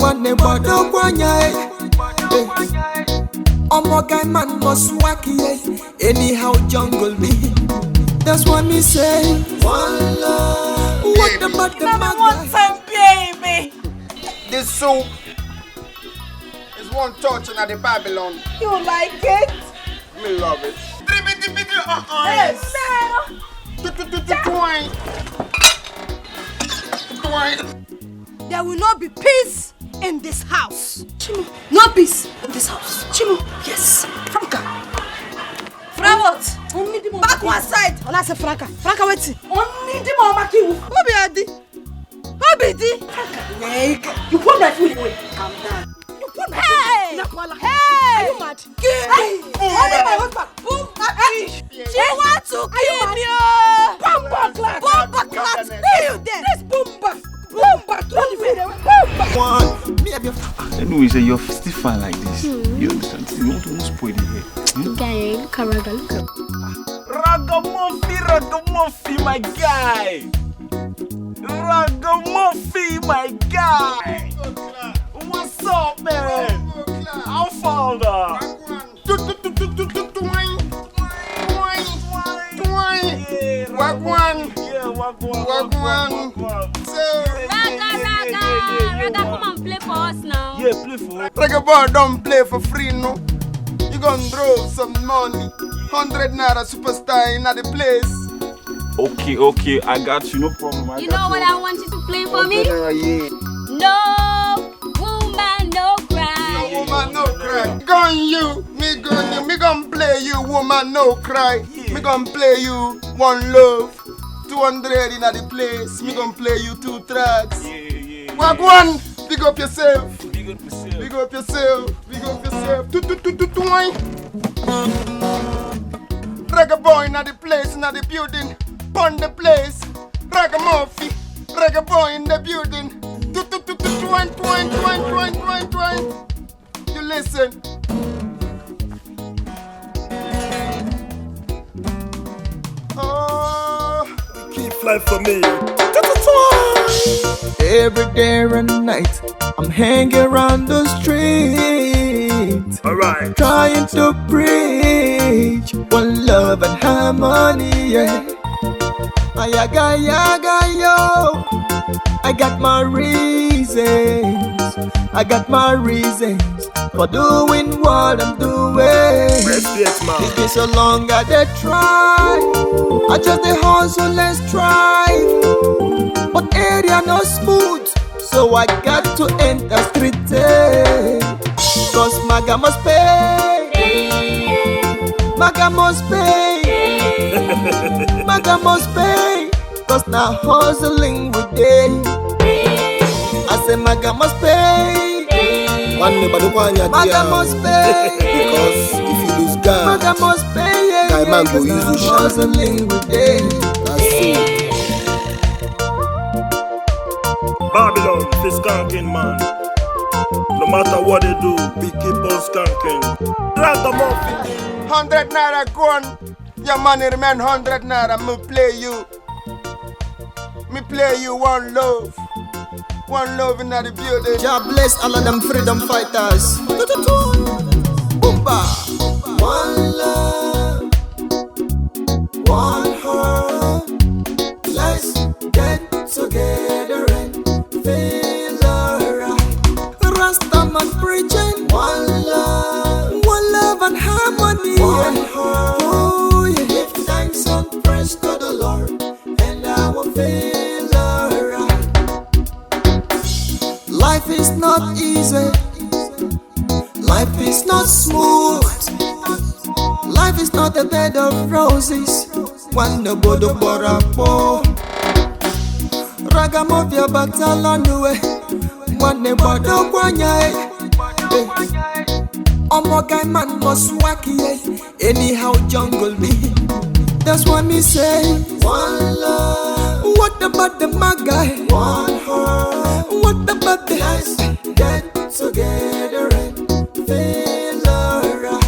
One never do kwanya. Guy man must wacky. Anyhow jungle me. That's what me say. One love. What about the man? One time, baby. This soup is one touch in the Babylon. You like it? Me love it. Yes. There will not be peace in this house. Chimo, no peace in this house. Chimo, yes. Franca. Frawot. Back one side. Ona say Franca. Franca wait. Only the mama kill. Obi adi. Obi di. Franca. You put my food away. Calm down. You put my food. Hey. Are you mad? Hey. Only my husband. Boom. She wants to kill you. Bomba class. Stay you there. This bomba. Anyway, so you're still fine like this. You understand? You want to spoil the hair. Guy, look at Raga, look at Ragamuffin, my guy. Ragamuffin, my guy. What's up, man? How far now? Wagwan. Raga, come and play for us now. Yeah, play for us. Raga boy don't play for free, no. You gonna draw some money. 100 naira superstar in the place. Okay, I got you, no problem. You know what I want you to play for me? Yeah. No woman, no cry. No woman, no cry. Me gon' play you, woman, no cry. Yeah. Me gon' play you, one love. 200 in the place. Me gon' play you 2 tracks. Yeah. Wagwan, big up yourself. Big up yourself. Big up yourself. Reggae boy in the place, in the building. Pon the place. Ragamuffin. Reggae boy in the building. Twine. You listen. Keep flying for me. Every day and night, I'm hanging around the street. Alright. Trying to preach one love and harmony, yeah. Ayaga, yo. I got my reasons for doing what I'm doing. Respect, man. It's been so long I did try. I just the hustle and strive. But area no smooth, so I got to enter street. Cause Maga must pay. Maga must pay. Cause now hustling with day. I say Maga must pay. Maga must pay. Because if you lose God, Maga must pay. guy man go use you shot. Hustling with day. That's it. Babylon, fi skanking, man. No matter what they do, we keep on skanking. Ragamuffin. 100 naira gone. Your money remain 100 naira. Me play you one love. One love in the building. God bless all of them freedom fighters. Boomba. One love, one heart. Let's get together and feel alright. Rastaman preaching. One love and harmony. One heart. Oh, yeah. Give thanks and praise to the Lord, and I will feel alright. Life is not easy. Life is not smooth. Life is not a bed of roses. One no bodo borapo. Ragamuffin batalanue. One ne bodo kwanya. Guy man must wacky. Anyhow jungle me. That's what me say. One love. What about the maga? One heart. What about the guys? Get together and feel alright.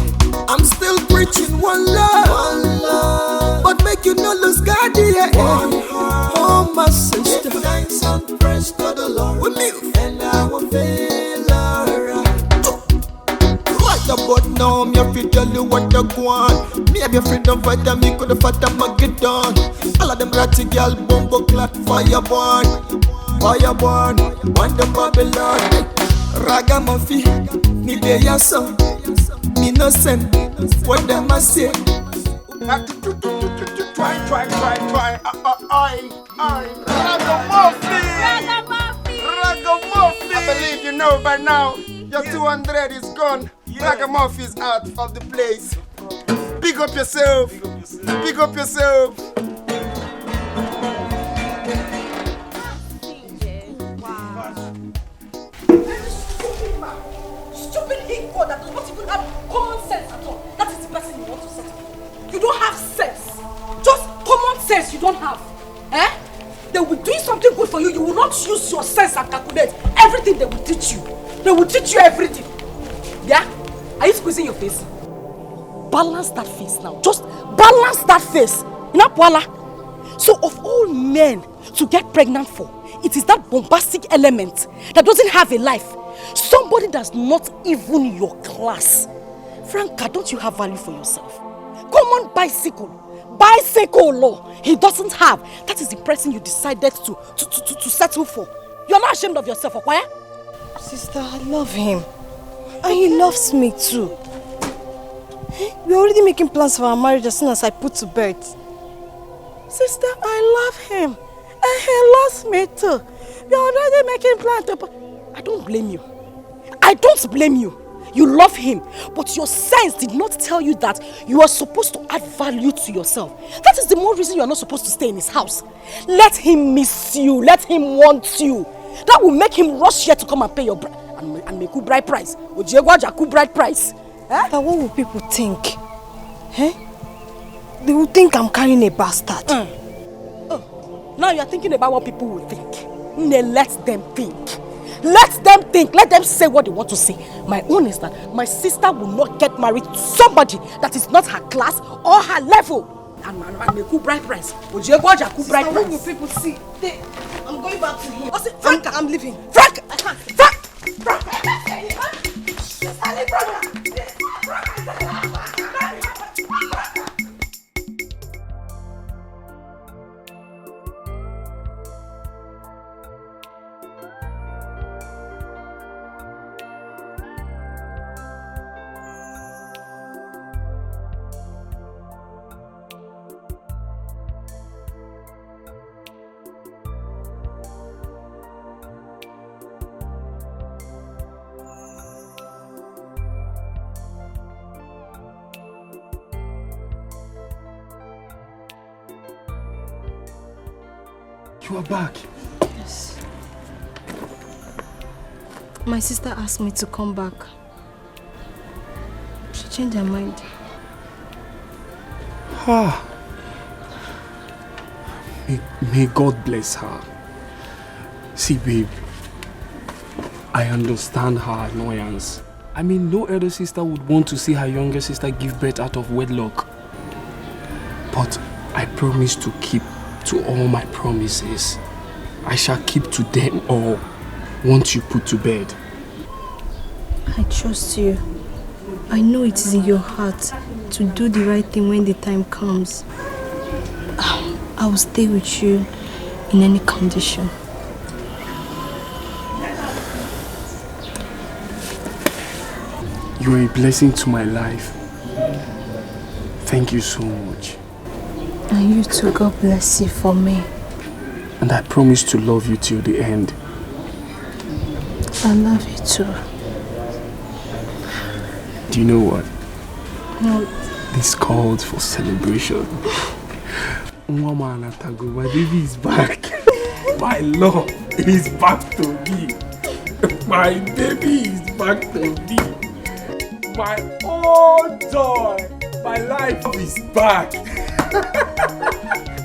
I'm still preaching one love, but make you no lose God, yeah. One heart. Oh my sister, give thanks and praise to the Lord, and I will feel But now me afraid tell you what you want. Me have your freedom fighter, me coulda fight a Mageddon. All of them ratty girl, bumbo clat, fireborn. Fireborn, want the Babylon. Ragamuffin, me dey your son. Me no send, what them a say. Try. Ragamuffin. I believe you know by now. Your 200 is gone. Ragamuffin is out of the place. Pick up yourself. Pick up yourself. Stupid ego that does not even have common sense at all. That is the person you want to settle. You don't have sense. Just common sense you don't have. Eh? They will do something good for you. You will not use your sense and calculate everything they will teach you. They will teach you everything. Yeah? Are you squeezing your face? Balance that face now. Just balance that face. You know, Paula? So of all men to get pregnant for, it is that bombastic element that doesn't have a life. Somebody that's not even your class. Franca, don't you have value for yourself? Come on, bicycle. Bicycle law. He doesn't have. That is the person you decided to settle for. You're not ashamed of yourself, okay? Sister, I love him. And he loves me too. We're already making plans for our marriage as soon as I put to bed. Sister, I love him. And he loves me too. We're already making plans to... I don't blame you. I don't blame you. You love him, but your sense did not tell you that you are supposed to add value to yourself. That is the more reason you are not supposed to stay in his house. Let him miss you. Let him want you. That will make him rush here to come and pay your bride and make you bride price. Ojiegwajaku bride price. But what will people think? Eh? They will think I'm carrying a bastard. Oh, now you are thinking about what people will think. Let them think. Let them think. Let them say what they want to say. My own is that my sister will not get married to somebody that is not her class or her level. And make you bride price. Ojiegwajaku bride price. What will people see? I'm going back to him. Frank, I'm leaving. Frank! Frank! You are back. Yes. My sister asked me to come back. She changed her mind. May God bless her. See, babe, I understand her annoyance. I mean, no elder sister would want to see her younger sister give birth out of wedlock. But I promise to keep to all my promises. I shall keep to them all once you put to bed. I trust you. I know it is in your heart to do the right thing when the time comes. I will stay with you in any condition. You are a blessing to my life. Thank you so much. And you too, God bless you for me. And I promise to love you till the end. I love you too. Do you know what? No. This calls for celebration. Mama Anatago, my baby is back. My love is back to me. My baby is back to me. My own joy. My life is back.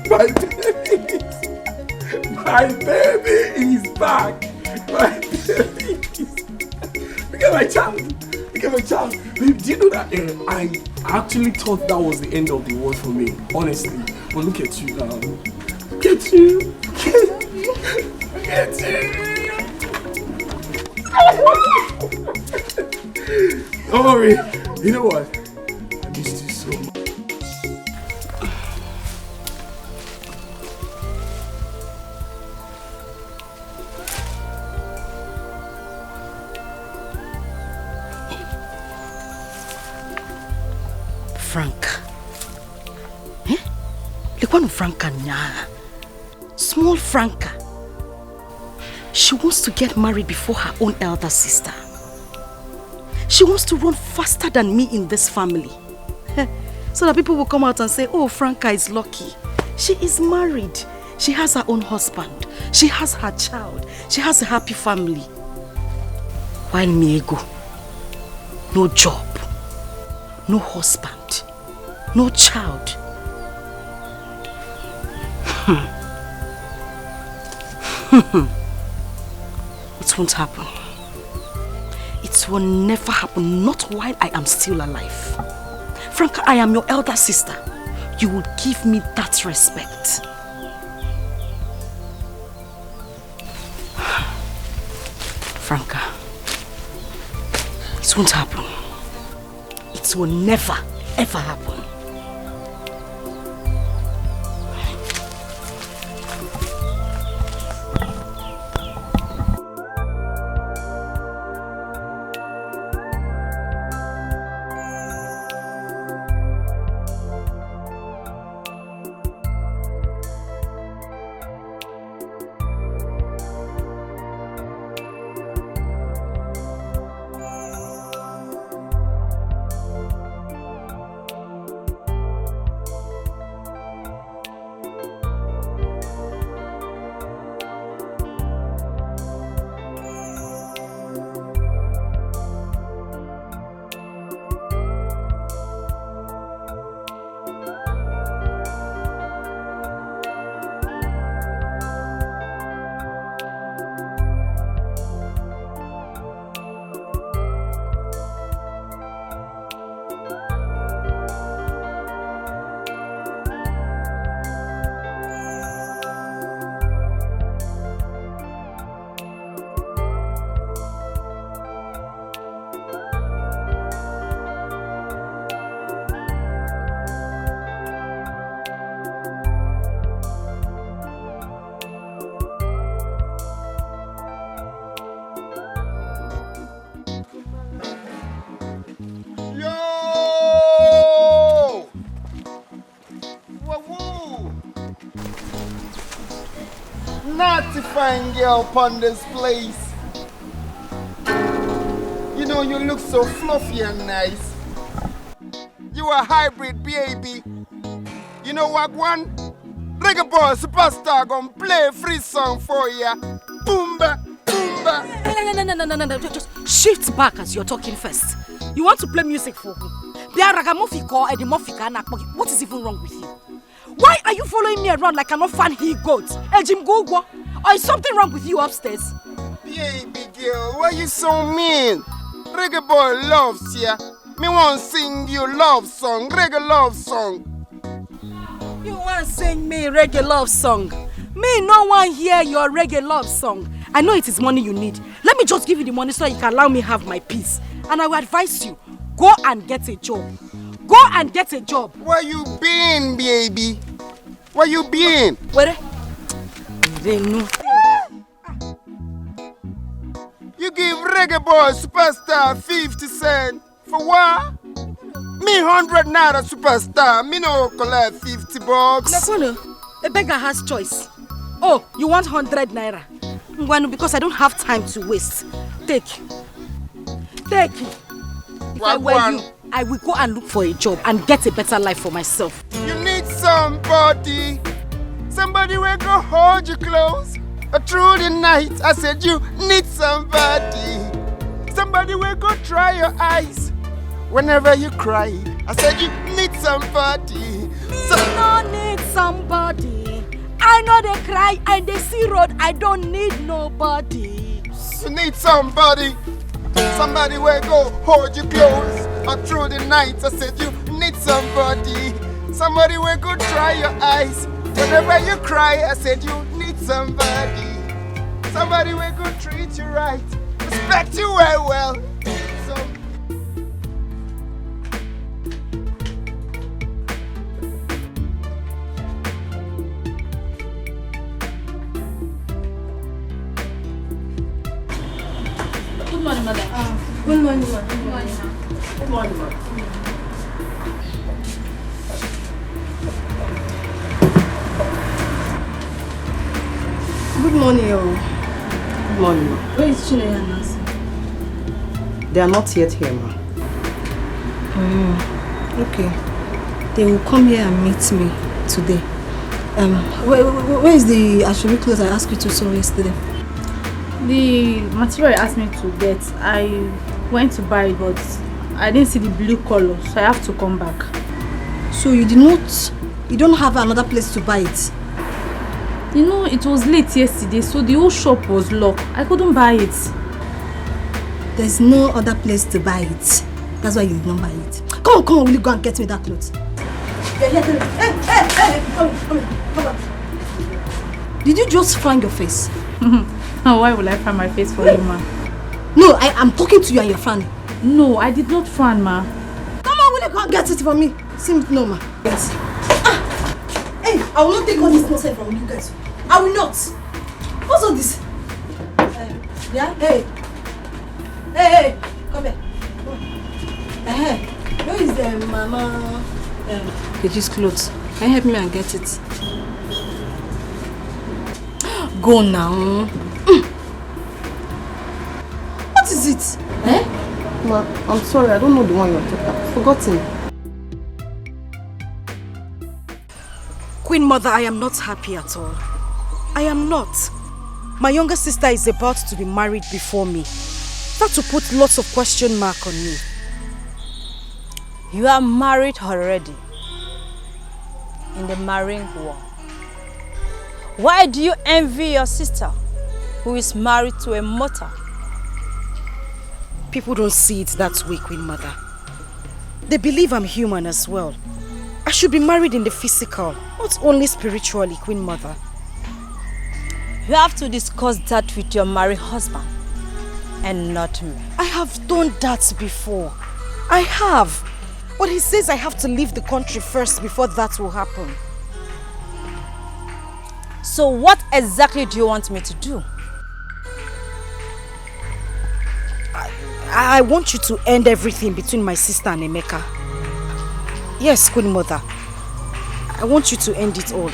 My baby is back. My baby is back. Look at my child. Look at my child. Babe, do you know that I actually thought that was the end of the world for me, honestly. But look at you now. Look at you. Look at you. Don't worry. You know what? I missed you so much. Frank. Eh? Like one Franca na. Small Franca. She wants to get married before her own elder sister. She wants to run faster than me in this family. So that people will come out and say, oh, Franca is lucky. She is married. She has her own husband. She has her child. She has a happy family. While me go, no job, no husband, no child. It won't happen. It will never happen, not while I am still alive. Franca, I am your elder sister. You will give me that respect. Franca, it won't happen. It will never, ever happen. Fine girl upon this place. You know you look so fluffy and nice. You a hybrid baby. You know what one? Reggae boy superstar gonna play free song for ya. Boomba, boomba. No. Just shift back as you're talking first. You want to play music for who? What is even wrong with you? Why are you following me around like an orphan he-goat? Or is something wrong with you upstairs? Baby girl, why you so mean? Reggae boy loves ya. Me want sing you love song, reggae love song. You want sing me reggae love song? Me no one hear your reggae love song. I know it is money you need. Let me just give you the money so you can allow me have my peace. And I will advise you, go and get a job. Go and get a job. Where you been, baby? Where you been? Where? They know. You give reggae boy superstar 50 cents for what? Me 100 naira superstar. Me no collect 50 bucks. Nakono, a beggar has choice. Oh, you want 100 naira? Ngwanu, because I don't have time to waste. Take. If I were you, I will go and look for a job and get a better life for myself. You need somebody. Somebody will go hold you close. Through the night, I said you need somebody. Somebody will go dry your eyes. Whenever you cry, I said you need somebody. No need somebody. I know they cry and they see road. I don't need nobody. You need somebody. Somebody will go hold you close. Through the night, I said you need somebody. Somebody will go dry your eyes. Whenever you cry, I said you need somebody. Somebody will go treat you right. Respect you well. morning, madam. Good morning, ma. Good morning, ma'am. Good morning, ma. Good morning, yo. Good morning, ma. Where is Chineye and Nancy? They are not yet here, ma. Okay. They will come here and meet me today. Where is the Ashuri clothes I asked you to sew yesterday? The material you asked me to get, I went to buy it, but I didn't see the blue color, so I have to come back. So you don't have another place to buy it? You know, it was late yesterday, so the whole shop was locked. I couldn't buy it. There's no other place to buy it. That's why you did not buy it. Come on, will you go and get me that clothes? Hey, come on. Did you just frown your face? Why will I frown my face for you, ma? No, I am talking to you and you're frowning. No, I did not frown, ma. Come on, will you go and get it for me? No, ma. Yes. Hey, I will not take all this nonsense from you guys. I will not. What's all this? Yeah? Hey, come here. Where is the mama? Keji's clothes. Can you help me and get it? Go now. What is it? Ma, I'm sorry, I don't know the one you're talking about. I've forgotten. Queen Mother, I am not happy at all. I am not. My younger sister is about to be married before me. That will put lots of question mark on me. You are married already. In the marrying war. Why do you envy your sister who is married to a mortal? People don't see it that way, Queen Mother. They believe I'm human as well. I should be married in the physical, not only spiritually, Queen Mother. You have to discuss that with your married husband and not me. I have done that before. I have. But he says I have to leave the country first before that will happen. So what exactly do you want me to do? I want you to end everything between my sister and Emeka. Yes, Queen Mother. I want you to end it all.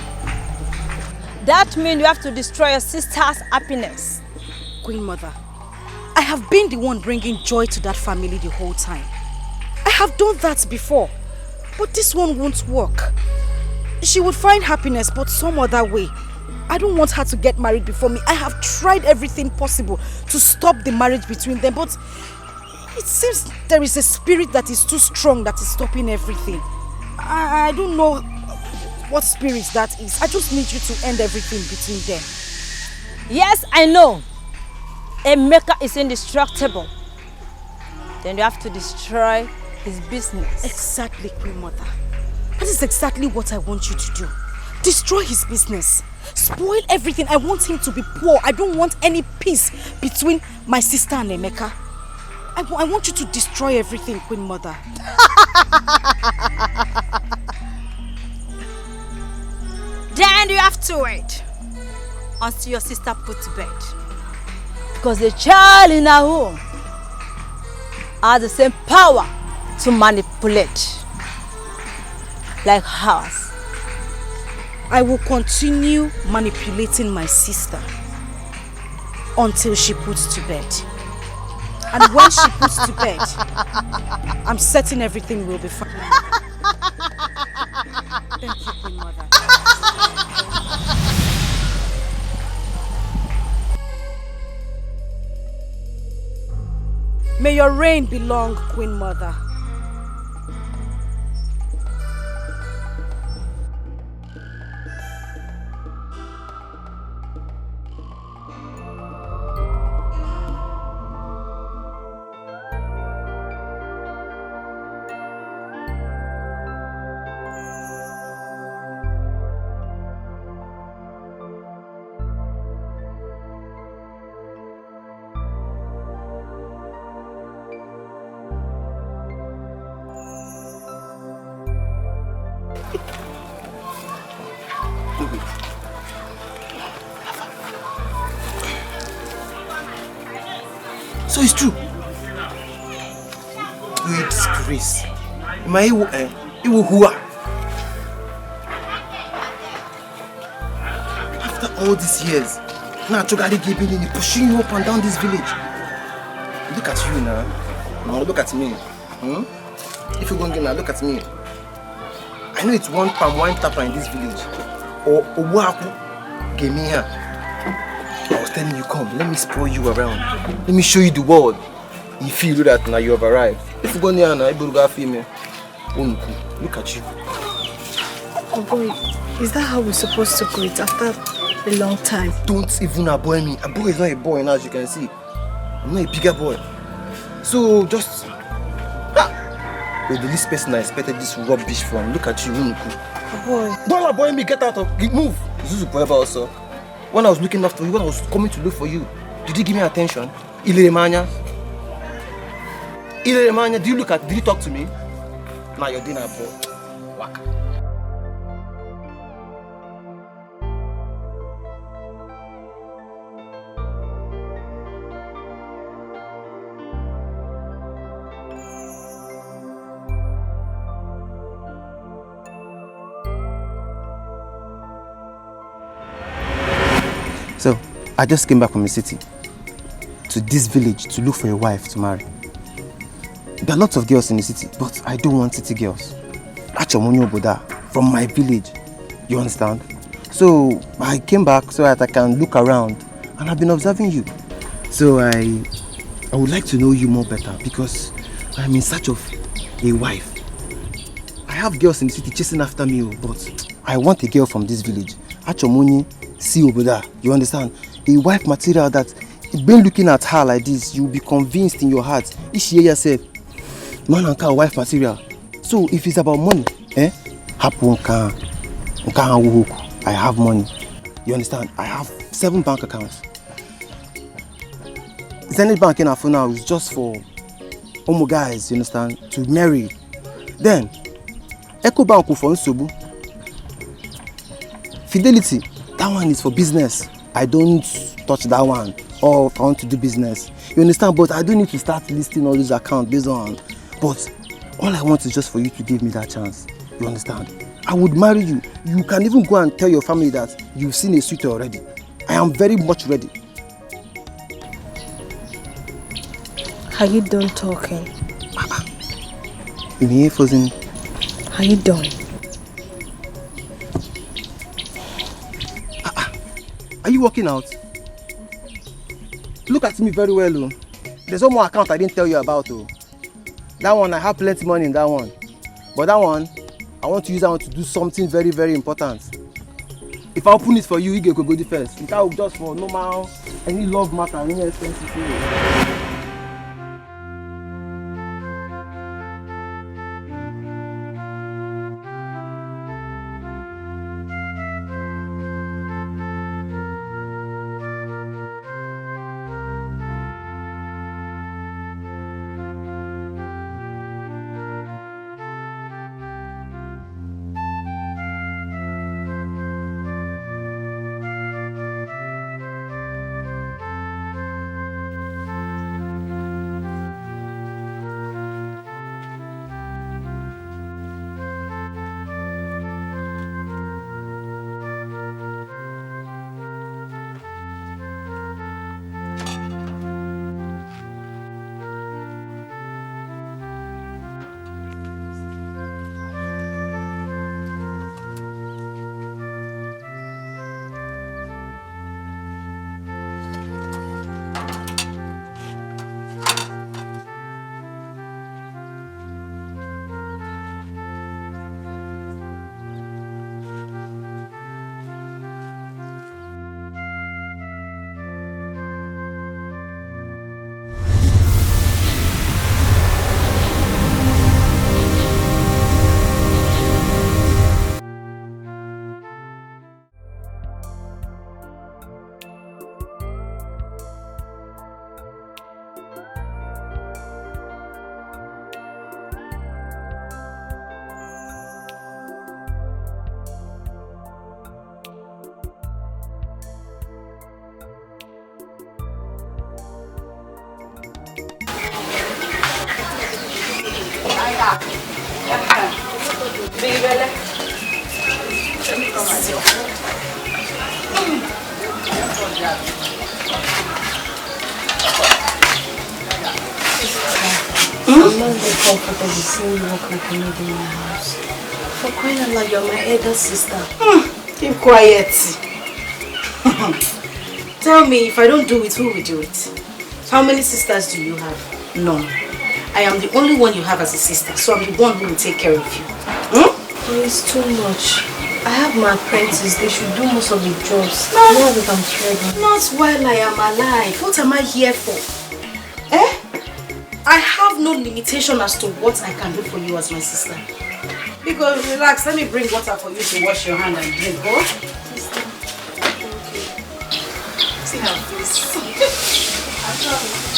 That means you have to destroy your sister's happiness. Queen Mother, I have been the one bringing joy to that family the whole time. I have done that before, but this one won't work. She would find happiness, but some other way. I don't want her to get married before me. I have tried everything possible to stop the marriage between them, but it seems there is a spirit that is too strong that is stopping everything. I don't know what spirit that is. I just need you to end everything between them. Yes, I know. Emeka is indestructible. Then you have to destroy his business. Exactly, Queen Mother. That is exactly what I want you to do. Destroy his business. Spoil everything. I want him to be poor. I don't want any peace between my sister and Emeka. I want you to destroy everything, Queen Mother. Then you have to wait until your sister puts to bed. Because the child in her home has the same power to manipulate like ours. I will continue manipulating my sister until she puts to bed. And when she puts to bed, I'm certain everything will be fine. Thank you, Queen Mother. May your reign be long, Queen Mother. So it's true. You disgrace. My hua. After all these years, now Chogari gave me pushing you up and down this village. Look at you now. Now look at me. If you're going to look at me. I know it's one palm wine tapper in this village. Or Owaku gave me here. I was telling you, come, let me spoil you around. Let me show you the world. If you do that now, you have arrived. If you go near now, you go female. Look at you. Oh boy, is that how we're supposed to greet after a long time? Don't even avoid me. A boy is not a boy now, as you can see. I'm not a bigger boy. So just... You're the least person I expected this rubbish from. Look at you, Unuku. Oh boy. Don't avoid me, get out of... Move. Zuzu forever also. When I was looking after you, when I was coming to look for you, did you give me attention? Ileremanya, did you talk to me? Now you're doing a boy. Waka. So, I just came back from the city to this village to look for a wife to marry. There are lots of girls in the city, but I don't want city girls. Achomonyo Boda from my village, you understand? So, I came back so that I can look around and I've been observing you. So, I would like to know you more better because I'm in search of a wife. I have girls in the city chasing after me, but I want a girl from this village. Achomonyo see over there, you understand? A wife material that, when looking at her like this, you'll be convinced in your heart. Is she yourself? Man and car wife material. So if it's about money, I have money. You understand? I have 7 bank accounts. Zenith Bank in our phone now is just for homo guys, you understand? To marry. Then Echo Bank for Nsobu. Fidelity. That one is for business. I don't touch that one. Or if I want to do business. You understand? But I don't need to start listing all these accounts based on. But all I want is just for you to give me that chance. You understand? I would marry you. You can even go and tell your family that you've seen a suitor already. I am very much ready. Are you done talking? Are you done? Are you working out? Look at me very well. There's one more account I didn't tell you about. That one, I have plenty money in that one. But that one, I want to use that one to do something very, very important. If I open it for you, you go the first. If I will just for normal, any love matter, any expensive thing. I'm not very comfortable seeing you walk like a lady in my house. For crying out loud, you're my elder sister. Keep quiet. Tell me, if I don't do it, who will do it? So how many sisters do you have? None. I am the only one you have as a sister, so I'm the one who will take care of you. Oh, it's too much. I have my apprentices, they should do most of the jobs. Now that I'm pregnant. Not while I am alive. What am I here for? I have no limitation as to what I can do for you as my sister. Because relax, let me bring water for you to wash your hand and drink. Go. See how this. I promise.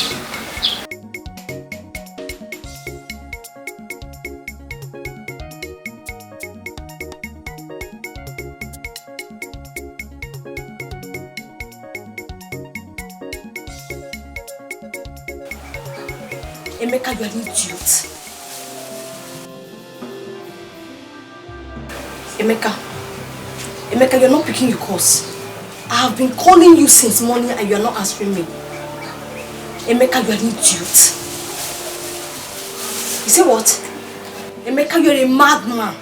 Emeka, you are an idiot. Emeka, you're not picking your calls. I have been calling you since morning and you're not answering me. Emeka, you're an idiot. You say what? Emeka, you're a madman.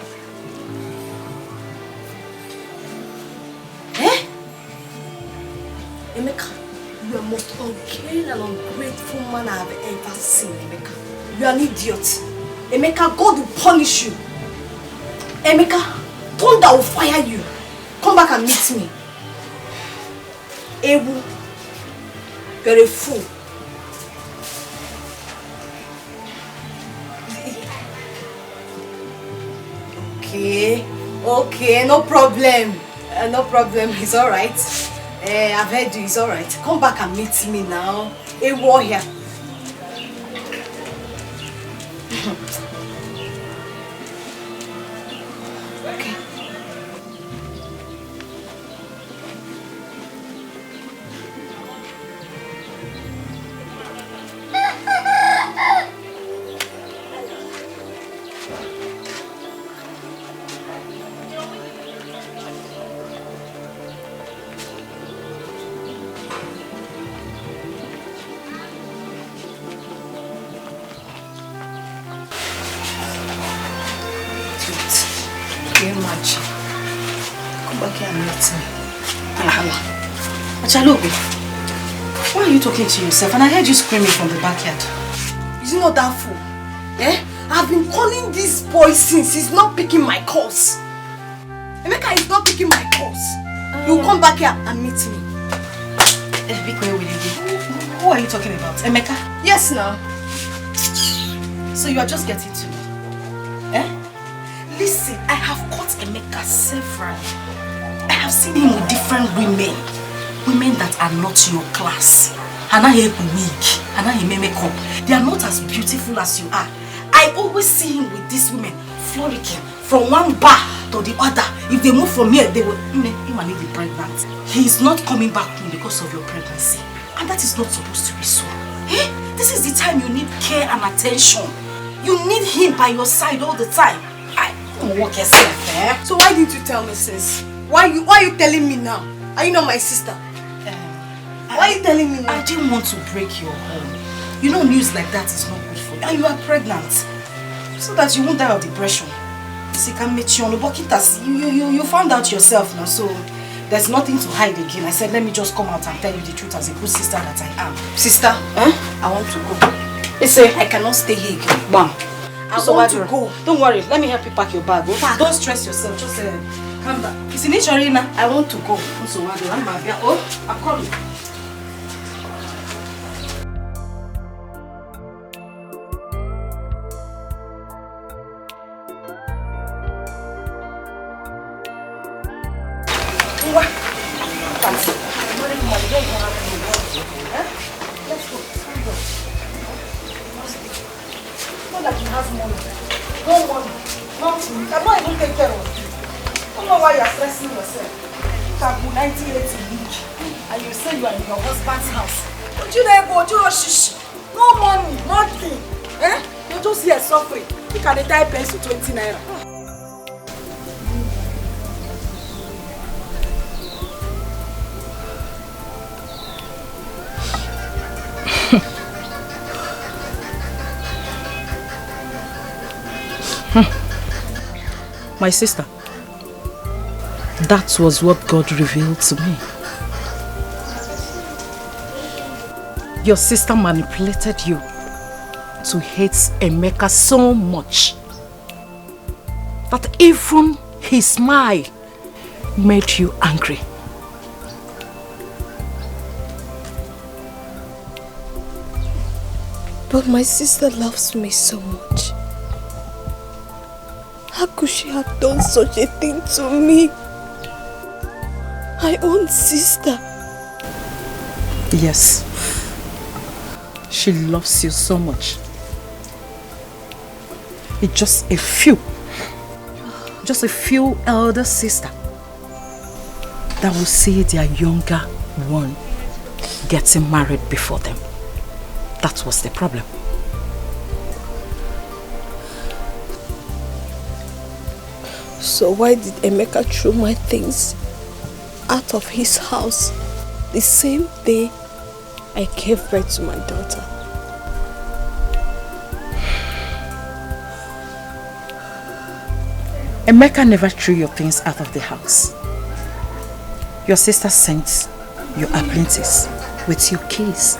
Emeka, you are the most uncaring and ungrateful man I have ever seen, Emeka. You are an idiot. Emeka, God will punish you. Emeka, thunder will fire you. Come back and meet me. Ebu, you're a fool. Okay, no problem. No problem, it's alright. I've heard you, it's alright. Come back and meet me now. A warrior. Okay. Achalobi, why are you talking to yourself? And I heard you screaming from the backyard. Is he not that fool? I've been calling this boy since he's not picking my calls. Emeka is not picking my calls. You come back here and meet me. Who are you talking about? Emeka? Yes, now. So you are just getting to me. Listen, I have caught Emeka several. I have seen him with different women. Women that are not your class. Anahe weak, Anahe makeup. They are not as beautiful as you are. I always see him with these women frolicking from one bar to the other. If they move from here, they will be pregnant. He is not coming back home because of your pregnancy. And that is not supposed to be so. This is the time you need care and attention. You need him by your side all the time. I don't work yourself, So why didn't you tell me, sis? Why are you telling me now? Are you not my sister? Why are you telling me now? I didn't want to break your home. You know, news like that is not good for you. And you are pregnant. So that you won't die of depression. You found out yourself now, so there's nothing to hide again. I said, let me just come out and tell you the truth as a good sister that I am. Sister, I want to go. They say I cannot stay here again. Bam. I want to go. Don't worry, let me help you pack your bag. Don't stress yourself, just come back. It's in Icharina. I want to go. I'm calling. Let's go. Not that you have money. Don't worry. Nothing. I'm not even taking care of you. I don't know why you're stressing yourself. You can go 98 week and you say you are in your husband's house. But you never go to shish. No money, nothing. You just here suffering. You can die pencil 20 naira. My sister, that was what God revealed to me. Your sister manipulated you to hate Emeka so much that even his smile made you angry. But my sister loves me so much. How could she have done such a thing to me? My own sister. Yes. She loves you so much. It's just a few elder sisters that will see their younger one getting married before them. That was the problem. So why did Emeka throw my things out of his house the same day I gave birth to my daughter? Emeka never threw your things out of the house. Your sister sent your apprentice with your keys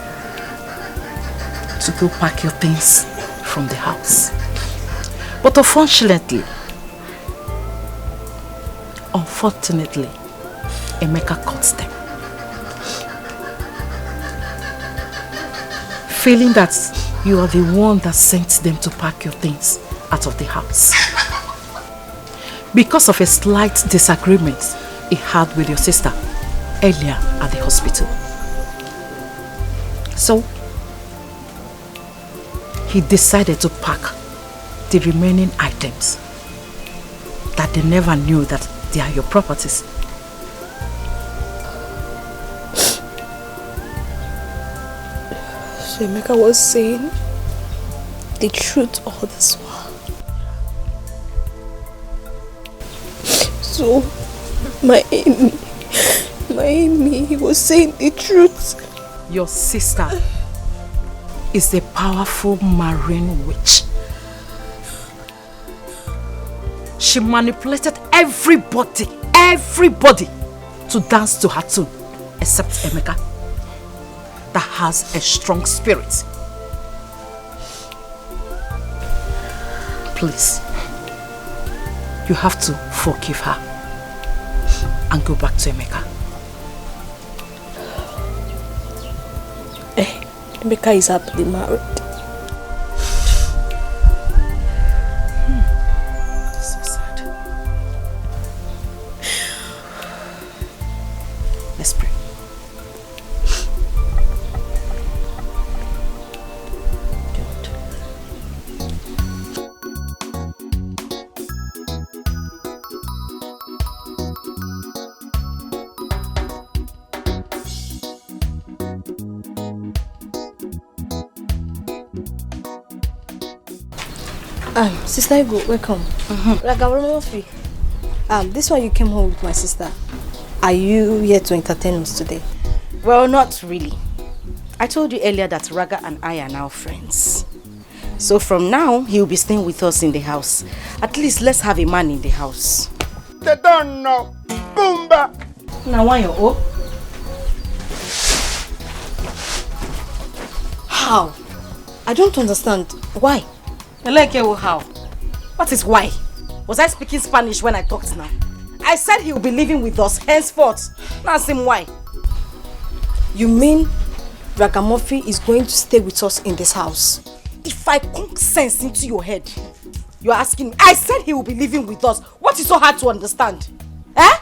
to go pack your things from the house. But unfortunately, Emeka caught them. Feeling that you are the one that sent them to pack your things out of the house. Because of a slight disagreement he had with your sister earlier at the hospital. So, he decided to pack the remaining items that they never knew that they are your properties. So Emeka was saying the truth all this while. So my Amy, he was saying the truth. Your sister is a powerful marine witch. She manipulated everybody to dance to her tune, except Emeka, that has a strong spirit. Please, you have to forgive her and go back to Emeka. Emeka is happily married. So sad. Let's pray. Sister Igo, welcome. This one you came home with my sister. Are you here to entertain us today? Well, not really. I told you earlier that Raga and I are now friends. So from now, he'll be staying with us in the house. At least let's have a man in the house. They don't know. Boomba! Now why you up? How? I don't understand. Why? How? What is why? Was I speaking Spanish when I talked now? I said he will be living with us henceforth. Now ask him why. You mean Ragamuffin is going to stay with us in this house? If I conk sense into your head, you're asking me. I said he will be living with us. What is so hard to understand? Eh?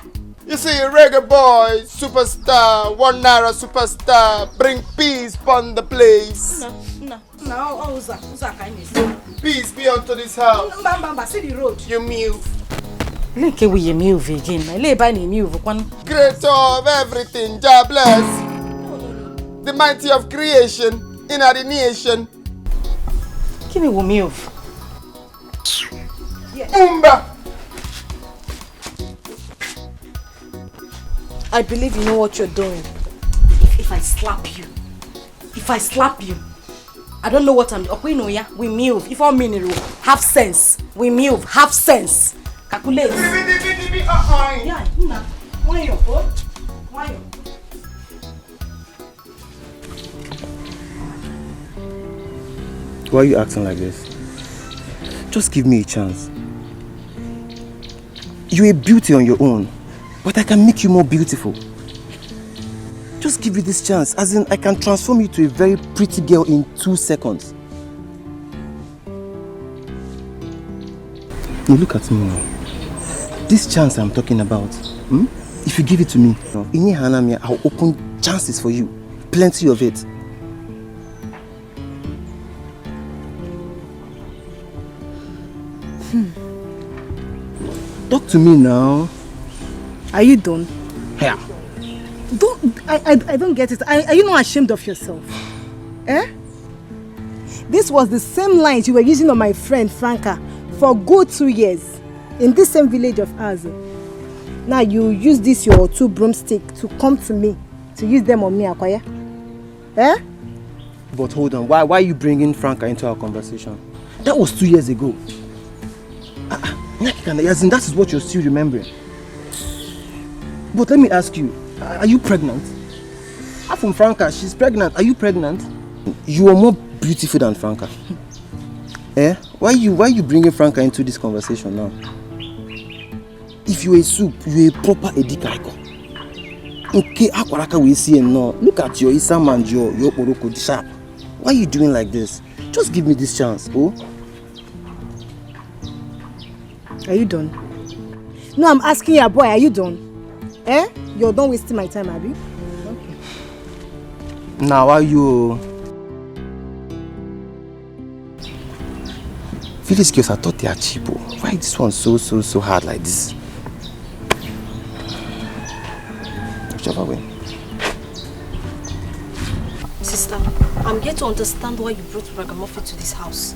You see, reggae boy, superstar, 1 naira superstar, bring peace upon the place. No, Peace be unto this house. See the road. You move. Look at you move again. Creator of everything, Jah bless. The mighty of creation, in the nation. Give me move. Yes. Umba. I believe you know what you're doing. If I slap you, I don't know what I'm doing. We move. If I'm meaning, have sense. We move. Have sense. Calculate. Yeah, why you? Why you? Why are you acting like this? Just give me a chance. You're a beauty on your own, but I can make you more beautiful. Just give you this chance, as in I can transform you to a very pretty girl in 2 seconds. Now look at me now. This chance I'm talking about, if you give it to me, in your hand, I'll open chances for you. Plenty of it. Talk to me now. Are you done? Yeah. I don't get it. Are you not ashamed of yourself? Eh? This was the same lines you were using on my friend Franca for good 2 years in this same village of ours. Now you use this your 2 broomsticks to come to me to use them on me, Akwaya. Eh? But hold on, why are you bringing Franca into our conversation? That was 2 years ago. That is what you're still remembering. But let me ask you, are you pregnant? From Franca, she's pregnant. Are you pregnant? You are more beautiful than Franca. Eh? Why are you bringing Franca into this conversation now? If you're a soup, you're a proper Dikeh. Okay, Akwaraka we see and no. Look at your Isam and your Oroko sharp. Why are you doing like this? Just give me this chance, oh? Are you done? No, I'm asking you, boy, are you done? Eh? You're done wasting my time, Abby? Okay. Now are you... Village girls, I thought they are cheap. Why is this one so hard like this? Whichever way. Sister, I'm here to understand why you brought Ragamuffin to this house.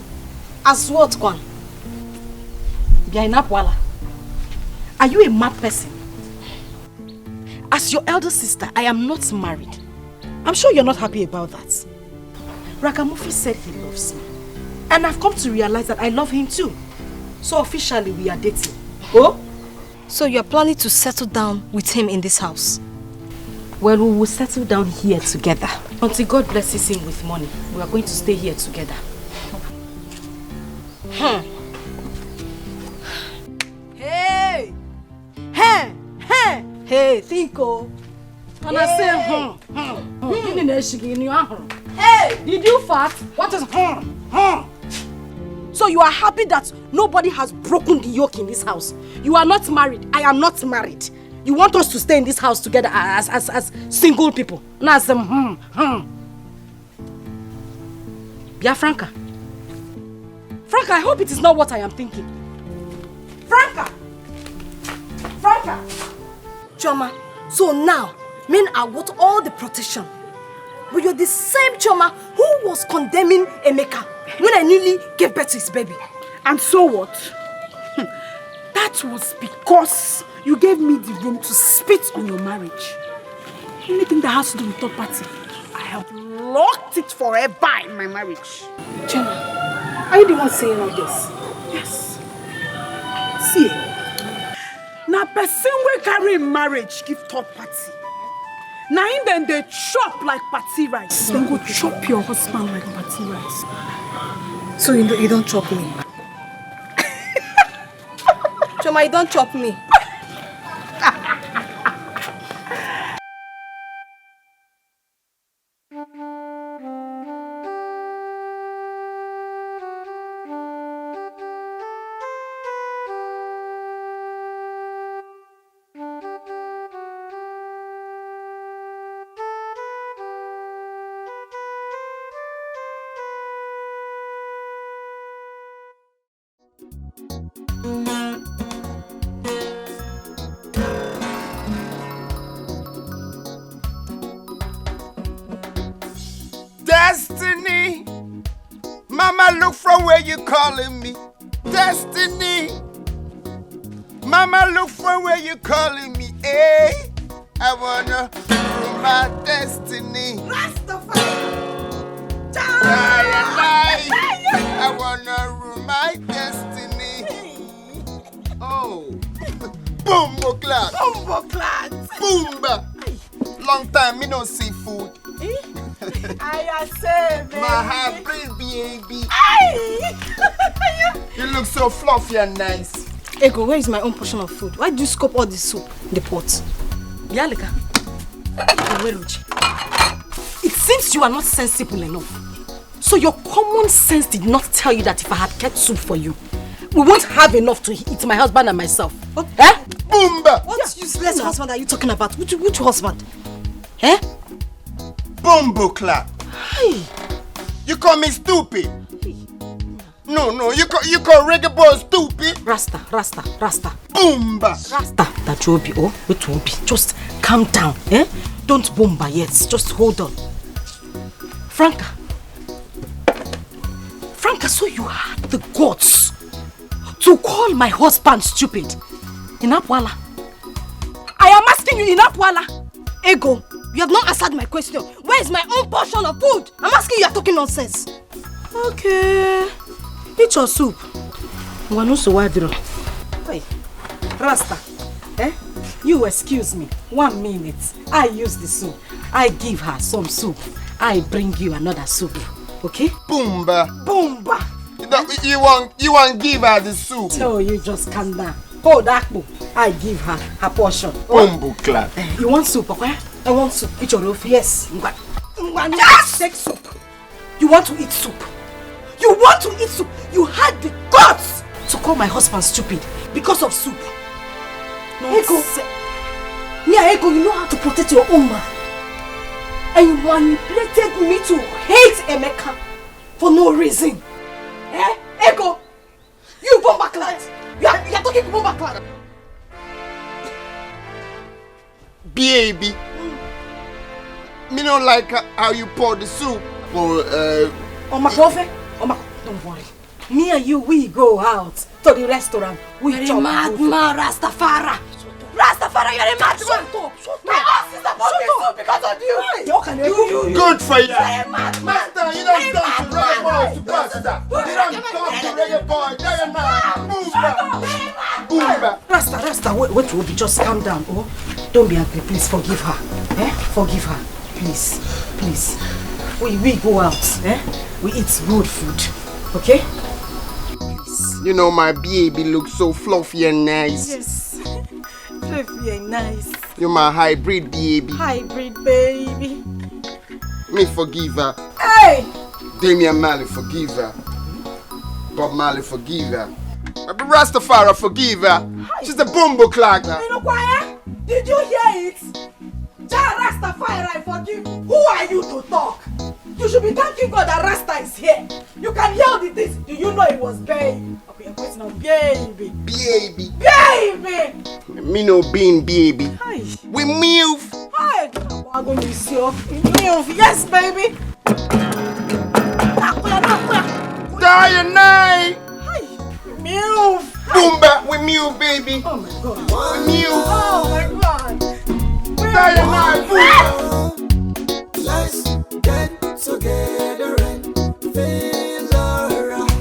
As what, Kwan? Are you a mad person? As your elder sister, I am not married. I'm sure you're not happy about that. Ragamuffin said he loves me. And I've come to realize that I love him too. So officially we are dating. Oh? So you're planning to settle down with him in this house? Well, we will settle down here together. Until God blesses him with money, we are going to stay here together. Hey, Tinko. And I say, Hey, did you fart? What is So you are happy that nobody has broken the yoke in this house? You are not married. I am not married. You want us to stay in this house together as single people? Now some Yeah, Franca. Franca, I hope it is not what I am thinking. Franca! Choma, so now men are worth all the protection. But you're the same Choma who was condemning Emeka when I nearly gave birth to his baby. And so what? That was because you gave me the room to spit on your marriage. Anything that has to do with third party, I have locked it forever in my marriage. Choma, are you the one saying all this? Yes. See, now person will carry marriage give third party. Now then they chop like party rice. Then go chop your husband like party rice. So you don't chop me? Choma, you don't chop me. Destiny, Mama, look from where you calling me. Destiny, Mama, look from where you calling me. Hey, I wanna prove my destiny. Rastafari, I wanna rule my destiny. Oh, Bumbo clad. Boomba. Long time me no see food. I say, baby. My heart breathe, baby. You look so fluffy and nice. Ego, where is my own portion of food? Why do you scoop all this soup in the pot? Yalika. It seems you are not sensible enough. So your common sense did not tell you that if I had kept soup for you, we won't have enough to eat, my husband and myself. What? Eh? Boomba! What useless husband are you talking about? Which husband? Eh? Bumbo clap. You call me stupid? No, you call reggae boy stupid? Rasta. Boomba! Rasta. That will be, it will be. Just calm down, eh? Don't boomba yet, just hold on. Franca, so you had the guts to call my husband stupid? Inapwala. I am asking you, Inapwala. Ego, you have not answered my question. Where is my own portion of food? I'm asking you, are talking nonsense. Okay. Eat your soup. Hey, Rasta, eh? You excuse me. 1 minute. I use the soup. I give her some soup. I bring you another soup. Okay? Boomba. You want give her the soup? So you just calm down. Hold that. I give her her portion. Bumbo clap. You want soup, okay? I want soup. Eat your roof. Yes. Yes! Take soup. You want to eat soup. You had the guts to call my husband stupid because of soup. Ego, you know how to protect your own man. And you manipulated me to hate Emeka for no reason. Eh? Ego, you bomba clad. You are talking bomba clad. Baby, me don't like how you pour the soup. On my coffee? Don't worry. Me and you, we go out to the restaurant. We chop madman, Rastafari. Rastafari, you're a madman. Shut up. My house is about to soup because of you. Good for you. You're a madman. Master, you don't talk to reggae boy superstar. You don't talk to reggae boy. You're a man. Boomba. Rasta, wait, will be just calm down. Oh, don't be angry. Please forgive her. Eh? Forgive her. Please. We go out. Eh? We eat good food. Okay? Please. You know my baby looks so fluffy and nice. Yes. Fluffy and nice. You're my hybrid baby. Hybrid baby. Me forgive her. Hey! Damian Marley forgive her. Bob Marley forgive her. But Rastafari forgive her. She's a bumbo clagger. You know quiet? Did you hear it? Jah Rastafari forgive. Who are you to talk? You should be thanking God that Rasta is here. You can hear the things. Do you know it was baby? Okay, I'm going now. Baby. Me no being baby. Hi. We move. Hi. I'm going to see you. Move. Yes, baby. Diane. Hi. Move. Boomba. We move, baby. Oh my God. We move. Oh my God. Diane. Let's get together and feel alright.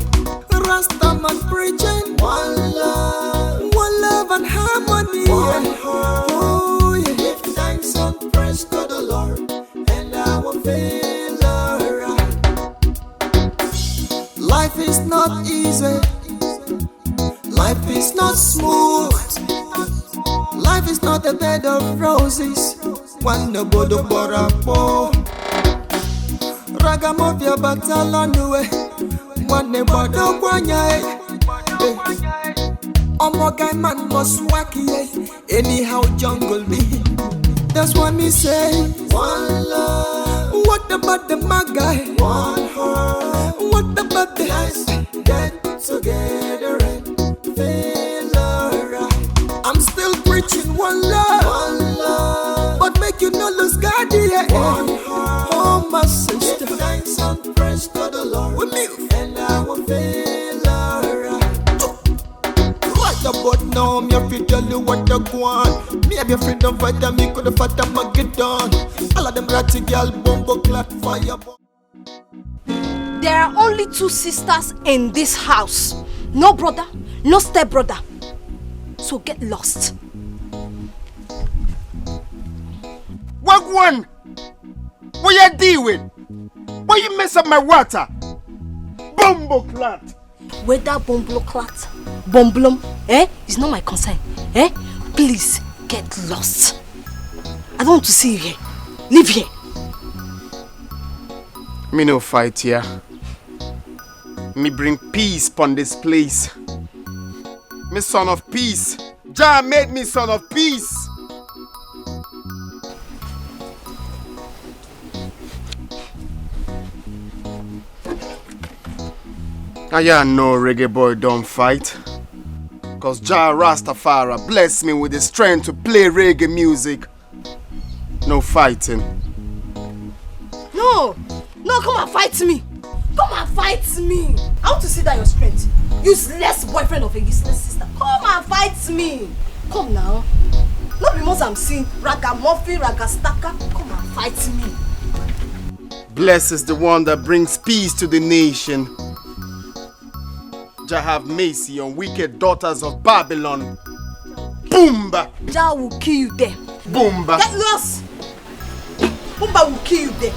Rastaman preaching one love and harmony. One heart. Oh, yeah. Give thanks and praise to the Lord, and I will feel alright. Life is not easy. Life is not smooth. Life is not a bed of roses. One no bodo borapo. Ragamuffin battle on the way. One ne bodo kwanya. Omogai man must wacky. Anyhow jungle me. That's what me say. One love. What about the magai? One heart. What about the guys? Get together and feel alright. I'm still preaching one love, but make you not lose God here. Oh my sister, give thanks and praise to the Lord, and I will feel alright. Right about now, me have to tell you what I want. Me have your freedom fighter, me could have fought them and get done. All of them ratty girl, bumbo clock, fire. There are only 2 sisters in this house. No brother, no stepbrother. So get lost. What one? What you doing? Why you mess up my water? Bumbo clat. Whether bumbo clat, bumblum, it's not my concern. Please get lost. I don't want to see you here. Leave here. Me no fight here. Me bring peace upon this place. Me son of peace. Jah made me son of peace. I know reggae boy don't fight. Cause Jah Rastafari bless me with the strength to play reggae music. No fighting. No, come and fight me. Come and fight me. I want to see that your strength. Useless boyfriend of a useless sister. Come and fight me. Come now. Not because I'm seeing ragamuffin, ragastaka. Come and fight me. Blessed is the one that brings peace to the nation. Jah have mercy on wicked daughters of Babylon. Boomba! Jah will kill you there. Boomba! Get lost! Boomba will kill you there.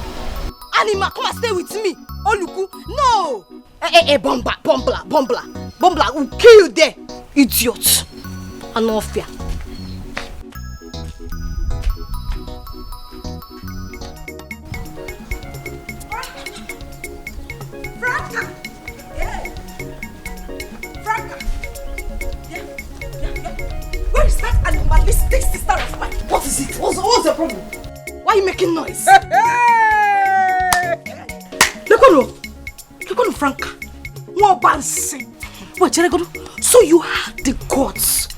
Anima, come and stay with me. Oluku, no! Bombla will kill you there. Idiot. And no fear. Franca! Yeah. Franca! Yeah. Where is that animalistic sister of mine? What is it? What's the problem? Why are you making noise? Look on Franca. What bansi? Wait, so you had the guts.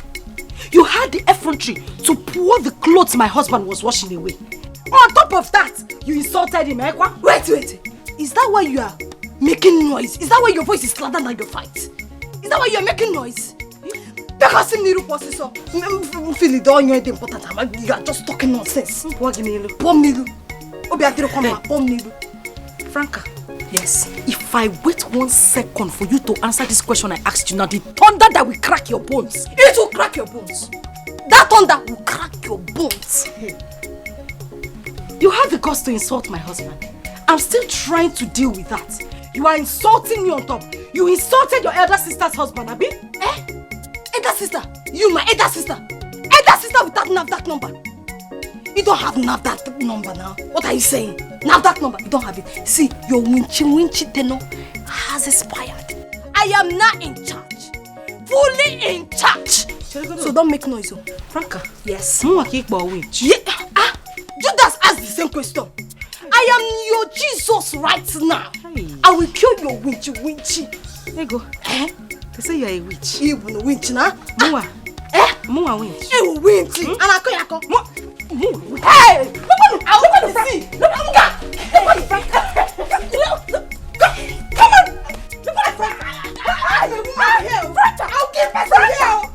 You had the effrontery to pour the clothes my husband was washing away. On top of that, you insulted him, eh? Wait. Is that why you are making noise? Is that why your voice is louder than your fight? Is that why you are making noise? Because you are just talking nonsense. Franca. Yes. If I wait 1 second for you to answer this question I asked you now, the thunder that will crack your bones. It will crack your bones. That thunder will crack your bones. You have the guts to insult my husband. I'm still trying to deal with that. You are insulting me on top. You insulted your elder sister's husband, Abi? Elder sister? You, my elder sister? Elder sister without NAFDAC number? You don't have NAFDAC number now. What are you saying? NAFDAC number? You don't have it. See, your winchy tenor has expired. I am now in charge. Fully in charge. So don't make noise. Franca. Yes. Yeah. Judas asked the same question. I am your Jesus right now. Hey. I will kill your winchy. There you go. They say you are a witch. You are a witch, nah? Mua. Mua winch. You winch. Anako. Hey! Look at the see. Look at Franca. Come on. Look at Franca. I'll kill myself.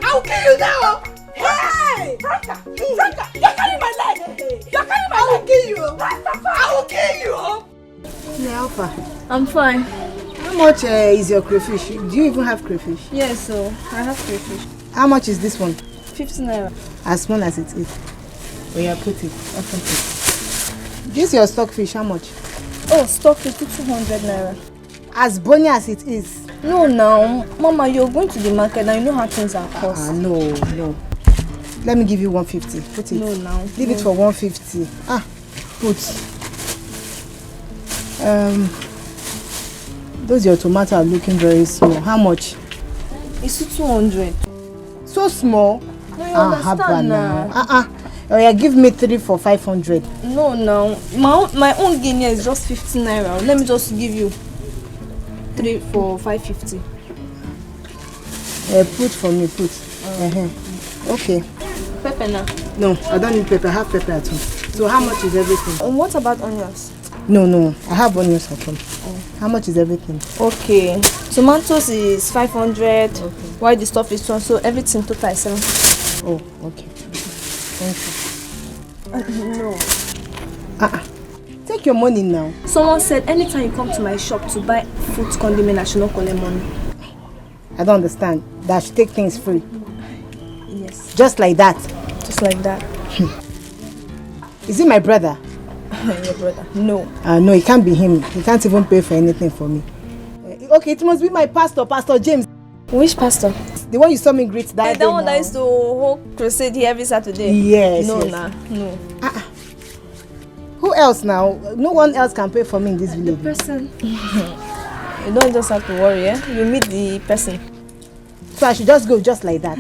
I'll kill you now. Hey! Franca. You're carrying my leg. I will kill you. I will kill you. Yeah, Alpha. I'm fine. How much is your crayfish? Do you even have crayfish? Yes, so I have crayfish. How much is this one? 15 naira. As small as it is. When you put it, open it. This your stockfish, how much? Oh, stockfish 200 naira. As bony as it is. No, now, Mama, you're going to the market and you know how things are cost. No. Let me give you 150. Put it. No, now. Leave it for 150. Put. Those your tomato are looking very small. How much? It's 200. So small? No, you understand now. Oh yeah, give me 3 for 500. No, my own guinea is just 15 naira. Let me just give you 3 for 550. Put for me, put. Okay. Pepper now? No, I don't need pepper. I have pepper at home. So how much is everything? What about onions? No, I have onions at home. How much is everything? Okay. Tomatoes is 500. Okay. While the stuff is 1, so everything total is 7. Oh, okay. Thank you. No. make your money now. Someone said anytime you come to my shop to buy food condiment, I should not collect money. I don't understand. That I should take things free. Yes. Just like that. Just like that. Is he my brother? Your brother? No. No, it can't be him. He can't even pay for anything for me. Okay, it must be my pastor, Pastor James. Which pastor? The one you saw me greet that day. The one that used to hold crusade here every Saturday? Yes. No, yes. nah, no. Who else now? No one else can pay for me in this village. The person. You don't just have to worry, eh? You meet the person. So I should just go just like that?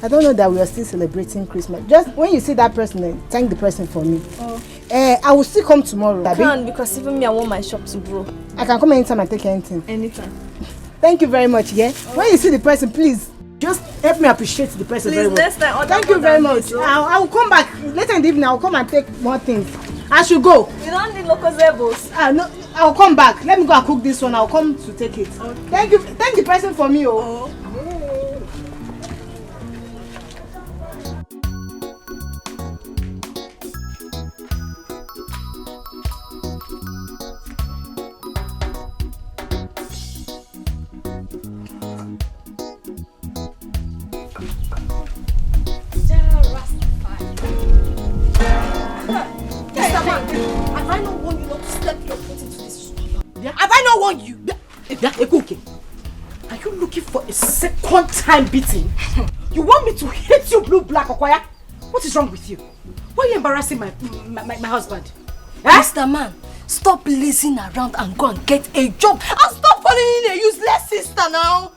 I don't know that we are still celebrating Christmas. Just when you see that person, thank the person for me. Oh. I will still come tomorrow. I can't because even me, I want my shop to grow. I can come anytime and take anything. Anytime. Thank you very much, yeah? When you see the person, please, just help me appreciate the person very much. Please, next time, thank you very much. I will come back later in the evening. I will come and take more things. I should go. You don't need local zebos. No, I will come back. Let me go and cook this one. I will come to take it. Okay. Thank you. Thank the person for me. Oh. Have I not warned you? Are you looking for a second time beating? You want me to hit you blue black, Okoya? What is wrong with you? Why are you embarrassing my husband? Mr. Man, stop lazing around and go and get a job and stop falling in a useless sister now.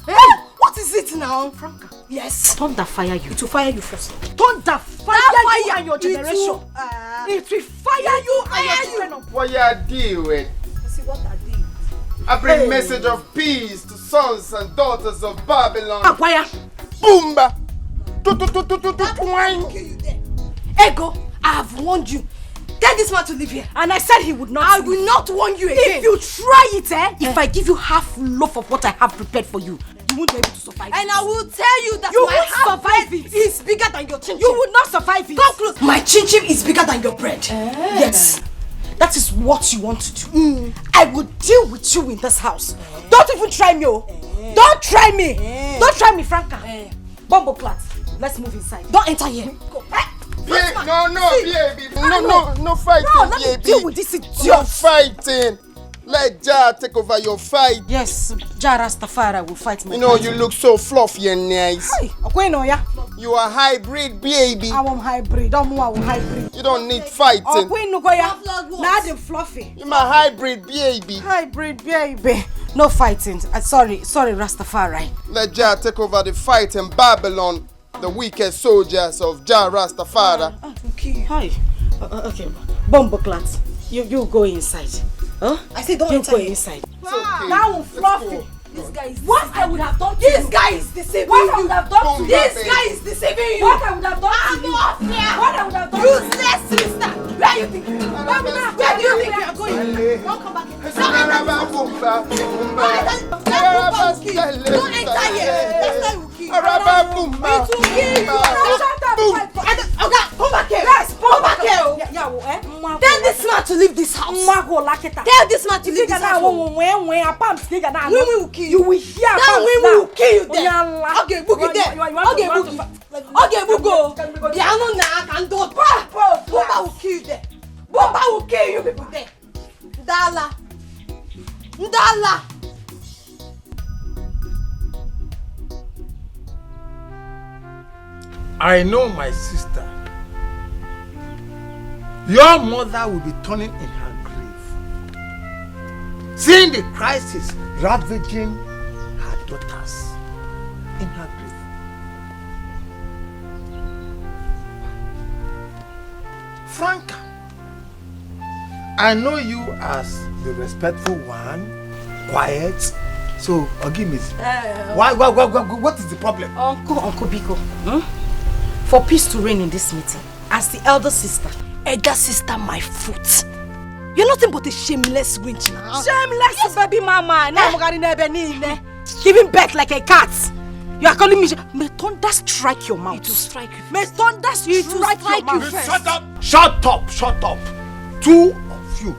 Hey, what is it now? Franca. Yes. Thunder fire you. It will fire you first. Thunder fire you and your generation. It will fire you and your generation. What you doing? See what I did. I bring message of peace to sons and daughters of Babylon. Akwaya. Boomba. Ego, I have warned you. Tell this man to leave here. And I said he would not. I will not warn you again. If you try it, if I give you half loaf of what I have prepared for you, you won't be able to survive. And I will tell you that you my won't survive it. Is bigger than your chin-chin. You would not survive it. Come close. My chin-chin is bigger than your bread. Yes. That is what you want to do. I will deal with you in this house. Don't even try me, oh. Don't try me. Don't try me, Franca. Bumbo clat. Let's move inside. Don't enter here. Go. Baby. No fighting, no, let me deal with this idiot. No fighting. Let Jah take over your fight. Yes, Jah Rastafari will fight my fight. You look so fluffy and nice. You are hybrid, baby. I'm hybrid. Hybrid. You don't need fighting. Now I'm fluffy. You're my hybrid, baby. Hybrid, baby. No fighting. Sorry, Rastafari. Let Jah take over the fight in Babylon. The wicked soldiers of Jah Rastafari. Okay. Hi. Okay. Bumbleclat. You go inside. Huh? I say don't enter inside. Okay. Now I'm fluffy. This guy is what I would have done to this you. guy is deceiving what you. I would have done to this guy is deceiving you. What I would have done to you. What I would have done useless sister. Where do you think you are? Where do you think you are going? Don't come back. Don't enter here. That's why we kill you. It will kill you. Shut up. Okay, come back here. Yes, come back here. Tell this man to leave this house. Tell this man to leave this house. When we will kill you. You will hear that we will kill you then. Okay, book it there. Okay, book it. Okay, book it. Piano na can do. Bomba will kill you there. Bomba will kill you people there. Ndala. I know my sister. Your mother will be turning in her grave, seeing the crisis ravaging her daughters in her grave. Franca, I know you as the respectful one, quiet. So, forgive me. What is the problem? Uncle Biko, for peace to reign in this meeting, as the elder sister, my foot. You're nothing but a shameless wench now. Shameless baby mama. Giving birth like a cat. You are calling me. May thunder strike your mouth. It will strike you. May thunder strike your mouth. Shut up! Shut up! Shut up! Two of you.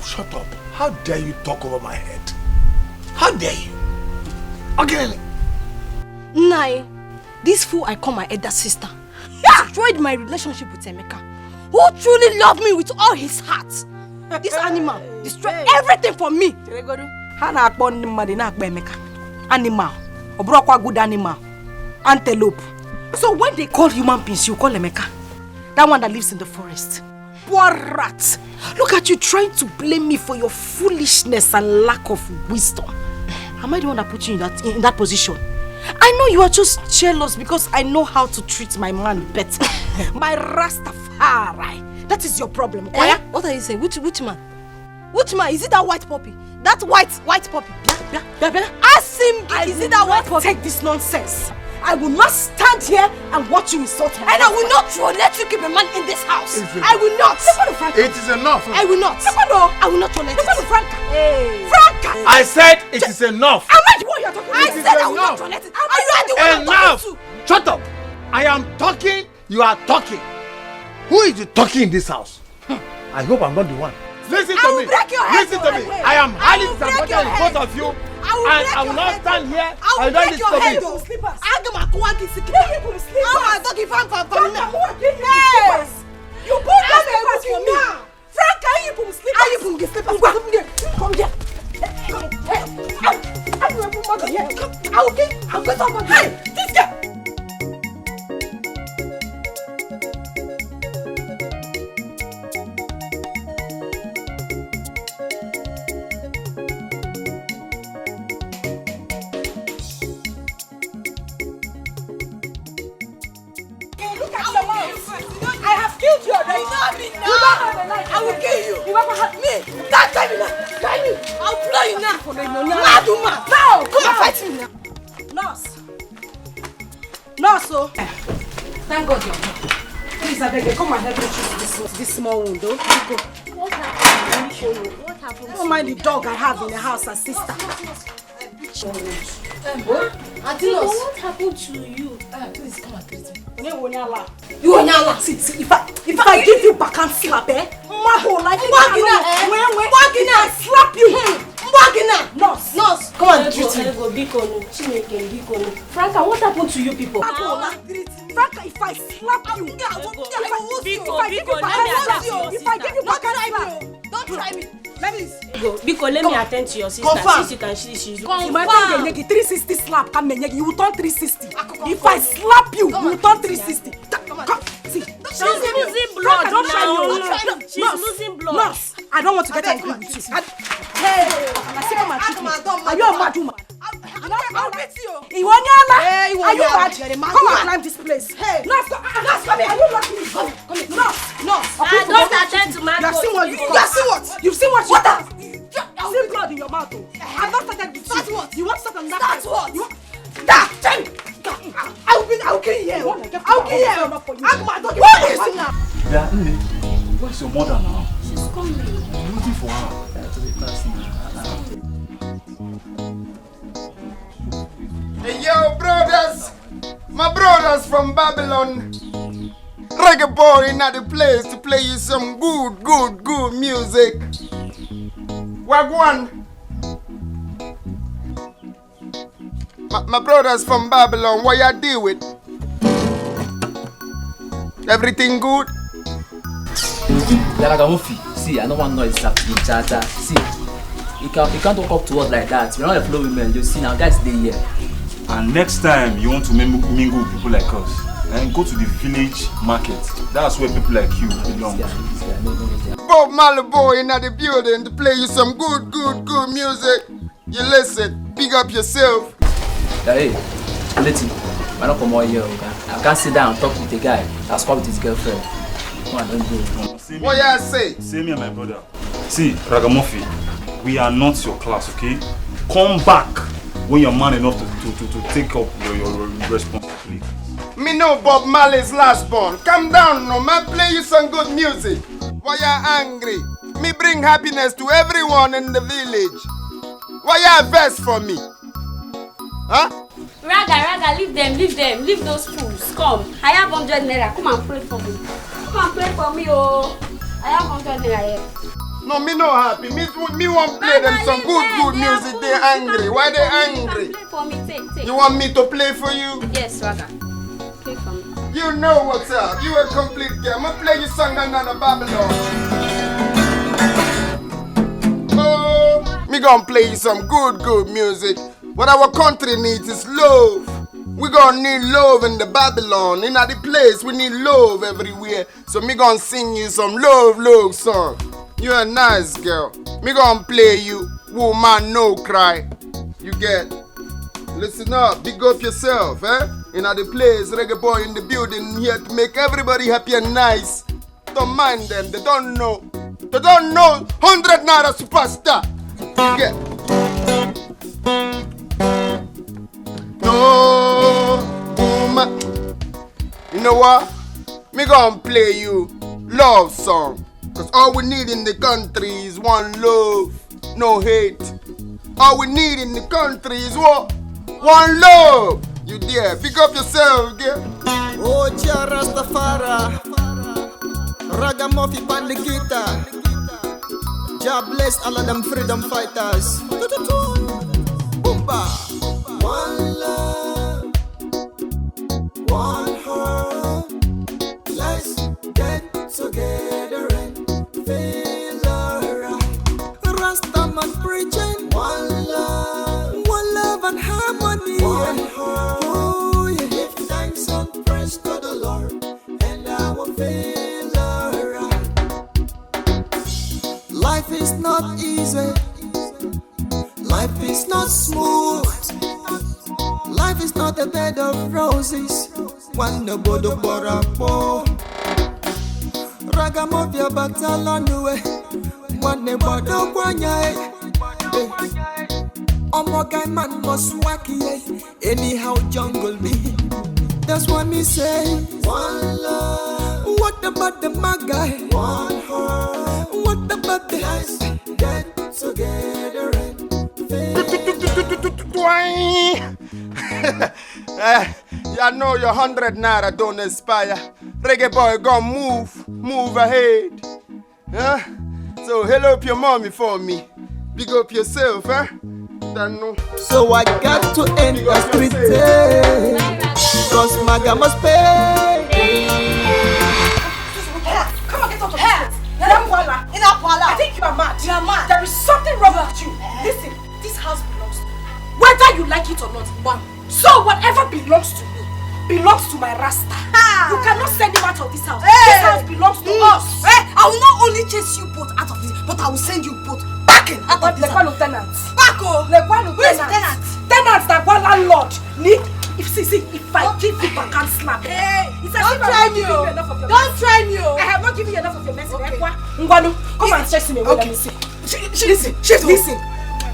Shut up. How dare you talk over my head? How dare you? Again. Nai, this fool I call my elder sister destroyed my relationship with Emeka, who truly loved me with all his heart. This animal destroyed everything for me. Animal. Obrokwa good animal. Antelope. So when they call human beings, you call Emeka. That one that lives in the forest. Poor rat. Look at you trying to blame me for your foolishness and lack of wisdom. Am I the one that put you in that position? I know you are just jealous because I know how to treat my man better. My Rastafari. That is your problem. What are you saying? Which man? Which man? Is it that white puppy? That white puppy. Ask him, is it that white puppy? Take this nonsense. I will not stand here and watch you insult me. And I will not let you keep a man in this house. I will not. It is enough. I will not. I will not tolerate it. Franca. I said it is enough. Am I the one you are talking to? I said I will not tolerate it. Are you the one Enough. I'm talking to? Shut up. I am talking. You are talking. Who is talking in this house? I hope I'm not the one. Listen to me. Listen to me. I am highly disappointed in both of you. And I will not stand here. I will break your head. You both have slippers for me. Frank, are you put slippers? Come here. I'll get up on you. This guy. I will kill you. You ever hurt me? That time now. I'll blow you now. Mad woman. Now, come and fight me now. Nurse, oh. Thank God you're here. Please, I beg you, come and help me treat this small wound, oh. What happened? Let me show you. What happened? Don't mind the dog I have in the house, her sister. What happened to you? Please come and treat me. You Onyala. See, if I give you back and slap, slap you. Nurse, come and treat me. Franca, what happened to you people? Franca, if I slap you, if I give you back and slap, don't try me. Let me attend to your sister. Confirm. She's You might think 360 slap, you will turn 360. If I slap you, you will turn 360. Come, see. She's losing blood. Don't try me. She's losing blood. Nurse, I don't want to get angry with you. Hey, are you a mad woman? I'll beat you. Iwanyala, are you mad? Come and climb this place. Hey, Nurse, come here. Are you lucky? Come here. Nurse. I don't attend to my. You have seen what you've got. You've seen what you've got. I'll see blood in your mouth. I'm not started with Start what? You want to start on that? Start what? You want? That! I'll kill you here. I'll kill you here. What is it now? Where's your mother now? She's coming. I'm waiting for her. Hey, yo, brothers! My brothers from Babylon. Reggae boy in the place to play you some good music. Wagwan. My brothers from Babylon, what you deal with? Everything good? See, I don't want noise. See, you can't walk up to us like that. We're not a flow women. You see now, guys, they here. And next time you want to mingle with people like us, and go to the village market. That's where people like you belong. Bob Marley boy in the building to play you some good music. You listen, big up yourself. Hey, listen, I'm not come over here. I can't sit down and talk with the guy that's come with his girlfriend. Come on, don't go. What you say? Say me and my brother. See, Ragamuffin, we are not your class, okay? Come back when you're man enough to take up your responsibility. Me know Bob Marley's last born. Come down, no man, play you some good music. Why you angry? Me bring happiness to everyone in the village. Why you vex for me? Huh? Raga, leave them. Leave those fools. Come. I have 100 naira. Come and pray for me. Come and pray for me, oh. I have 100 naira here. No, me no happy. Me want play them some good music. They angry. Why they angry? Play for me. Take. You want me to play for you? Yes, Raga. Play for me. You know what's up. You a complete girl. I'm gonna play you song under Babylon. Oh, me gonna play you some good music. What our country needs is love. We gonna need love in the Babylon. In the place, we need love everywhere. So me gonna sing you some love song. You a nice girl. Me gonna play you Woman No Cry. You get? Listen up, big up yourself, eh? In the place, reggae boy in the building here to make everybody happy and nice. Don't mind them, they don't know. They don't know 100 naira superstar. You get? No woman. You know what? Me gonna play you love song. Cause all we need in the country is one love, no hate. All we need in the country is what? One love. You there? Pick up yourself, girl. Oh, Jah Rastafari, Ragamuffin pan the guitar. Jah bless all of them freedom fighters. Boomba. One love, one heart. Let's get together and feel alright. Rastaman preaching one love and harmony. One heart. Oh, yeah. Give thanks and praise to the Lord, and I will feel alright. Life is not easy. Life is not smooth. Life is not a bed of roses. One no bodo borapo. Ragamuffin batalonue. One ne bodo kwanya. Omogai man must wacky. Anyhow jungle me. That's what me say. One love. What about the magai? One heart. What about the eyes? Get together and Y'all know your 100 naira don't inspire. Reggae boy gon' move ahead. Huh? So hello up your mommy for me. Big up yourself, huh? So I got to end the street day, cause Maga must pay. Come on, get out of here. I think you are mad. You are mad. There is something wrong with you. Listen, this house belongs to me. Whether you like it or not, one. So whatever belongs to me belongs to my Rasta. You cannot send him out of this house. This house belongs to us. I will not only chase you both out of this, but I will send you both back in out of this house. Lieutenant. Bako. Who is tenant? Tenant that one landlord. If I give you back and slap. Don't try me. Don't try me. I have not given you enough of your message. Okay. Ngwanu, come and chase me away. Let me see. Listen.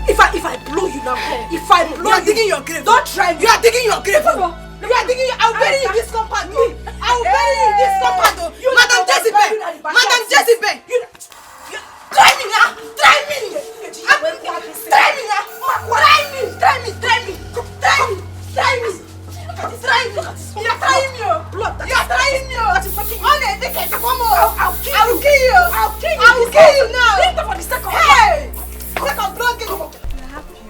If I blow you now, you are digging your grave. Don't try me. You are digging your grave. You are digging. I will bury you in this compound. I will bury you in this compound. Madam Jezebel. Try me now. Try me. You are trying me. I'll kill you now. For the second. Hey. Second blood. We are happy.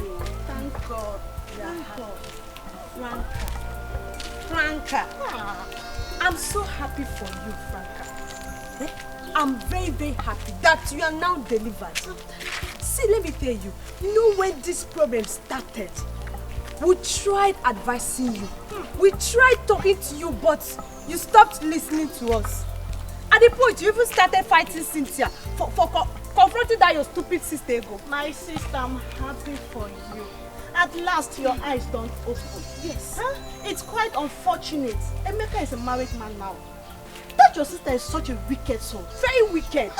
Thank God. We are happy. Franca. I'm so happy for you, Franca. I'm very, very happy that you are now delivered. See, let me tell you, when this problem started, we tried advising you. We tried talking to you, but you stopped listening to us. At the point, you even started fighting Cynthia for confronting that your stupid sister. My sister, I'm happy for you. At last, your eyes don't open. Yes. Huh? It's quite unfortunate. Emeka is a married man now. That your sister is such a wicked soul. Very wicked.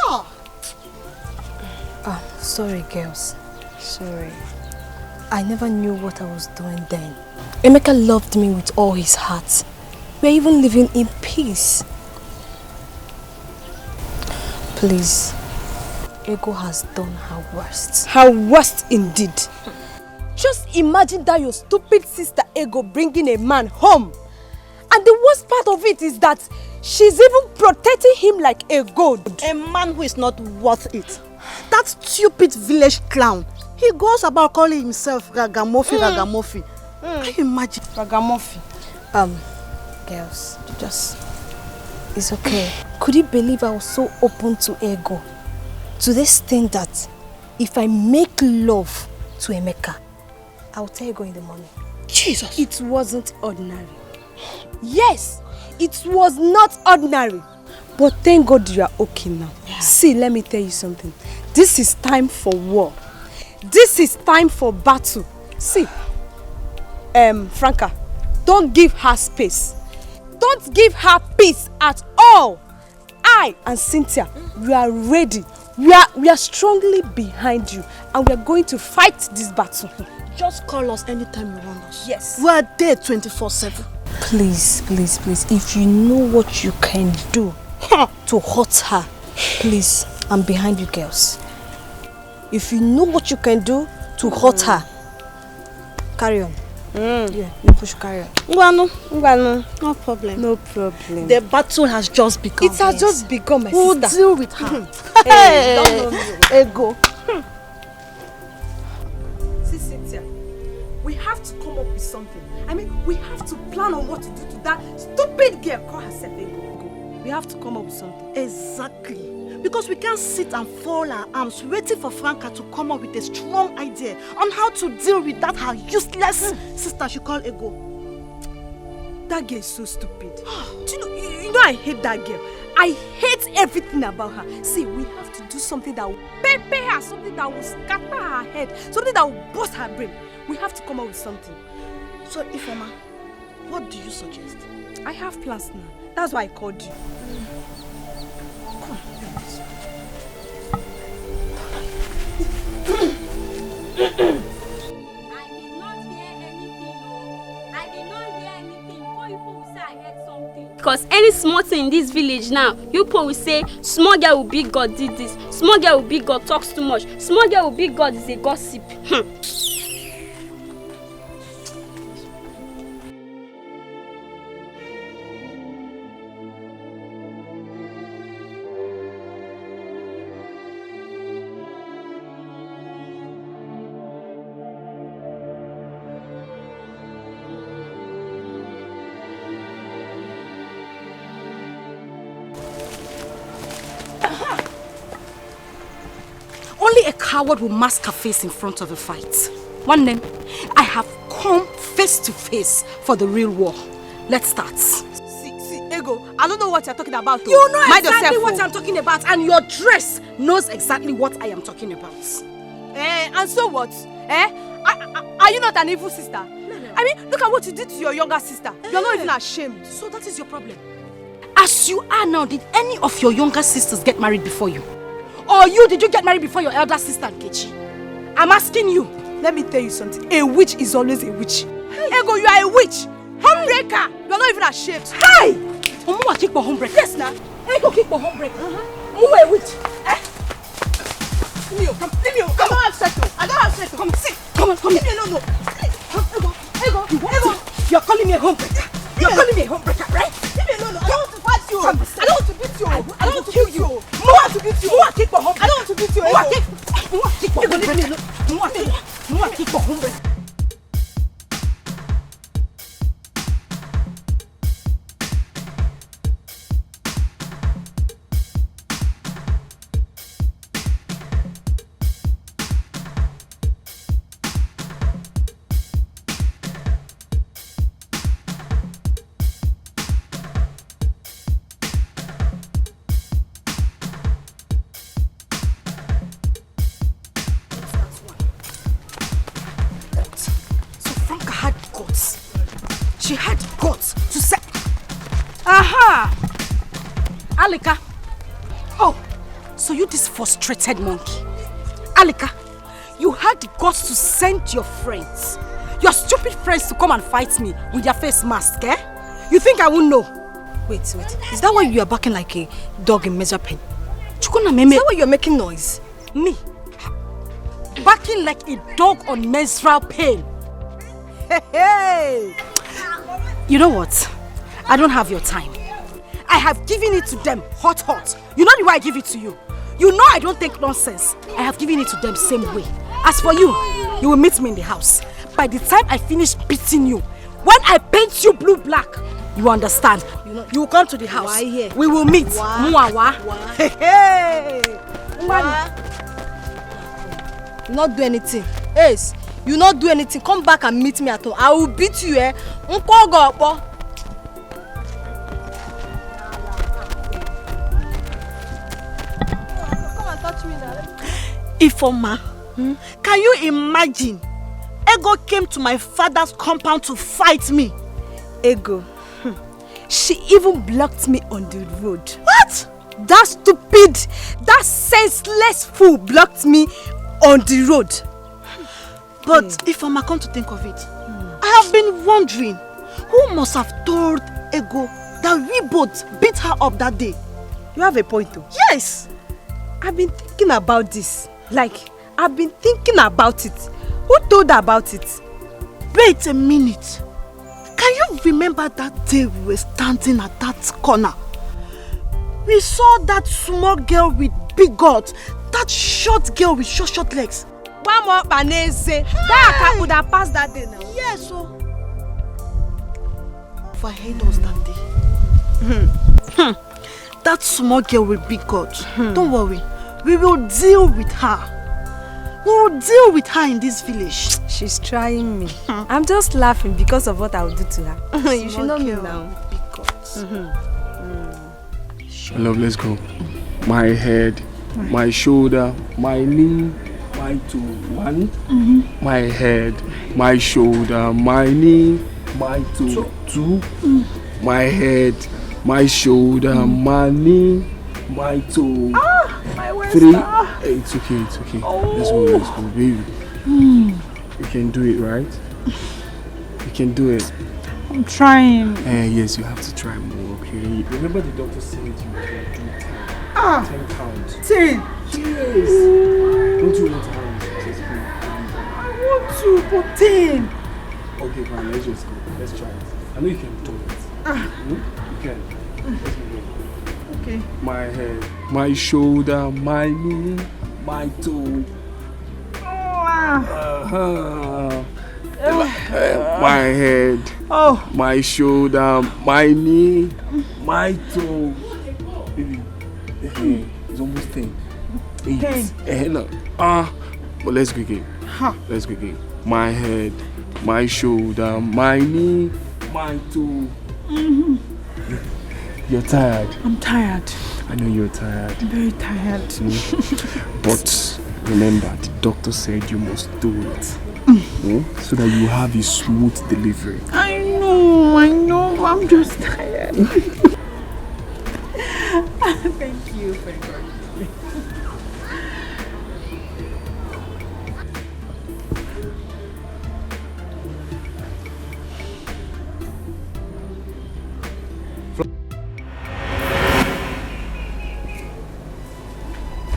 Sorry, girls. Sorry. I never knew what I was doing then. Emeka loved me with all his heart. We're even living in peace. Please. Ego has done her worst. Her worst indeed. Just imagine that your stupid sister Ego bringing a man home. And the worst part of it is that she's even protecting him like a god. A man who is not worth it. That stupid village clown. He goes about calling himself Ragamuffin, Ragamuffin. Can you imagine? Ragamuffin. Girls, just... It's okay. Could you believe I was so open to Ego? To this thing that if I make love to Emeka, I'll tell Ego in the morning. Jesus! It wasn't ordinary. Yes, it was not ordinary. But thank God you are okay now. Yeah. See, let me tell you something. This is time for war. This is time for battle. See, Franca, don't give her space. Don't give her peace at all. I and Cynthia, we are ready. We are strongly behind you, and we are going to fight this battle. Just call us anytime you want us. Yes. We are there 24/7. Please, please, please, if you know what you can do to hurt her, please, I'm behind you girls. If you know what you can do to hurt her, carry on. Yeah, you push carry on. No problem. No problem. The battle has just begun. It has just begun, my we'll sister. Deal with her. Hey, don't know me. Ego. See, Cynthia, we have to come up with something. I mean, we have to plan on what to do to that stupid girl call herself Ego. We have to come up with something. Exactly. Because we can't sit and fold our arms waiting for Franca to come up with a strong idea on how to deal with that her useless sister she called Ego. That girl is so stupid. Do you know I hate that girl. I hate everything about her. See, we have to do something that will pepper her, something that will scatter her head, something that will bust her brain. We have to come up with something. So, Ifeoma, what do you suggest? I have plans now. That's why I called you. Because any small thing in this village now, you people will say, small girl with big God did this, small girl with big God talks too much, small girl with big God is a gossip. Only a coward will mask her face in front of a fight. One name, I have come face to face for the real war. Let's start. See, Ego, I don't know what you're talking about. Though. You know Mind exactly yourself, what I'm talking about, and your dress knows exactly what I am talking about. And so what? Are you not an evil sister? No. I mean, look at what you did to your younger sister. You're not even ashamed. So that is your problem. As you are now, did any of your younger sisters get married before you? Or did you get married before your elder sister, Nkechi? I'm asking you. Let me tell you something. A witch is always a witch. Hey. Ego, you are a witch. Homebreaker. You're not even ashamed. Hey! Omuwa kick for homebreaker. Yes, now. Ego kick for homebreaker. Omuwa a witch. Leave me. I don't have sex. Come, sit. Come on. Leave me alone. Ego. You're calling me a homebreaker. You're calling me a homebreaker, right? Leave me alone. I don't want to fight you. I don't want to beat you. I don't want to kill you. Omuwa to beat you. Omuwa kick for homebreaker. I don't want to beat you. Omuwa kick for homebreaker. Omuwa kick for homebreaker. She had guts to say, aha! Alika. Oh, so you this frustrated monkey. Alika, you had the guts to send your friends, your stupid friends to come and fight me with their face mask, eh? You think I won't know? Wait. Is that why you are barking like a dog in measure pen? Is that why you're making noise? Me? barking like a dog on menstrual pain. Hey! You know what? I don't have your time. I have given it to them hot. You know the way I give it to you. You know I don't take nonsense. I have given it to them same way. As for you, you will meet me in the house. By the time I finish beating you, when I paint you blue-black, you understand. You will come to the house. We will meet. Hey! You not do anything. Ace, you not do anything. Come back and meet me at home. I will beat you, eh? Ifoma, can you imagine? Ego came to my father's compound to fight me. Ego? She even blocked me on the road. What? That stupid, that senseless fool blocked me on the road. But Ifoma, come to think of it, I have been wondering, who must have told Ego that we both beat her up that day? You have a point though. Yes. I've been thinking about this. I've been thinking about it. Who told her about it? Wait a minute. Can you remember that day we were standing at that corner? We saw that small girl with big guts, that short girl with short legs. One more banese. That could have passed that day now. Yes, so. If I hate us that day. That small girl with big guts. Don't worry. We will deal with her. We will deal with her in this village. She's trying me. I'm just laughing because of what I will do to her. You should know me now. Big guts. Love, let's go. My head, my shoulder, my knee, my toe. One. My head, my shoulder, my knee, my toe. Two. My head, my shoulder, my knee, my toe. My Three. Hey, it's okay. Let's go, baby. You can do it, right? You can do it. I'm trying. Yes, you have to try more, okay? Remember the doctor said you can do 10 counts. 10? Yes. Don't you want to have just I want to, but 10. Okay, fine, let's just go. Let's try it. I know you can do it. You can. Let's go. Okay. My head, my shoulder, my knee, my toe. My head, my shoulder, my knee, my toe. Baby, it's almost 10. 8. No. But let's go again. Let's go again. My head, my shoulder, my knee, my toe. You're tired. I'm tired. I know you're tired. I'm very tired. But remember, the doctor said you must do it. So that you have a smooth delivery. I know. I'm just tired. Thank you for encouraging me.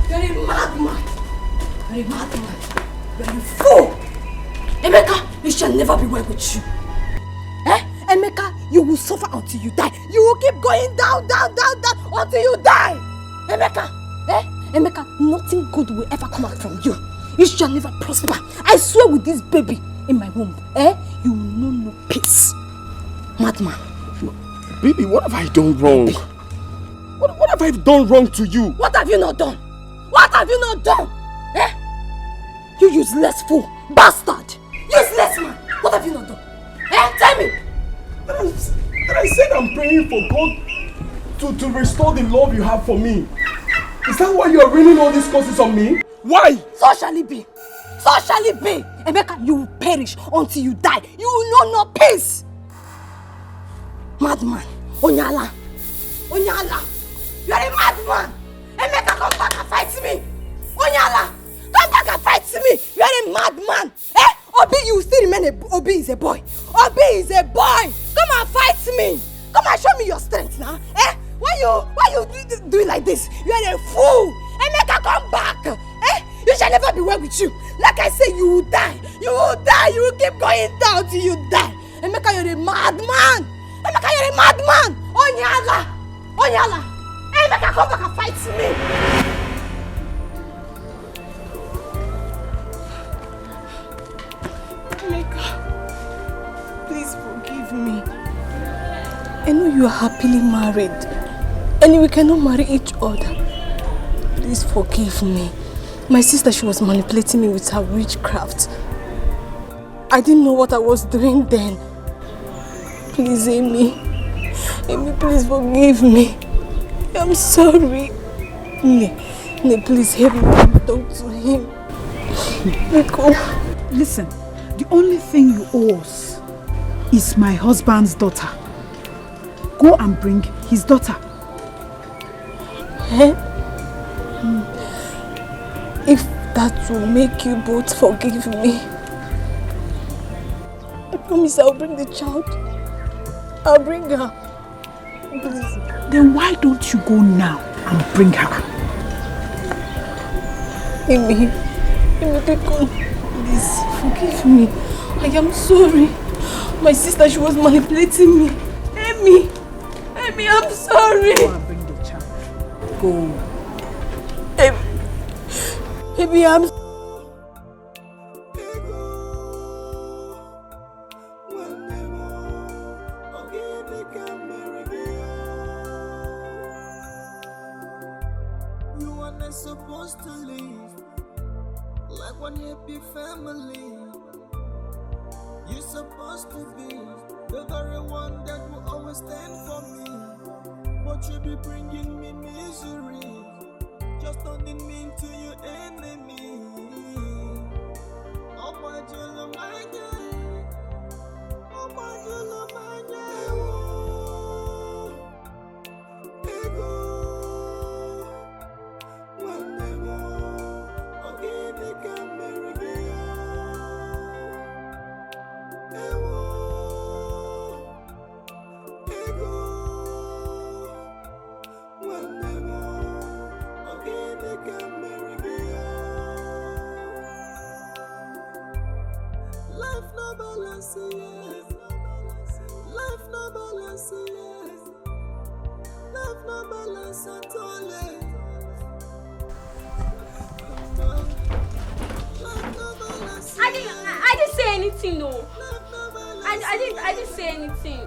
You're a madman. You're a fool. Emeka, it shall never be well with you. Emeka, you will suffer until you die. You will keep going down until you die. Emeka, nothing good will ever come out from you. You shall never prosper. I swear with this baby in my womb, you will know no peace. Madman. Baby, what have I done wrong? What have I done wrong to you? What have you not done? What have you not done? You useless fool, bastard, useless man. What have you not done? Tell me. That I said I'm praying for God to restore the love you have for me. Is that why you are raining all these curses on me? Why? So shall it be. So shall it be. Emeka, you will perish until you die. You will know no peace. Madman. Onyala. You are a madman. Emeka, come back and fight me. Onyala, come back and fight me. You are a madman. Obi, you still remain Obi is a boy. Obi is a boy. Come and fight me. Come and show me your strength now. Why you doing like this? You are a fool. Emeka, come back. You shall never be well with you. Like I say, you will die. You will die. You will keep going down till you die. Emeka, you're a madman. Emeka, you're a madman. Onyala. Onyala. Emeka, come back and fight me. Emeka, please forgive me. I know you are happily married and we cannot marry each other. Please forgive me. My sister, she was manipulating me with her witchcraft. I didn't know what I was doing then. Please, Amy. Amy, please forgive me. I'm sorry. Please help me talk to him. Listen, the only thing you owe us is my husband's daughter. Go and bring his daughter. If that will make you both forgive me, I promise I'll bring the child. I'll bring her. Please. Then why don't you go now and bring her? Amy, please forgive me. I am sorry. My sister, she was manipulating me. Amy, I'm sorry. Go and bring the child. Go. Amy, I'm sorry. Supposed to live like one happy family. You're supposed to be the very one that will always stand for me, but you be bringing me misery, just turning me into your enemy. Oh my Julomanya, oh my Julomanya, ego. Life no balance, yes. Life no balance, yes. Life no balance at all. I didn't say anything, no. I didn't say anything.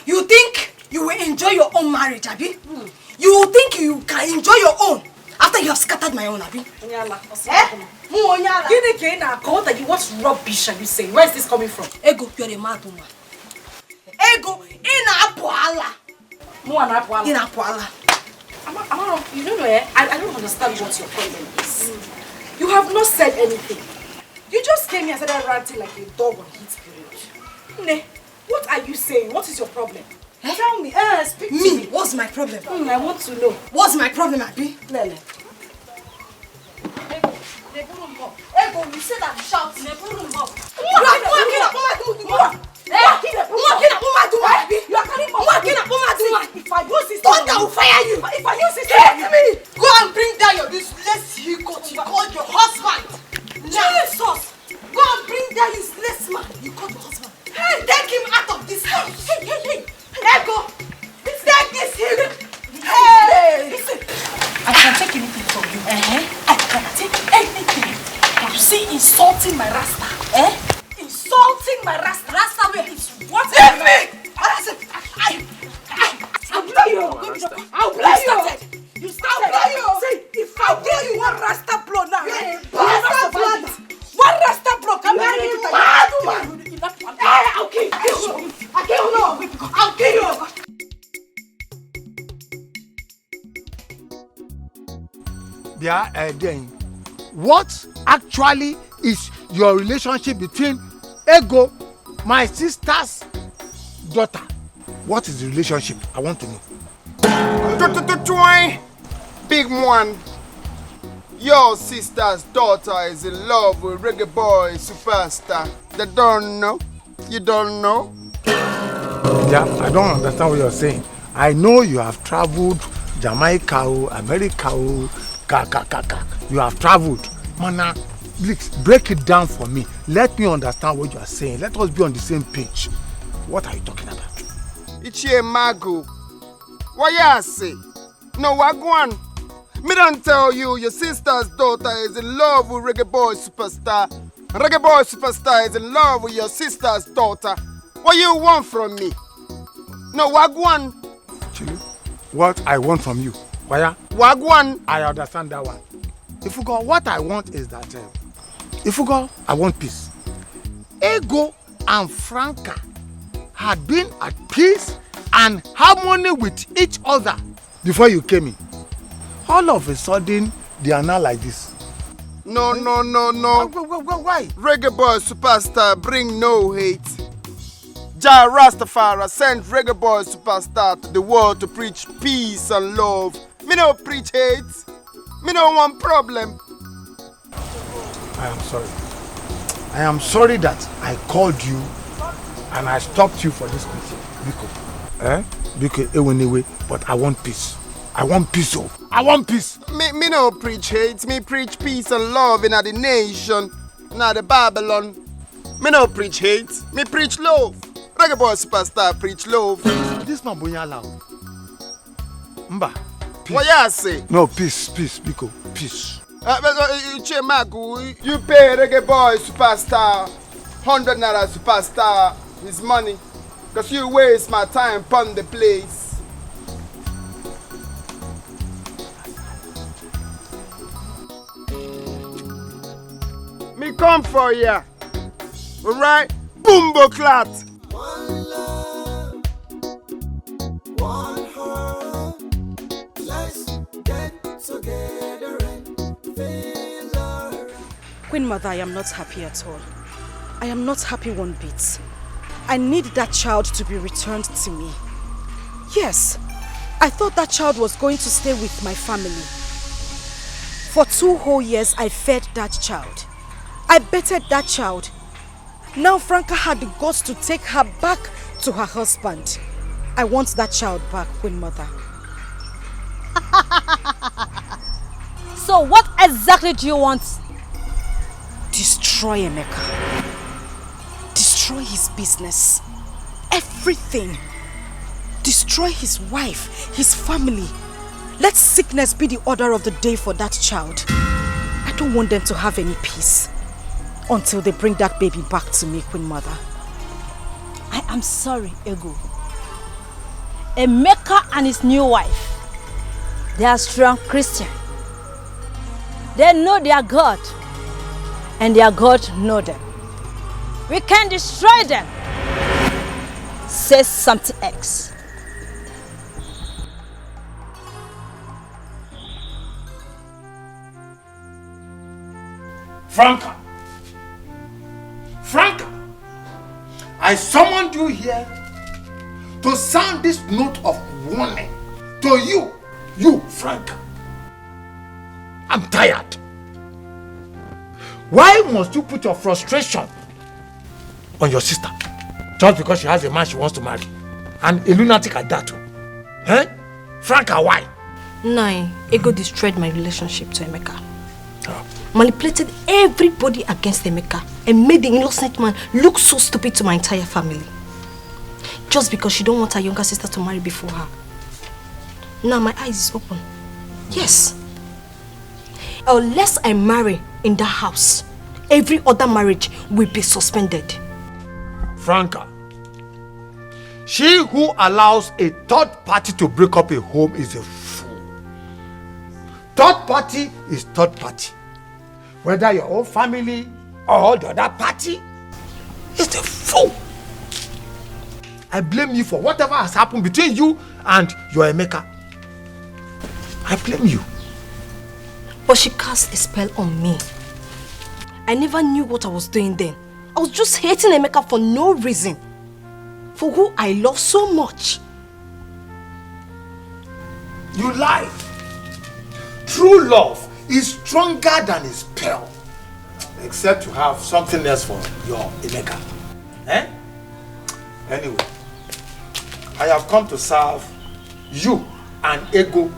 You think you will enjoy your own marriage, Abi? You think you can enjoy your own after you have scattered my own, Abi? What rubbish are you saying? Where is this coming from? Ego, you're a mad woman. Ego, Ina Apuala. You don't know, I don't understand what your problem is. You have not said anything. You just came here and started ranting like a dog on heat period. Ne, what are you saying? What is your problem? Tell me. Speak to me. What's my problem? I want to know. What's my problem, Abi? Lele. Ego, you said I'm shouting. You are if I use this, Tonto will fire you. If I use this, hit me. Go and bring down your useless he-goat. You called your husband. Jesus. Go and bring down this useless man. You called your husband. Hey, take him out of this house. Hey. Ego, take this him. Hey. Listen. I can take anything from you. I can take anything. You see, insulting my rasta. Insulting my rasta. Rasta way. It's what? Leave me. what actually is your relationship between Ego, my sister's daughter? What is the relationship? I want to know. Big one. Your sister's daughter is in love with reggae boy superstar. They don't know. You don't know? Yeah, I don't understand what you're saying. I know you have traveled Jamaica, America, you have traveled. Mana, please break it down for me. Let me understand what you are saying. Let us be on the same page. What are you talking about? Ichie Mago. What you say? No, Wagwan. Me don't tell you your sister's daughter is in love with reggae boy superstar. Reggae boy superstar is in love with your sister's daughter. What you want from me? No, Wagwan. Chili, what I want from you? Waya? Wagwan. I understand that one. If you go, what I want is that, if you go, I want peace. Ego and Franca had been at peace and harmony with each other before you came in. All of a sudden, they are now like this. No. Why? Reggae boy superstar bring no hate. Jah Rastafari sent reggae boy superstar to the world to preach peace and love. Me no preach hate. Me no want problem. I am sorry. I am sorry that I called you and I stopped you for this meeting. Because anyway, but I want peace. I want peace, oh. I want peace. Me no preach hate. Me preach peace and love in the nation, in the Babylon. Me no preach hate. Me preach love. Reggae boy superstar preach love. This man boya loud. Mba. Peace. What you say? No, peace, Biko, peace. You pay reggae boy superstar 100 naira superstar his money, because you waste my time upon the place. Me come for ya. Alright? Boombo clat. One love, one heart. Let's get together and feel alright. Queen Mother, I am not happy at all. I am not happy one bit. I need that child to be returned to me. Yes, I thought that child was going to stay with my family. For 2 whole years, I fed that child. I betted that child. Now Franca had the guts to take her back to her husband. I want that child back, Queen Mother. So what exactly do you want? Destroy Emeka. Destroy his business. Everything. Destroy his wife, his family. Let sickness be the order of the day for that child. I don't want them to have any peace until they bring that baby back to me, Queen Mother. I am sorry, Ego. Emeka and his new wife, they are strong Christian. They know their God, and their God know them. We can destroy them. Say something else. Franca, I summoned you here to sound this note of warning to you, Franca. I'm tired. Why must you put your frustration on your sister just because she has a man she wants to marry? And a lunatic at that too. Franca, why? Nine, Ego destroyed my relationship to Emeka. Manipulated everybody against Emeka and made the innocent man look so stupid to my entire family. Just because she don't want her younger sister to marry before her. Now my eyes is open. Yes. Unless I marry in that house, every other marriage will be suspended. Franca, she who allows a third party to break up a home is a fool. Third party is third party. Whether your own family or the other party, is a fool. I blame you for whatever has happened between you and your Emeka. I blame you. But she cast a spell on me. I never knew what I was doing then. I was just hating Emeka for no reason. For who I love so much. You lie. True love is stronger than a spell. Except you have something else for your Emeka. Eh? Anyway, I have come to serve you and Ego.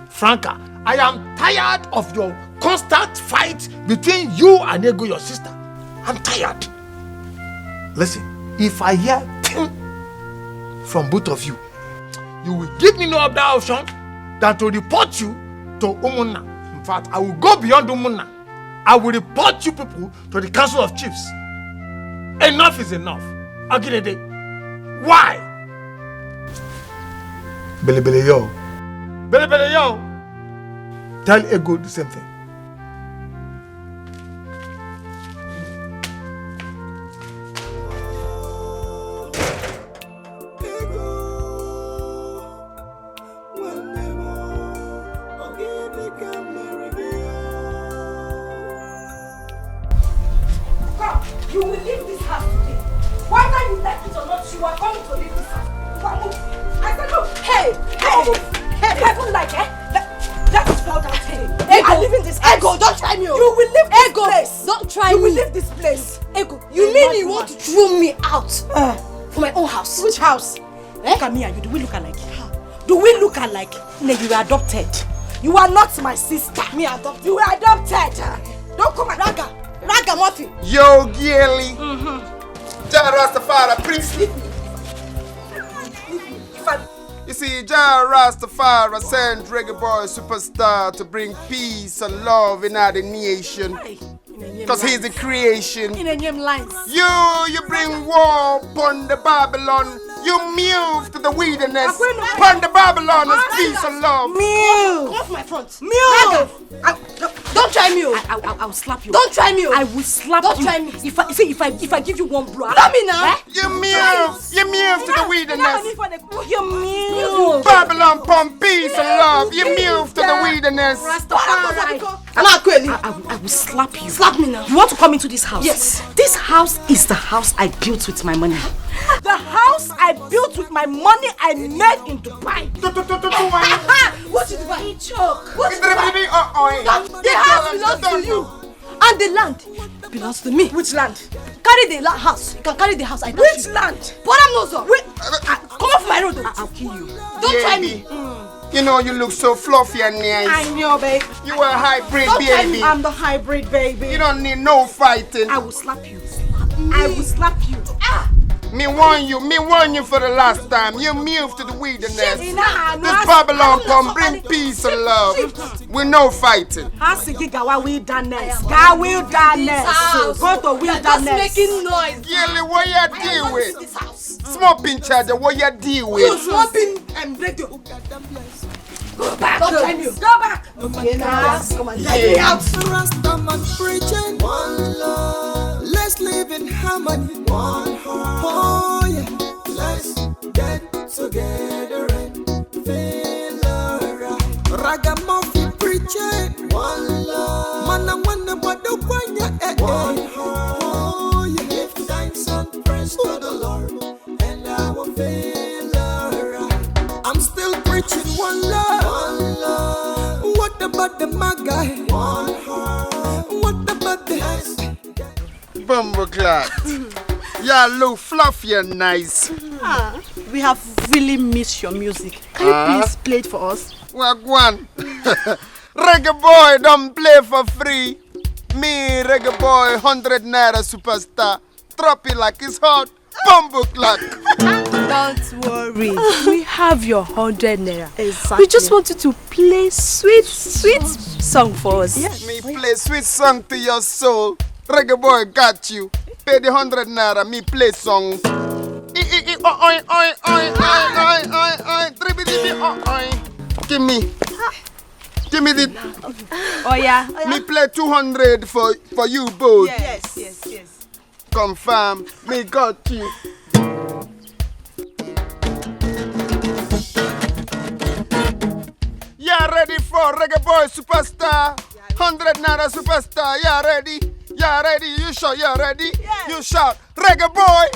Franca, I am tired of your constant fight between you and Ego, your sister. I'm tired. Listen, if I hear from both of you, you will give me no other option than to report you to Umunna. In fact, I will go beyond Umunna. I will report you people to the Council of Chiefs. Enough is enough. Agirede, why? Bele bele yo. Bele bele yo. Tell Ego the same thing. You will leave this house today. Whether you like it or not, you are coming to leave this house. I said, look, hey, careful like, that is fall down. Hey, I'm leaving this house. Ego, don't try me. You will leave this place. Don't try me. You will leave this place. Ego, you mean you want to throw me out from my own house? Which house? Look at me and you. Do we look alike? Do we look alike? No, you were adopted. You are not my sister. Me adopted. You were adopted. Don't come and Raga Murphy. Yo, Gilly. Jah Rastafari, Prince. You see, Jah Rastafari sent Reggae Boy Superstar to bring peace and love in our nation. Because he's the creation. In a name lines. You bring war upon the Babylon. You move to the wilderness. Upon the Babylon is peace and love. Come off my front. Don't try me. I will slap you. Don't try me. I will slap you. Don't try me. If I give you one blow. Blow me now. You move to the wilderness. You move. Babylon upon peace and love. You move to the wilderness. I will slap you. Slap me now. You want to come into this house? Yes. This house is the house I built with my money. The house I built with my money I made in Dubai. What is Dubai? Choke. The house belongs to you. And the land belongs to me. Which land? Carry the house. You can carry the house. Which land? But I'm not so. Come off my road. I'll kill you. Don't try me. You know you look so fluffy and nice. I know, babe. You are a hybrid Don't try baby. me. I'm the hybrid baby. You don't need no fighting. I will slap you. I will slap you. Me warn you for the last time. You move to the wilderness. This Babylon come bring peace and love. With no fighting. Go to wilderness. Just making noise. Yelly, what you deal with? Small pin charger, what you deal with? You small pin and break your. Go back. Don't try me. Go back. Come on. Get me out. Rastaman preaching one love. Let's live in harmony. One heart. Oh yeah. Let's get together and feel alright. Ragamuffin preaching one love. Man, I wonder what the one heart. Oh yeah. Give thanks and praise to the Lord, and I will feel alright. I'm still preaching one love. One love. What about the Magai? One heart. What about the Bumbleclot. You look fluffy and nice. We have really missed your music. Can you please play it for us? Well, go on. Reggae boy don't play for free. Me, reggae boy, 100 naira superstar. Drop it like it's hot. Bumbleclot. Don't worry. We have your 100 naira. Exactly. We just want you to play sweet song for us. Yes. Me play sweet song to your soul. Reggae boy got you. Pay the 100 naira, me play song. Give me the. Oh yeah. Me play 200 for you both. Yes. Confirm, me got you. Yeah, ready for Reggae Boy Superstar? 100 naira superstar. Yeah, ready? Yeah, ready? You sure you're ready? Yeah. You shout, reggae boy.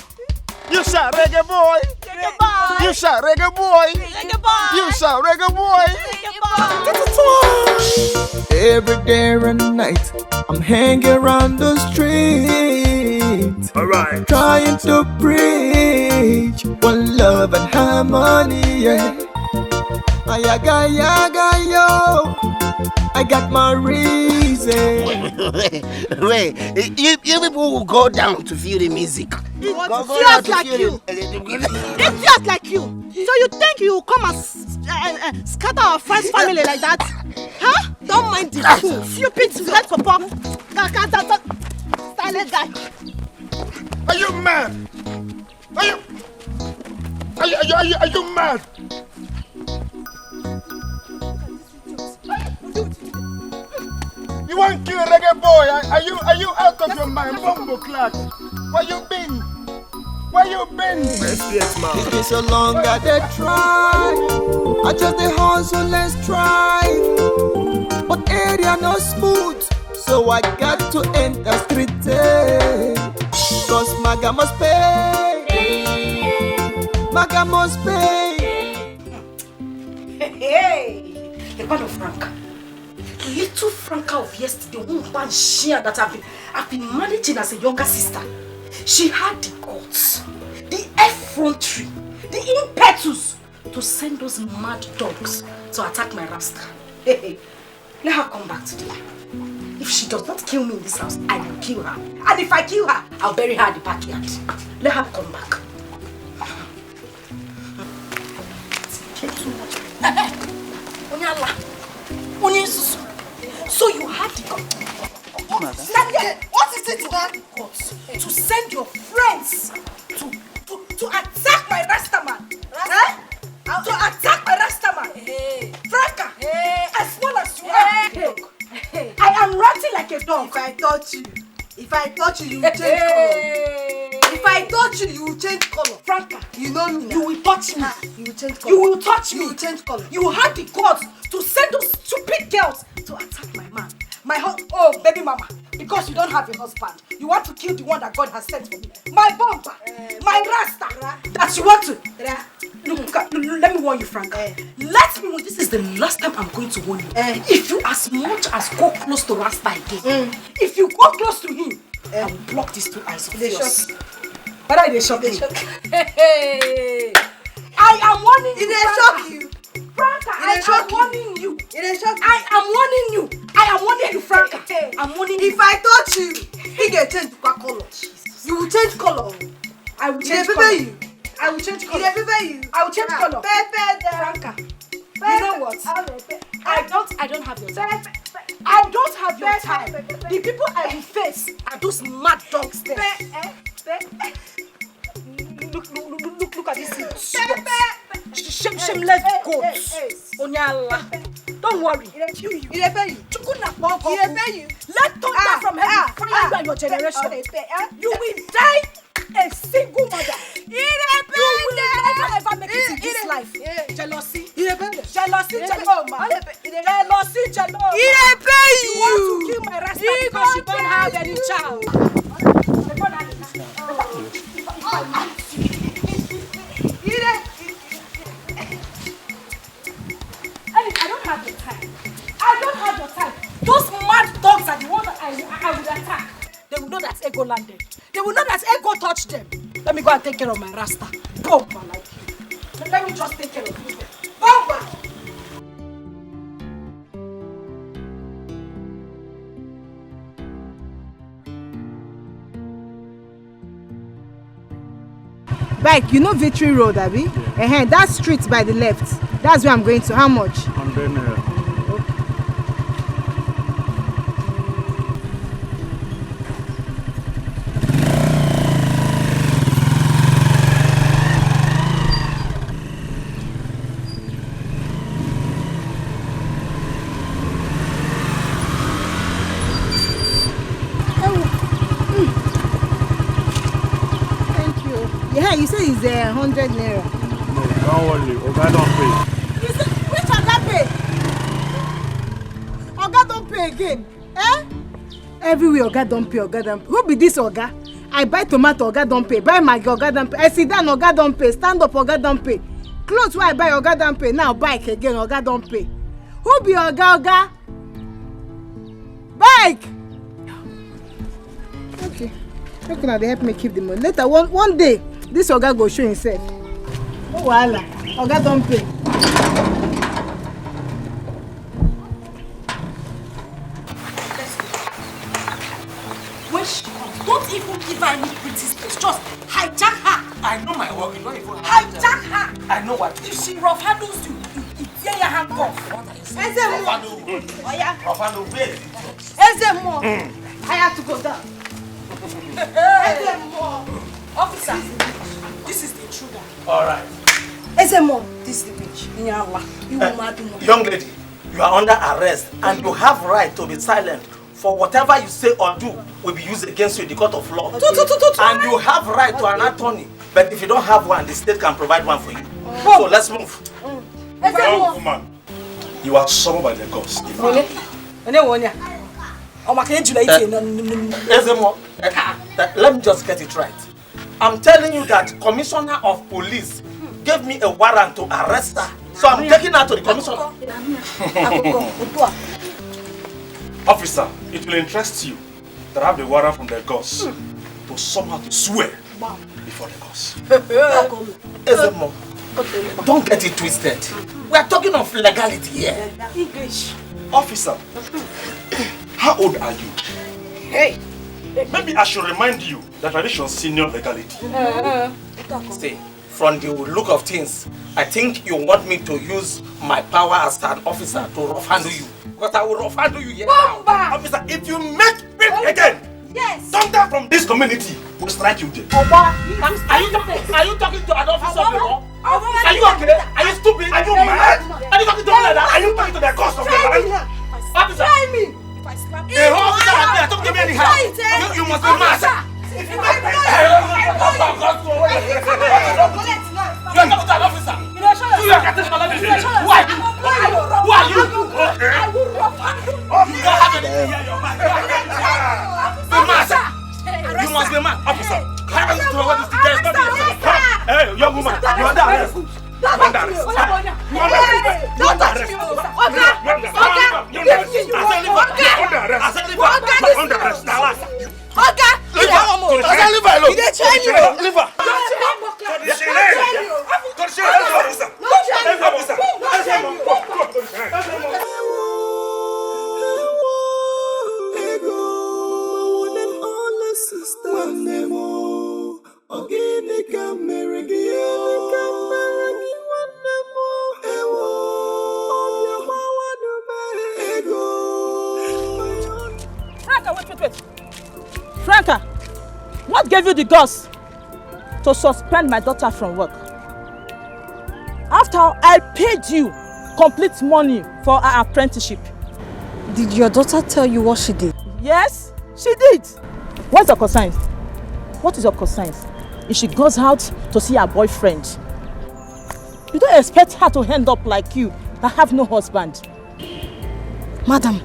You shout, reggae boy. Reggae boy. You shout, reggae boy. Reggae boy. You shout, reggae boy. Reggae boy. Every day and night, I'm hanging around the street. Alright. Trying to preach one love and harmony, yeah. Ayaga, yaga, yo. I got my reason. Wait, you people will go down to feel the music. Idiots like you. Idiots like you. So you think you will come and scatter our friend's family like that? Huh? Don't mind the fool. Stupid red papa. Silent guy. Are you mad? Are you mad? You want to kill a reggae boy? Are you out of your mind, bumbo clock? Where you been? Where you been? Yes, man. It's been so long that they try. I just the hustle and strive. But area no smooth, so I got to enter street. Cause Maga must pay. Maga must pay. Hey, the part of Franca. Little Franca of yesterday, one share that I've been managing as a younger sister. She had the guts, the effrontery, the impetus to send those mad dogs to attack my rasta. Hey, let her come back today. If she does not kill me in this house, I will kill her. And if I kill her, I'll bury her in the backyard. Let her come back. So you had the guts. What is it that guts to send your friends to attack my Rasta man? Eh? To attack my Rasta man? Hey. Franca, as well as you are. Hey. I am ranting like a dog. If I touch you, you will change color. If I touch you, you will change color. Franca, you know me now. You will touch me. You will change color. You will touch me. You will change color. You had the guts to send those stupid girls to attack my man. Oh, baby mama, because you don't have a husband, you want to kill the one that God has sent for me. My bumper, my rasta, that you want to. Look, let me warn you, Frank. Let me warn. This is the last time I'm going to warn you. If you as much as go close to Rasta again, if you go close to him, I will block these two eyes of yours. But I shock you. I am warning you. They shock you. Franca, I am warning you. I am warning you. I am warning you, Franca. I'm warning you. If I touch you, he get change to color. You will change color. I will change color. I will change color. I will change color. Franca, you know what? I don't have your time. I don't have your time. The people I will face are those mad dogs there. Look at this. Shameless goats. Onyala. Don't worry. Let thunder from heaven fire you and your generation. You will die a single mother. You will never ever make it in this life. Jealousy. Jealousy. You want to kill my rasta because you don't have any child. I don't have your time. Those mad dogs are the ones that I will attack. They will know that ego landed. They will know that ego touched them. Let me go and take care of my rasta. Bomba like you. Let me just take care of you. Bomba! Bike, you know Victory Road, Abby? Yeah. That street by the left. That's where I'm going to. How much? 100 naira. Yeah, you said it's 100 naira. No, don't worry. Oga don't pay. Which Oga pay? Oga don't pay. again? Eh? Everywhere Oga don't pay, Oga don't pay. Who be this Oga? I buy tomato, Oga don't pay. Buy Maggi, Oga don't pay. I sit down, Oga don't pay. Stand up, Oga don't pay. Clothes where I buy, Oga don't pay. Now bike again, Oga don't pay. Who be Oga? Bike! Okay. How can they help me keep the money? Later, one day, this Oga go show himself. Oh, voila. Oga don't pay. When she comes, don't even give her any pretty space. Just hijack her. I know my work. You don't even hijack her. I know what. If she rough handles you, you tear your hand off. Oh yeah. Rough handle, where? I have to go down. Officer, this is the intruder. All right. Ezemo, this is the witch. You will mad me. Young lady, you are under arrest and you have right to be silent. For whatever you say or do will be used against you in the court of law. And you have right to an attorney. But if you don't have one, the state can provide one for you. So let's move. Young woman, you are summoned by the gods. Let me just get it right. I'm telling you that Commissioner of Police gave me a warrant to arrest her. So I'm taking her to the commissioner. Officer, it will interest you that I have the warrant from the gods to somehow to swear before the gods. Ezemo, don't get it twisted. We are talking of legality here. English. Officer, how old are you? Hey. Maybe I should remind you that tradition senior legality. See, from the look of things, I think you want me to use my power as an officer to rough handle you. Because I will rough handle you here now. Officer, if you make me again, Tonto from this community will strike you dead. Are you talking to an officer of the law? Are you okay? Are you stupid? Are you mad? Are you talking to me like that? Are you talking to the cost of the land? Officer! If I slap you, a whole officer like me, don't give me anyhow. You must be mad. If you make me, you are talking to an officer. You are getting an officer. Who are you? Who are you? I will rough handle you. You don't have anything here in your mind. Be mad. You must be mad. Officer, how are you doing what is the case? Hey, young woman, you are under arrest. You are under arrest. You are under arrest. You are under arrest. You are under arrest. Leave her alone. Leave her. Wait. Franca, what gave you the guts to suspend my daughter from work? After all, I paid you complete money for her apprenticeship. Did your daughter tell you what she did? Yes, she did. What's your concern? What is your concern? If she goes out to see her boyfriend, you don't expect her to end up like you that have no husband. Madam,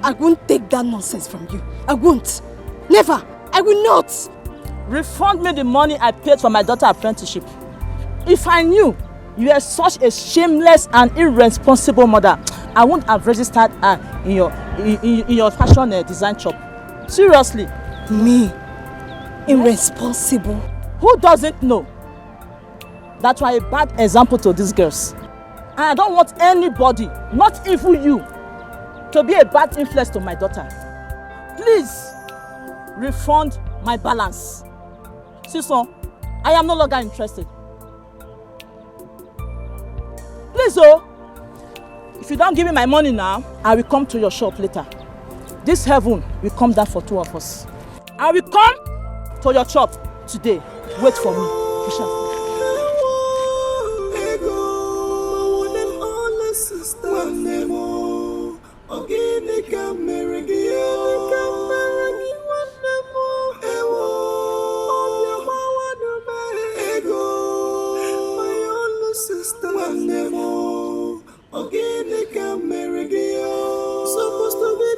I won't take that nonsense from you. I won't. Never. I will not. Refund me the money I paid for my daughter's apprenticeship. If I knew you are such a shameless and irresponsible mother, I wouldn't have registered her in your fashion design shop. Seriously. Me? Irresponsible? Who doesn't know that you are a bad example to these girls? And I don't want anybody, not even you, to be a bad influence to my daughter. Please refund my balance. Sister, I am no longer interested. Please, if you don't give me my money now, I will come to your shop later. This heaven will come down for two of us. I will come to your shop today. Wait for me. We shall Supposed to be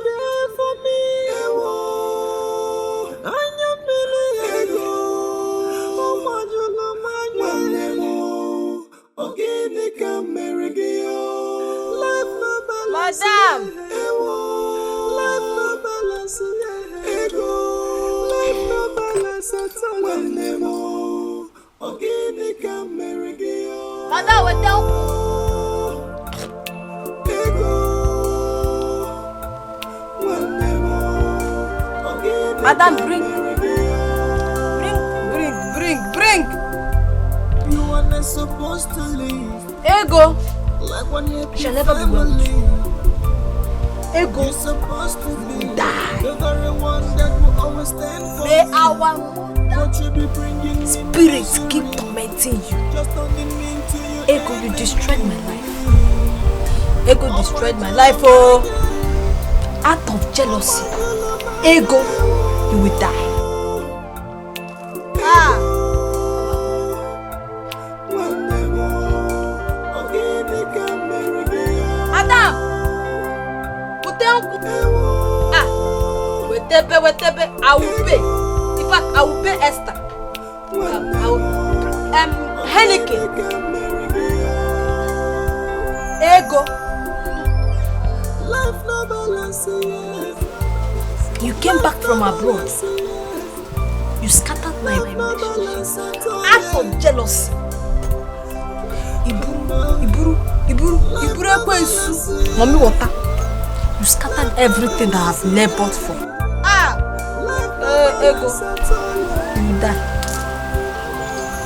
balance, ego. Life no balance at all. Organic American. Madam, what the? Madam, bring. You are not supposed to leave. Ego. Like when you shall never be well. Ego. You're supposed to be die. The very one that will always stand for may you. Our what you be bringing spirits keep tormenting you. Just only mean to you. Ego, you destroyed my life. Ego destroyed my life. Oh, out of jealousy. Ego, you will die. Madam, whatever, I will pay. In fact, I will pay Esther. I will, Henneke. Ego. You came back from abroad. You scattered my relationship out of jealousy. Iburu, Mommy water. You scattered everything that I've labored for. Ego. You die.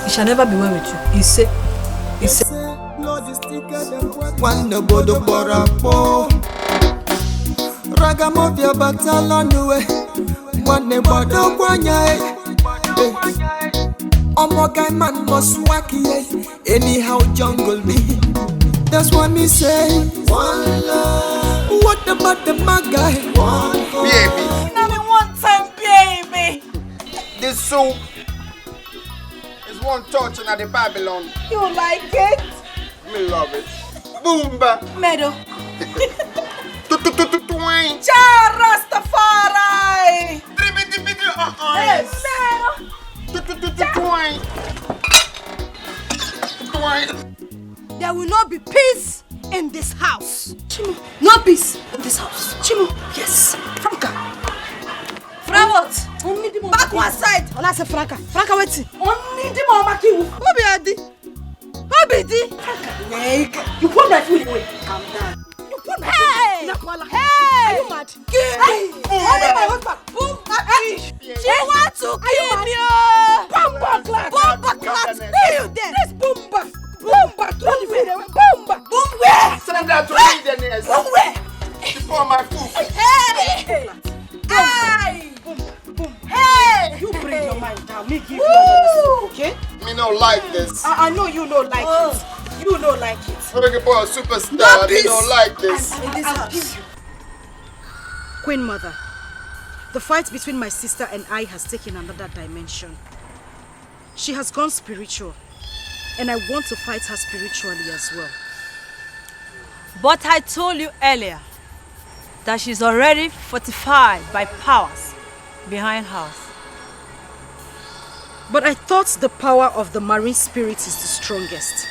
It shall never be well with you. He said. One bodo borapo. Ragamofia batalonwe. One bodo kwanya. Omogai man must wacky. Anyhow jungle me. That's what me say. One love. What about the magai? Baby. Not in one time, baby. This soup is one touching at the Babylon. You like it? Me love it. Boomba. Meadow. Twine. Ja Rastafari. Hey, Twine. There will not be peace in this house. Chimu. No peace in this house. Chimu. Yes. Franca. What? Back one side. Ola say Franca. Franca wetin? Only the mama kiwu. Who be Adi? Who be Di? Franca. You put my food away. Calm down. You put my food away. Hey! Are you mad? Hey! Only my husband. Boom. She want to kill me. Bomba class. Bomba class. Stay you there. This bomba. Bomba. Throw the food away. Bomba. Boom where? Send that to me then. Boom where? Before my food. Hey! Hey! Hey! You bring your mind down. Me give you another soup, okay? Me don't like this. I know you don't like it. You don't like it. I'm looking for a superstar. Me don't like this. In this house. Queen Mother, the fight between my sister and I has taken another dimension. She has gone spiritual, and I want to fight her spiritually as well. But I told you earlier that she's already fortified by powers behind her. But I thought the power of the marine spirit is the strongest.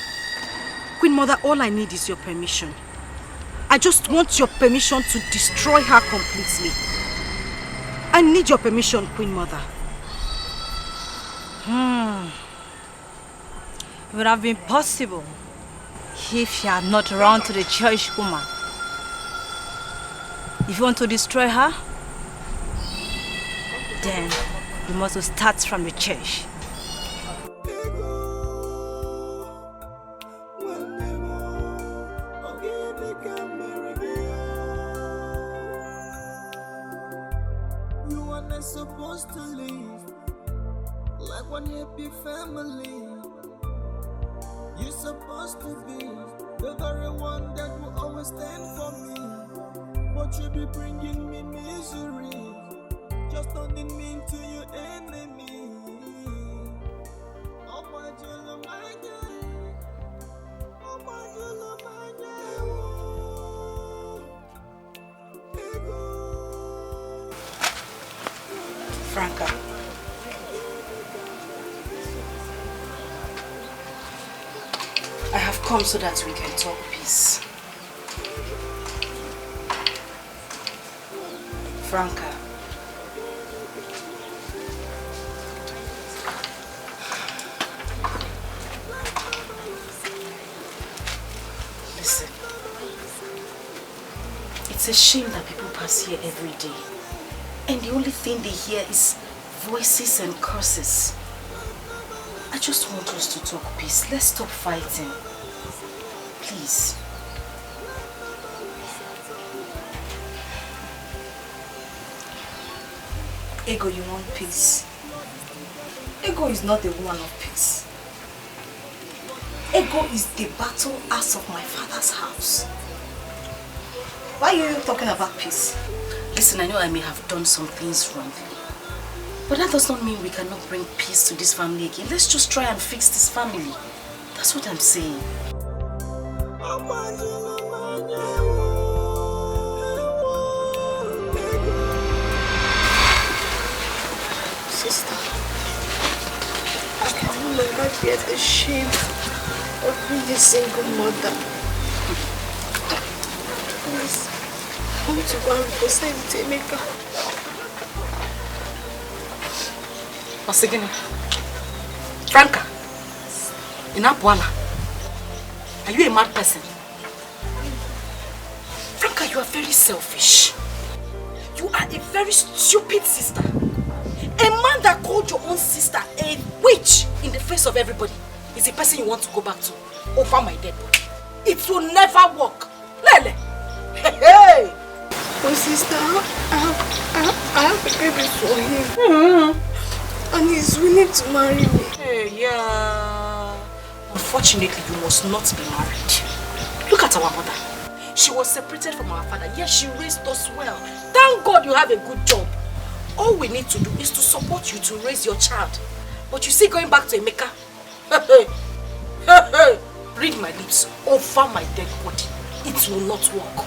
Queen Mother, all I need is your permission. I just want your permission to destroy her completely. I need your permission, Queen Mother. It would have been possible if she had not run to the church woman. If you want to destroy her, then you must start from the church. You are not supposed to leave like one happy family. You're supposed to be the very one that will always stand for me. But you be bringing me misery. Just turning me into your enemy. Oh my Julamanya. Oh my Julamanya. Franca. I have come so that we can talk peace. Franca, It's a shame that people pass here every day. And the only thing they hear is voices and curses. I just want us to talk peace. Let's stop fighting. Please. Ego, you want peace? Ego is not a woman of peace. Ego is the battle ass of my father's house. Why are you talking about peace? Listen, I know I may have done some things wrongly. But that does not mean we cannot bring peace to this family again. Let's just try and fix this family. That's what I'm saying. Sister, I can no longer bear the shame of being a single mother. Please, I want to go and reconcile with Emeka. Osigini, Franca, in Abuala, are you a mad person? Franca, you are very selfish. You are a very stupid sister. A man that called your own sister a witch in the face of everybody is the person you want to go back to over my dead body. It will never work. Lele! Hey! Oh sister, I have a baby for him. And he's willing to marry me. Hey, yeah. Unfortunately, you must not be married. Look at our mother. She was separated from our father, yet she raised us well. Thank God you have a good job. All we need to do is to support you to raise your child. But you see, going back to Emeka, read my lips over my dead body. It will not work.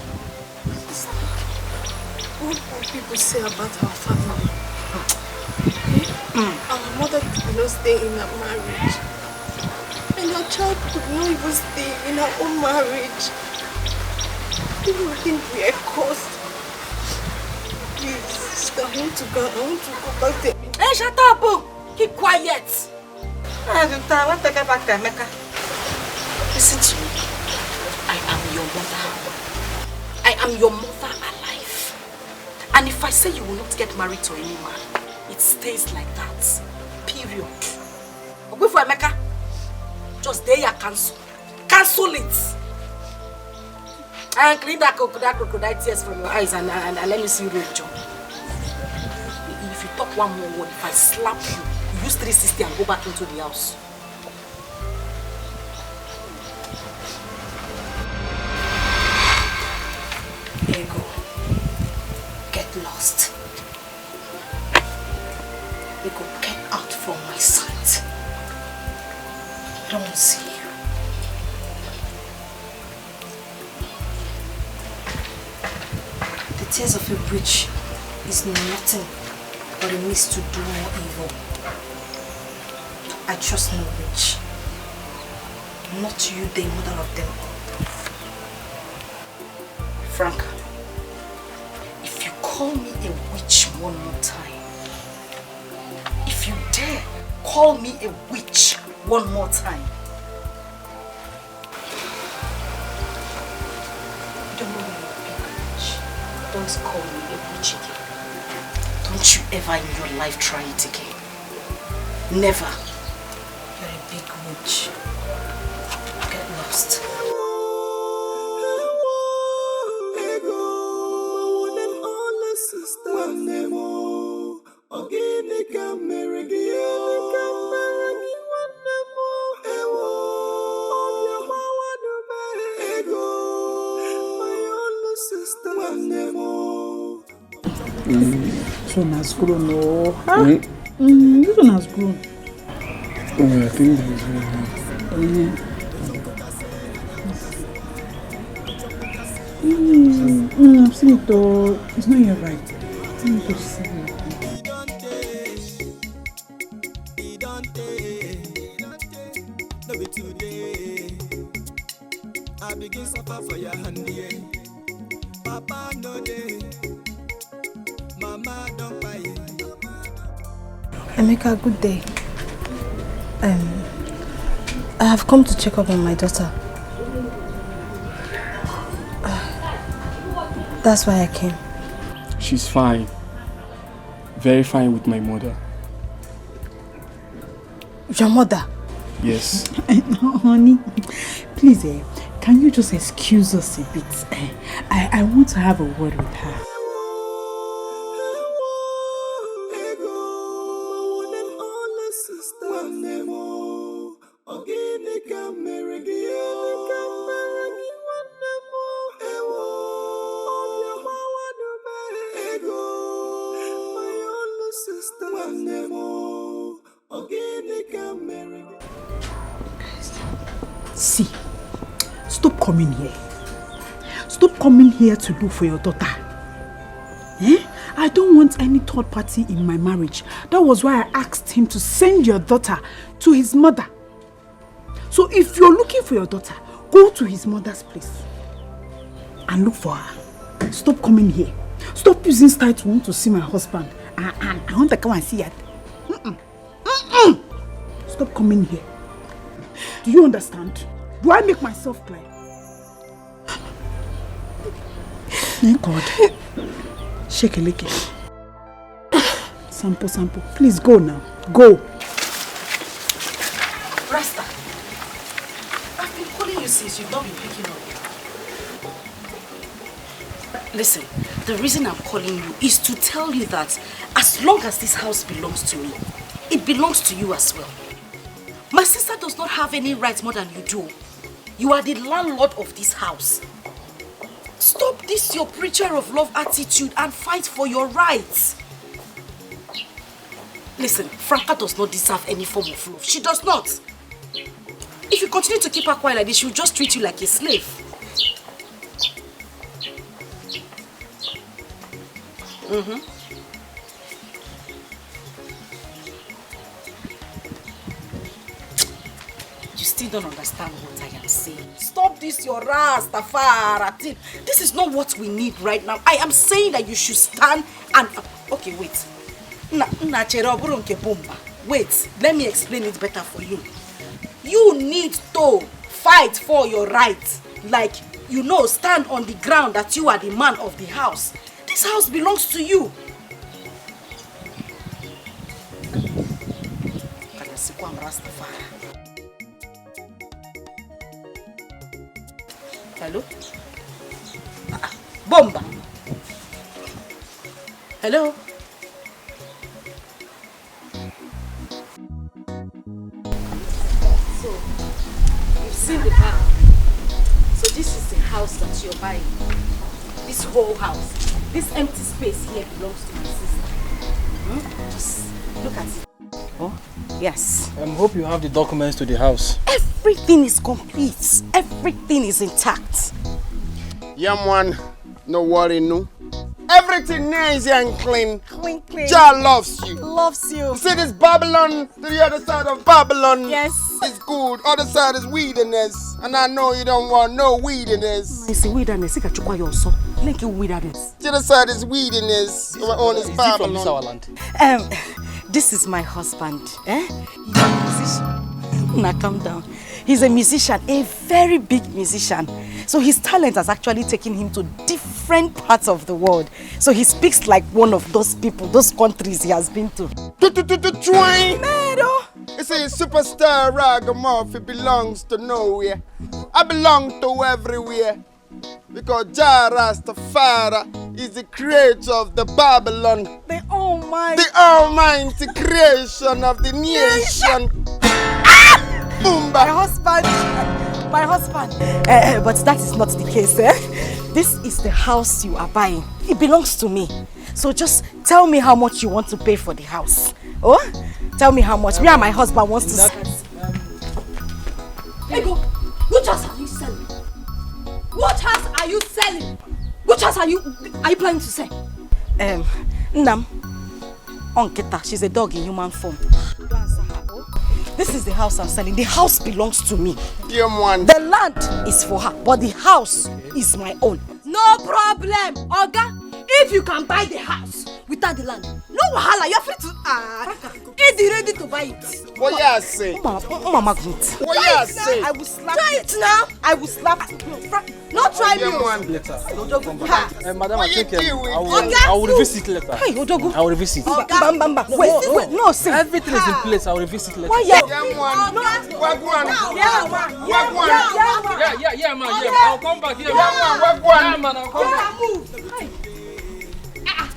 What will people say about our family? Our mother could not stay in her marriage. And our child could not even stay in her own marriage. People will think we are cursed. Please, sister, I want to go back there. Hey, shut up! Keep quiet! I want to get back to Emeka. Listen to me. I am your mother. I am your mother alive. And if I say you will not get married to any man, it stays like that. Period. Go for Emeka. Just there you cancel. Cancel it. And clean that crocodile tears from your eyes and let me see you real job. If you talk one more word, if I slap you, you use 360 and go back into the house. Ego, get lost. Ego, get out from my sight. I don't want to see you. The tears of a witch is nothing but a means to do more evil. I trust no witch. Not you, the mother of them all. Franca, if you call me a witch one more time, if you dare call me a witch one more time, don't call me a witch again. Don't you ever in your life try it again. Never. You're a big witch. Get lost. This one has grown, no? Huh? This one has grown. Oh, I think that is very nice. I've seen it though. It's not yet right. I need to see it. I begin suffer for your hand, yeah. Papa no day. Mama don't buy it. Emeka, good day. I have come to check up on my daughter. That's why I came. She's fine. Very fine with my mother. Your mother? Yes. Honey, please, can you just excuse us a bit? I want to have a word with her. See, stop coming here. Stop coming here to look for your daughter. I don't want any third party in my marriage. That was why I asked him to send your daughter to his mother. So if you're looking for your daughter, go to his mother's place and look for her. Stop coming here. Stop using style to want to see my husband. I want to come and see her. Stop coming here. Do you understand? Do I make myself clear? Thank God. Shake a lick. Sample. Please go now. Go. Rasta, I've been calling you since you've not been picking up. Listen, the reason I'm calling you is to tell you that as long as this house belongs to me, it belongs to you as well. My sister does not have any rights more than you do. You are the landlord of this house. Stop this your preacher of love attitude and fight for your rights. Listen, Franca does not deserve any form of love. She does not. If you continue to keep her quiet like this, she will just treat you like a slave. You still don't understand what I am saying. Stop this your Rastafari thing. This is not what we need right now. I am saying that you should stand and... Okay, wait. Wait, let me explain it better for you. You need to fight for your rights. Like, you know, stand on the ground that you are the man of the house. This house belongs to you. Hello? Bomba. Hello? So, you've seen the back. So this is the house that you're buying. This whole house. This empty space here belongs to my sister. Just look at it. Oh, yes. I hope you have the documents to the house. Everything is complete. Everything is intact. Yeah, man. No worry, no. Everything nice and clean. Clean. Jah loves you. Loves you. See this Babylon to the other side of Babylon? Yes. It's good. Other side is weediness. And I know you don't want no weediness. It's weediness. You can also. Like weediness. The other side is weediness. Our own is Babylon. Is our land? This is my husband. He's a musician. Now calm down. He's a musician, a very big musician. So his talent has actually taken him to different parts of the world. So he speaks like one of those people, those countries he has been to. Twine! It's a superstar ragamuffin belongs to nowhere. I belong to everywhere. Because Jah Rastafari is the creator of the Babylon. The almighty creation of the nation. My husband. But that is not the case, This is the house you are buying. It belongs to me. So just tell me how much you want to pay for the house. Oh? Tell me how much. Me and my husband wants to... Ego, which house are you selling? What house are you selling? Which house are you planning to sell? Ndam. Onketa, she's a dog in human form. This is the house I'm selling. The house belongs to me. Dear man. The land is for her, but the house is my own. No problem, Oga. If you can buy the house without the land, no wahala, you're free to if you're ready to buy it. What you say? Mama, what you say? I will slap you. Try it now. I will slap you. Not try me. Later. Madam, I think I will revisit later. Hey, Odogu. I will revisit. Wait, no, say. Everything is in place. I will revisit later. Why Yeah, man. I'll come back here. Yeah, man, I'll come back.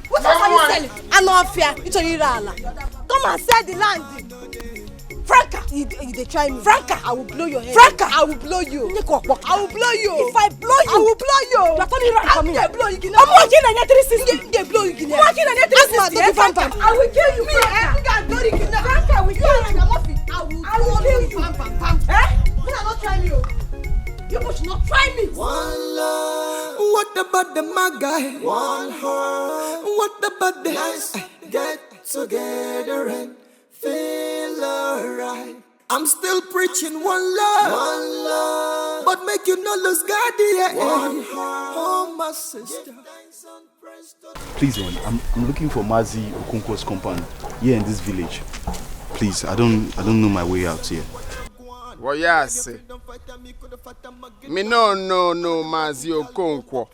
What are you selling? I'm not fair. It's a Irala. Come and sell the land. Franca, they try me. Franca, I will blow your head. Franca, I will blow you. I will blow you. If I blow you, I will blow you. You're turning around for me. I'm blow you. I'm watching an 360. They blow you. I'm watching an 360. Franca, I will kill you. Franca, I will kill you. I will kill you. Eh? You are not trying me. You should not try me. One love. What about the my guy? One heart. What about the nice? Get together and feel alright. I'm still preaching one love, but make you not lose God, yeah. One heart. Oh, my sister. Please, I'm looking for Mazi Okonkwo's compound here in this village. Please, I don't know my way out here. What you say? Me no Mazi Okonkwo.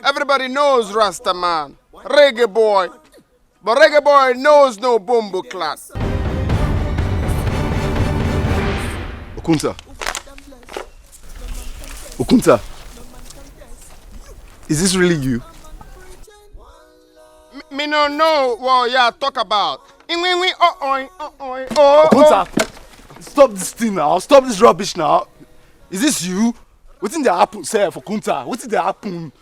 Everybody knows Rasta man, reggae boy. But reggae boy knows no bombo class. Okunta, is this really you? Me no know what you talk about. Okunta, stop this thing now. Stop this rubbish now. Is this you? What did happen, sir, for Okunta? What did happen?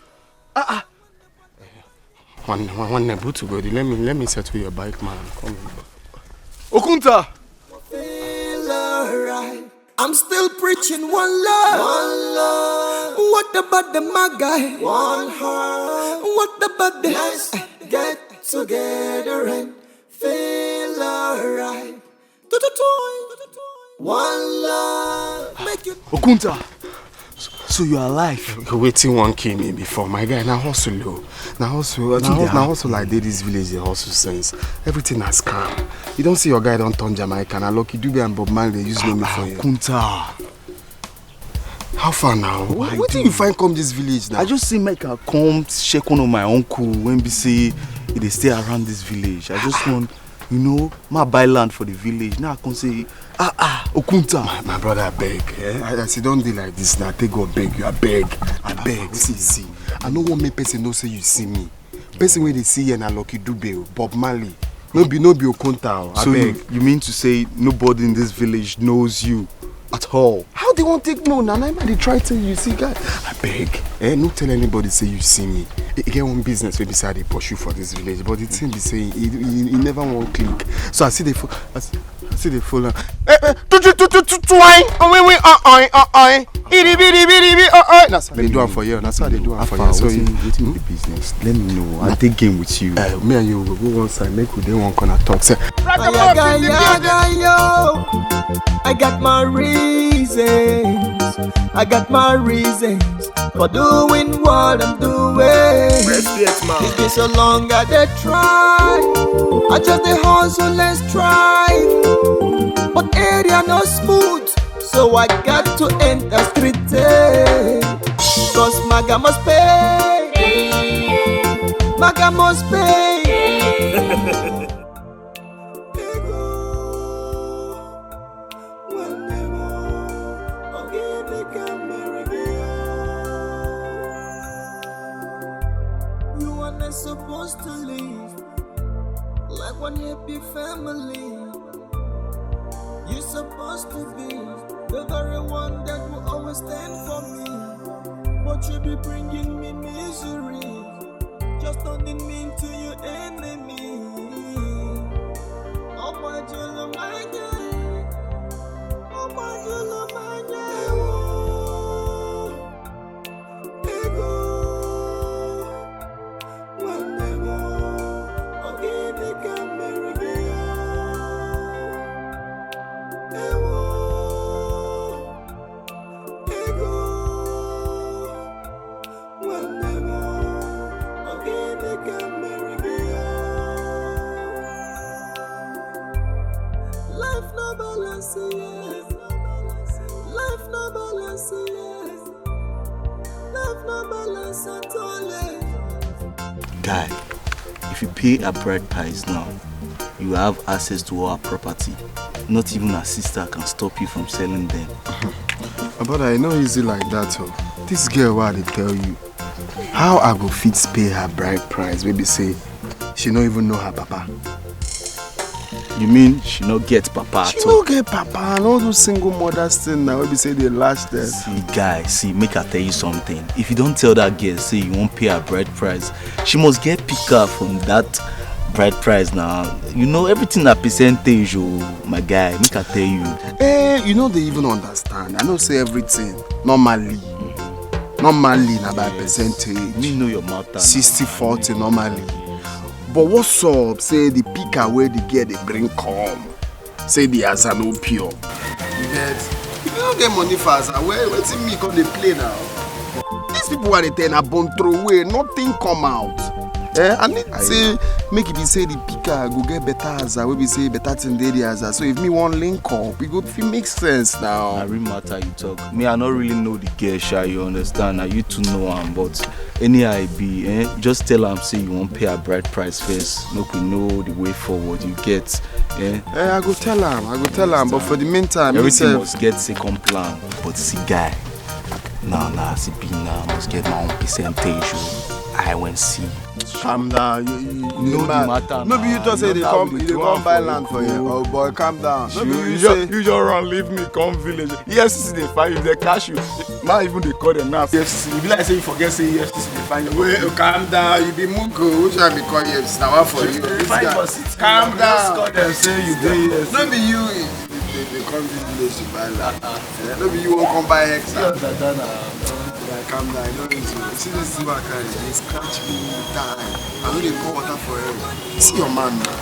One nebu to go. Let me settle your bike, man. Come on. Okunta. Feel alright. I'm still preaching one love. What about the my guy? One heart. What about the nice? Get together and feel alright. One love. Make you. Okunta. So you are alive? Waiting one kill me before, my guy. Now hustle low. Now hustle like they this village they hustle sense. Everything has calm. You don't see your guy don't turn Jamaican. And Lucky Dube and Bob Marley they use me for you. Okunta. How far now? What do you find come this village now? I just see make I come check one of my uncle when we say they stay around this village. I just want, my buy land for the village. Now I can say, Okunta. My brother, I beg. I say don't do like this now. Take God beg you. I beg. See. I know one person don't say you see me. Person when they see you and Lucky Dube, Bob Marley. No be Okunta. So you mean to say nobody in this village knows you at all? How they won't take no? Now they try to you see guy. I beg. No tell anybody say you see me. He get one business where beside they pursue for this village, but the thing be saying he never won't click. So I see they follow. That's how they do it for you. That's how they do it for you. So you the business. Let me know. I take game with you. Me and you will go one side. Make we one corner talk. Say, I got my reasons. I got my reasons for doing what I'm doing. It's been so long I did try. I just the hustle and strive. But area no smooth, so I got to enter street. Cause Maga must pay. Maga must pay. Supposed to live like one happy family. You're supposed to be the very one that will always stand for me, but you be bringing me misery, just turning me into your enemy. Oh my God, my God. Oh my God, my God. Well, never. can marry me. Life no balance, yes. Life no balance, yes. Life no balance at all. Guy, if you pay a bride price now, you have access to our property. Not even a sister can stop you from selling them. But I know easy like that, oh. This girl, what they tell you? How I go fit pay her bride price? Maybe say she don't even know her papa. You mean she not get papa at all? She don't get papa and all those single mothers thing now. Maybe say they last there. See, guy, see, make her tell you something. If you don't tell that girl, say you won't pay her bride price, she must get picked up from that bride price now. You know everything that percentage, oh, my guy. Make her tell you. You know they even understand. I know say everything normally. Normally, na by percentage. Me know your matter. 60-40 normally. But what's up? Say the pick away the girl they bring come. Say the answer no pure. You get? If you don't get money for answer, what's in me come they play now? These people are the a bone throw away, nothing come out. I need to say make it be say the picker go get better answer. We be say better thing the answer. So if me want link up, it go make sense now. I really matter you talk. Me I not really know the girl, sha, you understand? Now you two know am, but any I be, just tell am say you won't pay a bride price first. Make we know the way forward. You get, I go tell am. But for the meantime, everything must get second plan. But see, guy, nah, see, be now must get my own percentage. I won't see. Calm down, you know the matter. Maybe you just say they come buy land for you. Oh boy, calm down. You just run, leave me, come village. EFCC they find you, they cash you. Not even they call them now. EFCC, you be like say you forget say EFCC they find you. Wait, calm down. You be Mugo. Which one be call EFCC? Now what for you? Calm down. Just call them say you do EFCC. No be you. They come village to buy land. No be you won't come buy hectare. Calm down, I don't need to. See this silver car, they scratch me down. I know they pour water for you. See your man now.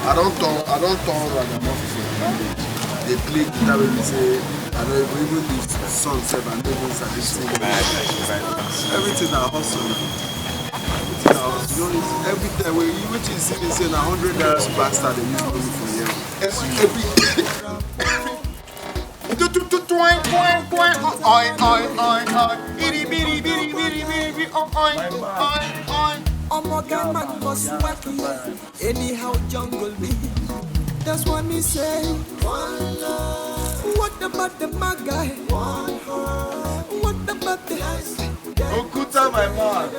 I don't turn ragamuffin for the village. They play guitar when we say, I know even the song said, I know even start sing. Everything I hustle. You know, every time when you wait to see me say, 100 naira superstar, they use money for you. Man was wacky. Anyhow, jungle me. That's what me say. One love. What about the my guy? One heart. What about the house? Okuta, my man.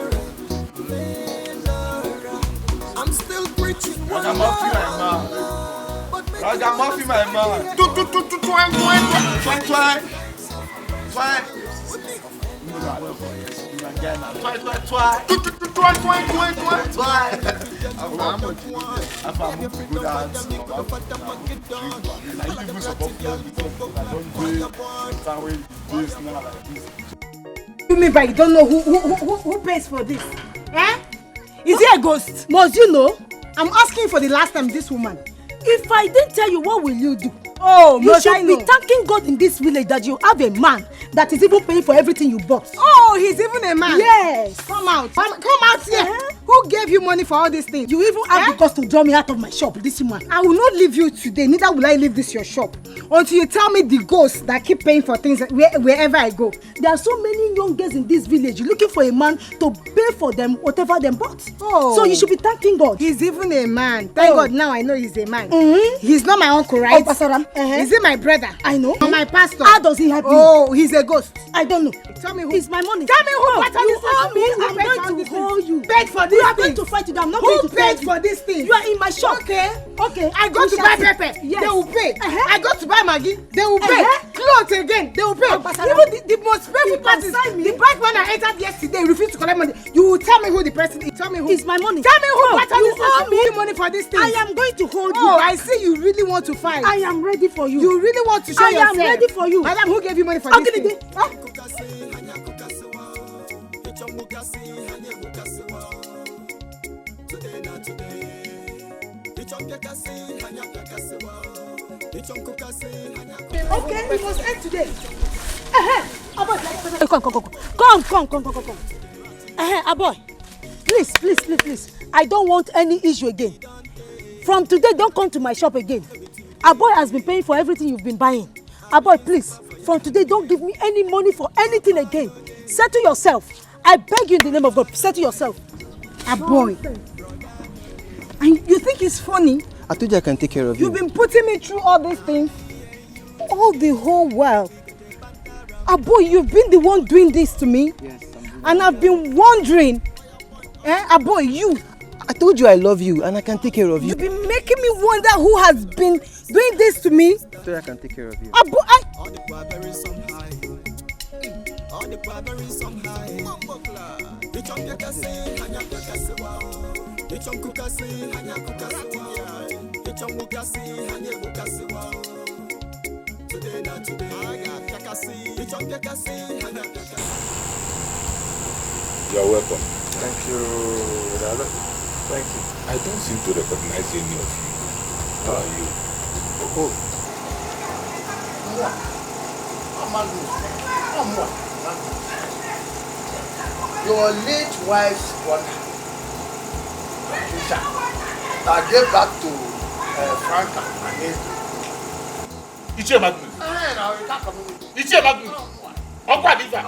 I'm still preaching. Ragamuffin, my man. Ragamuffin, my man. You mean by you don't know who pays for this? Is he a ghost? Must you know? I'm asking for the last time this woman. If I didn't tell you, what will you do? Oh, you should be thanking God in this village that you have a man that is even paying for everything you bought. Oh, he's even a man? Yes. Come out here. Who gave you money for all these things? You even have the cost to draw me out of my shop, this woman. I will not leave you today, neither will I leave this your shop until you tell me the ghosts that keep paying for things wherever I go. There are so many young girls in this village looking for a man to pay for them whatever they bought. Oh. So you should be thanking God. He's even a man. Thank God now I know he's a man. Mm-hmm. He's not my uncle, right? Oh, Pasaram. Is he my brother? I know. Or my pastor? How does he help you? Oh, he's a ghost. I don't know. Tell me who. It's my money. Tell me who. What are you owe me? I'm going to hold you. Paid for this. You are going to fight with them. I'm not going to pay. Who paid for this thing? You are in my shop. Okay. I go Who to shall buy see? pepper. Yes. They will pay. I go to buy Maggi. They will pay. Clothes again. They will pay. Even the most painful part is the bright one I entered yesterday refused to collect money. You will tell me who the person is. Tell me who. It's my money. Tell me who. You owe me money for this thing. I am going to hold you. Oh, I see you really want to fight. I am ready for you. You really want to show yourself. I am ready for you. Madam, who gave you money for this thing? Okay, we must end today. Come. Aboy. Please, please, please, please. I don't want any issue again. From today, don't come to my shop again. A boy has been paying for everything you've been buying. A boy, please, from today, don't give me any money for anything again. Settle yourself. I beg you in the name of God, settle yourself. A boy. And you think it's funny? I told you I can take care of you. You've been putting me through all these things. All the whole while. A boy, you've been the one doing this to me. Yes, and I've been wondering. A boy, you. I told you I love you and I can take care of you. You've been making me wonder who has been doing this to me. I told you I can take care of you. A boy, You're welcome. Thank you, Dalo. Thank you. I don't seem to recognize any of you. How are you? Oh. Your late wife's brother, Patricia, that gave back to Franca and Edo. Ichie Magnus. Ichie Magnus. Uncle Adifa.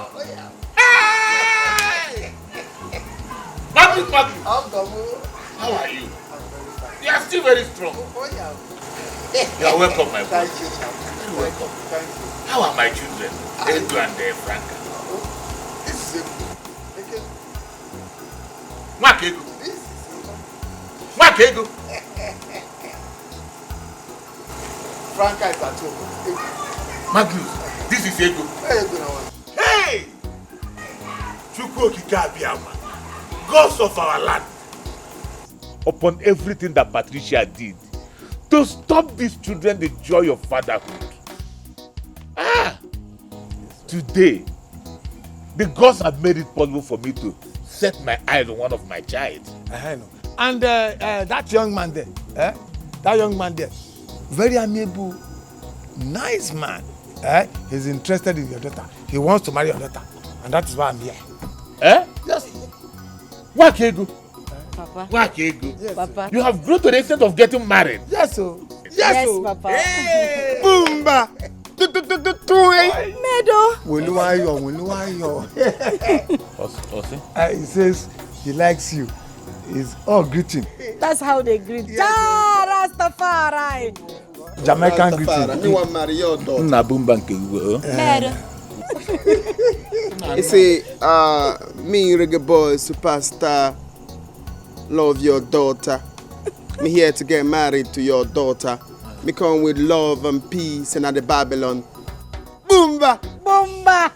Magnus. How are you? You are still very strong. You are welcome, my boy. Thank you, sir. You're welcome. Thank you. How are my children? Edo and Franca. This is it. Mwakego. Mwakego. Franca is at home. Magnus, this is Ego. Hey! Chukwu Okike Abiyama, gods of our land, upon everything that Patricia did to stop these children the joy of fatherhood. Today, the gods have made it possible for me to set my eyes on one of my child. I know. And that young man there, that young man there, very amiable, nice man. He's interested in your daughter. He wants to marry your daughter. And that is why I'm here. Yes. Wakego. Papa. Wakego. Yes, Papa. You have grown to the extent of getting married. Yes, sir. Yes, Papa. Hey. Boomba. Medo. He says he likes you. He's all greeting. That's how they greet. Ja, Rastafari. Jamaican greeting. You want marry your daughter? Medo. You see, me reggae boy superstar, love your daughter. Me here to get married to your daughter. Me come with love and peace and at the Babylon. Boomba! Boomba!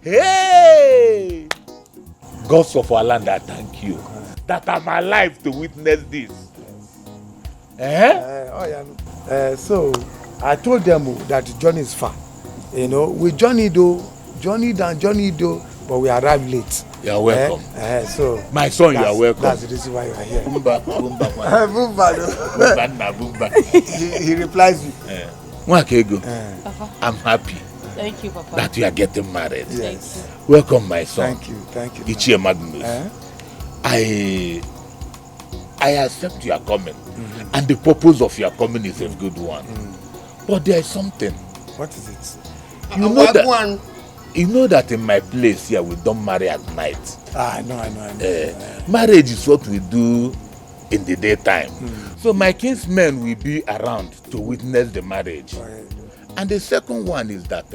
Hey! Gods of our land, I thank you that I'm alive to witness this. So I told them that Johnny is far. You know, with Johnny do, but we arrived late. You are welcome. So my son, you are welcome. That's the reason why you are here. Boomba. He replies you. Mwakego, Papa. I'm happy. Thank you, Papa. That you are getting married. Yes. Welcome, my son. Thank you. Ichie Magnus. I accept your coming, and the purpose of your coming is a good one. But there is something. What is it? You know that in my place here we don't marry at night. I know. Marriage is what we do in the daytime. So my kinsmen will be around to witness the marriage. And the second one is that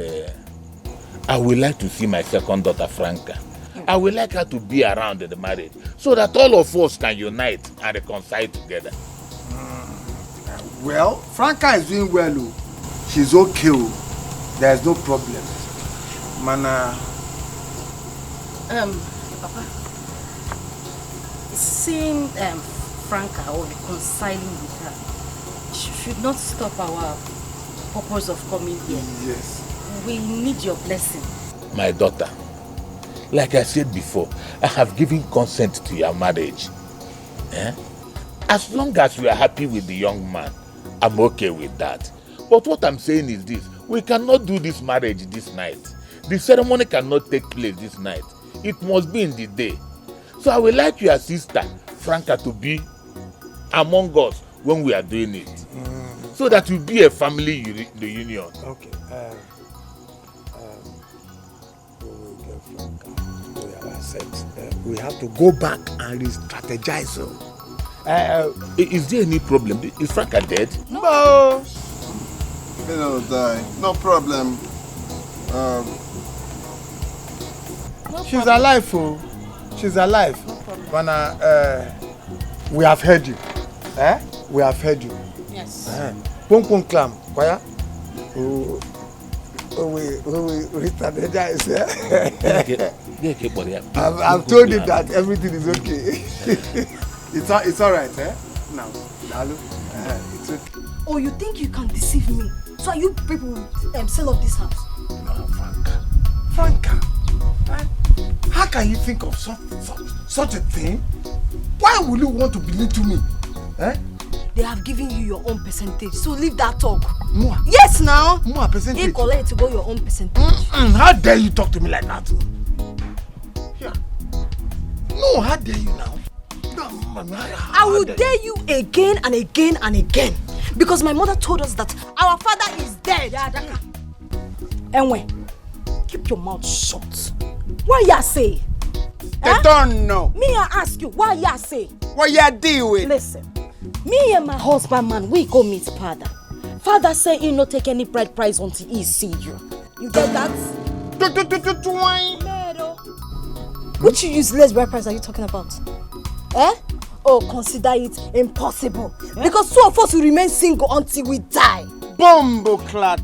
I would like to see my second daughter, Franca. I would like her to be around in the marriage so that all of us can unite and reconcile together. Well, Franca is doing well. She's okay. There's no problem. Mana. Papa. Seeing Franca or reconciling with her should not stop our purpose of coming here. Yes. We need your blessing. My daughter, like I said before, I have given consent to your marriage. As long as you are happy with the young man, I'm okay with that. But what I'm saying is this: we cannot do this marriage this night. The ceremony cannot take place this night. It must be in the day. So I would like your sister, Franca, to be among us when we are doing it. So that will be a family reunion. Okay. We will get Franca. We have accept. We have to go back and re-strategize. Is there any problem? Is Franca dead? No. They don't die. No problem. She's alive, oh. She's alive. No problem. When we have heard you. We have heard you. Yes. Pum pum clam. Kwaya? We re-strategize. I've told him that everything is okay. It's all right, Now, Lalu, it's okay. Oh, you think you can deceive me? So you people will sell off this house? No, Franca. How can you think of such a thing? Why would you want to belittle me? They have given you your own percentage, so leave that talk. More? Yes, now. More percentage? You collect to go your own percentage. How dare you talk to me like that? Yeah. No, how dare you now? I will dare you again and again and again. Because my mother told us that our father is dead. Anyway, keep your mouth shut. What you say? They don't know. Me, I ask you, what you say? What you deal with? Listen, me and my husband, man, we go meet father. Father say he no take any bride price until he see you. You get that? Which useless bride price are you talking about? Oh, consider it impossible. Because two of us will remain single until we die. Bumbleclad.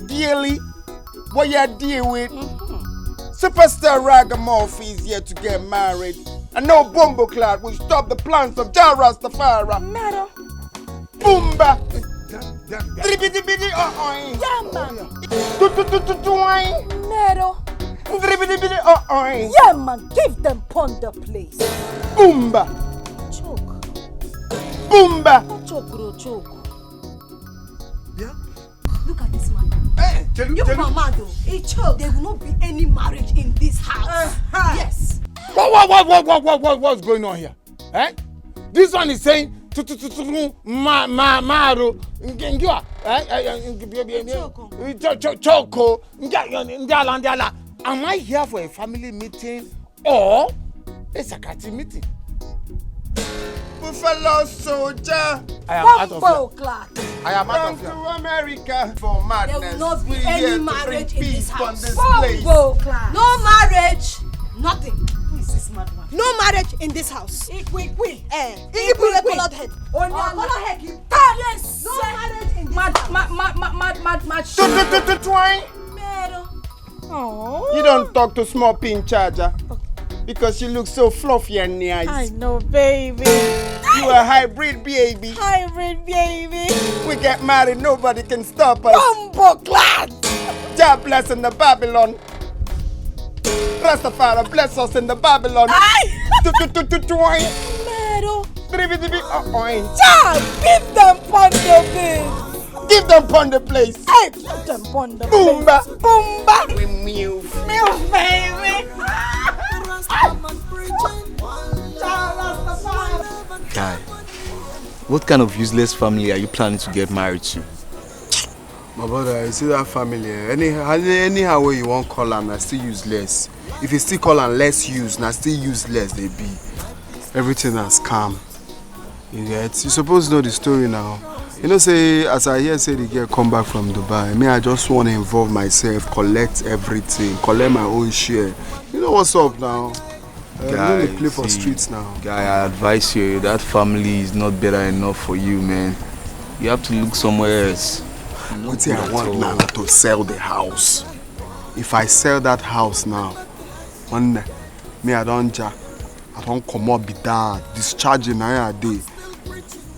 Dearly, what you deal with? Superstar Ragamuffin is here to get married. And no Bumbleclad will stop the plans of Jah Rastafari. Matter. Boomba. Dribidi Yeah, man. Meadow. Yeah, man. Give them ponder, please. Boomba. Choke. Boomba. Choke, bro, choke. Yeah. Look at this man. Hey, you mad though. Hey, choke. There will not be any marriage in this house. Yes. What's going on here? This one is saying Choco. Am I here for a family meeting or a security meeting? Buffalo soldier. I am out of here. I am out of here. To America for madness. There will not be We're any here marriage to in bring this peace on house. this place. No marriage. Nothing. Who is this mad man? No marriage in this house. Colored head. Colored head. Yes. No marriage in this house. You don't talk to small pin charger because you look so fluffy and nice. I know, baby. You a hybrid baby. Hybrid baby. We get married, nobody can stop us. Bumbleclad. Jah bless in the Babylon. Rastafari bless us in the Babylon. Give them ponder, please. Give them ponder place. Hey, give them ponder. Boomba. Boomba. We move. Move, baby. Guy, what kind of useless family are you planning to get married to? My brother, you see that family, anyhow way you want call them, na still useless. If you still call them less use, na still useless they be. Everything has calm. You get? You supposed to know the story now. You know, say, as I hear say the girl come back from Dubai, me, I just want to involve myself, collect everything, collect my own share. You know what's up now? Guy, you play for streets now. Guy, I advise you, that family is not better enough for you, man. You have to look somewhere else. What I want now to sell the house. If I sell that house now, one day, me I don't come up be that discharging a day.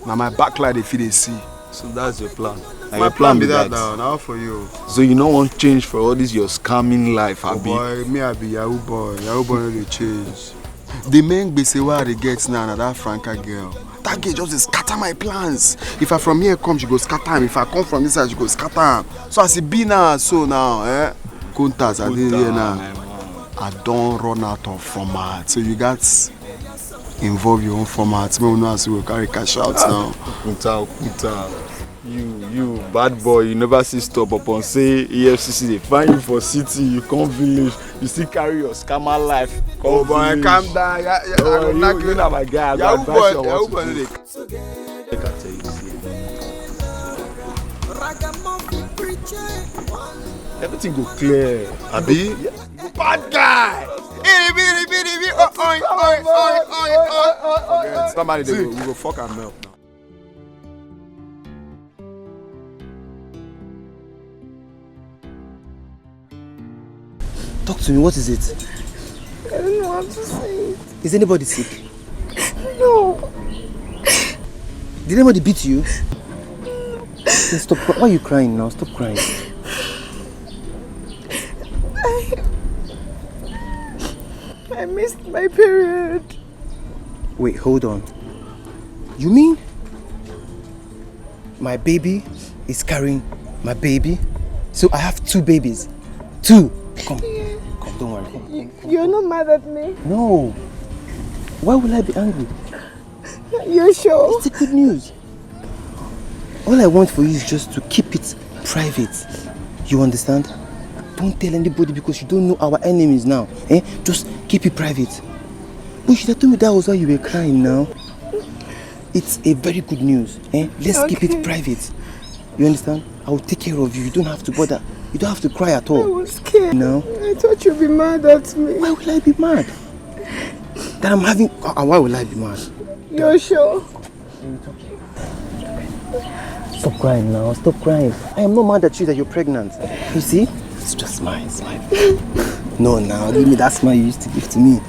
Now my backlight if they see. So that's your plan. My your plan be that now for you. So you don't want change for all this your scamming life, oh boy, me I be Yahoo boy. Yahoo boy no dey change. The main gbese wey I dey get now na that Franca girl. That girl just dey scatter my plans. If I from here come, she go scatter am. If I come from this side, she go scatter am. So as it be now, so now, contacts I dey here now. I don't run out of format. So you got involve your own format. Me know as we carry cash out now. Kunta. You bad boy, you never see stop upon say EFCC they find you for city, you come village, you still carry your scammer life. Oh boy, calm down. You know my guy, I go advise you on what to do. I can tell you, everything go clear. Abi? Bad guy! Somebody we go fuck and melt now. Talk to me, what is it? I don't know how to say it. Is anybody sick? No. Did anybody beat you? Then stop. Why are you crying now? Stop crying. I missed my period. Wait, hold on. You mean my baby is carrying my baby? So I have 2 babies? 2? Come, don't worry. Come. You're not mad at me? No. Why will I be angry? You're sure? It's the good news. All I want for you is just to keep it private. You understand? Don't tell anybody because you don't know our enemies now. Just keep it private. But you should have told me that was why you were crying now. It's a very good news. Let's keep it private. You understand? I will take care of you. You don't have to bother. You don't have to cry at all. I was scared. No? I thought you'd be mad at me. Why will I be mad? That I'm having... Why will I be mad? You're sure? Stop crying now. Stop crying. I am not mad at you that you're pregnant. You see? It's just smile. No, now. Give me that smile you used to give to me.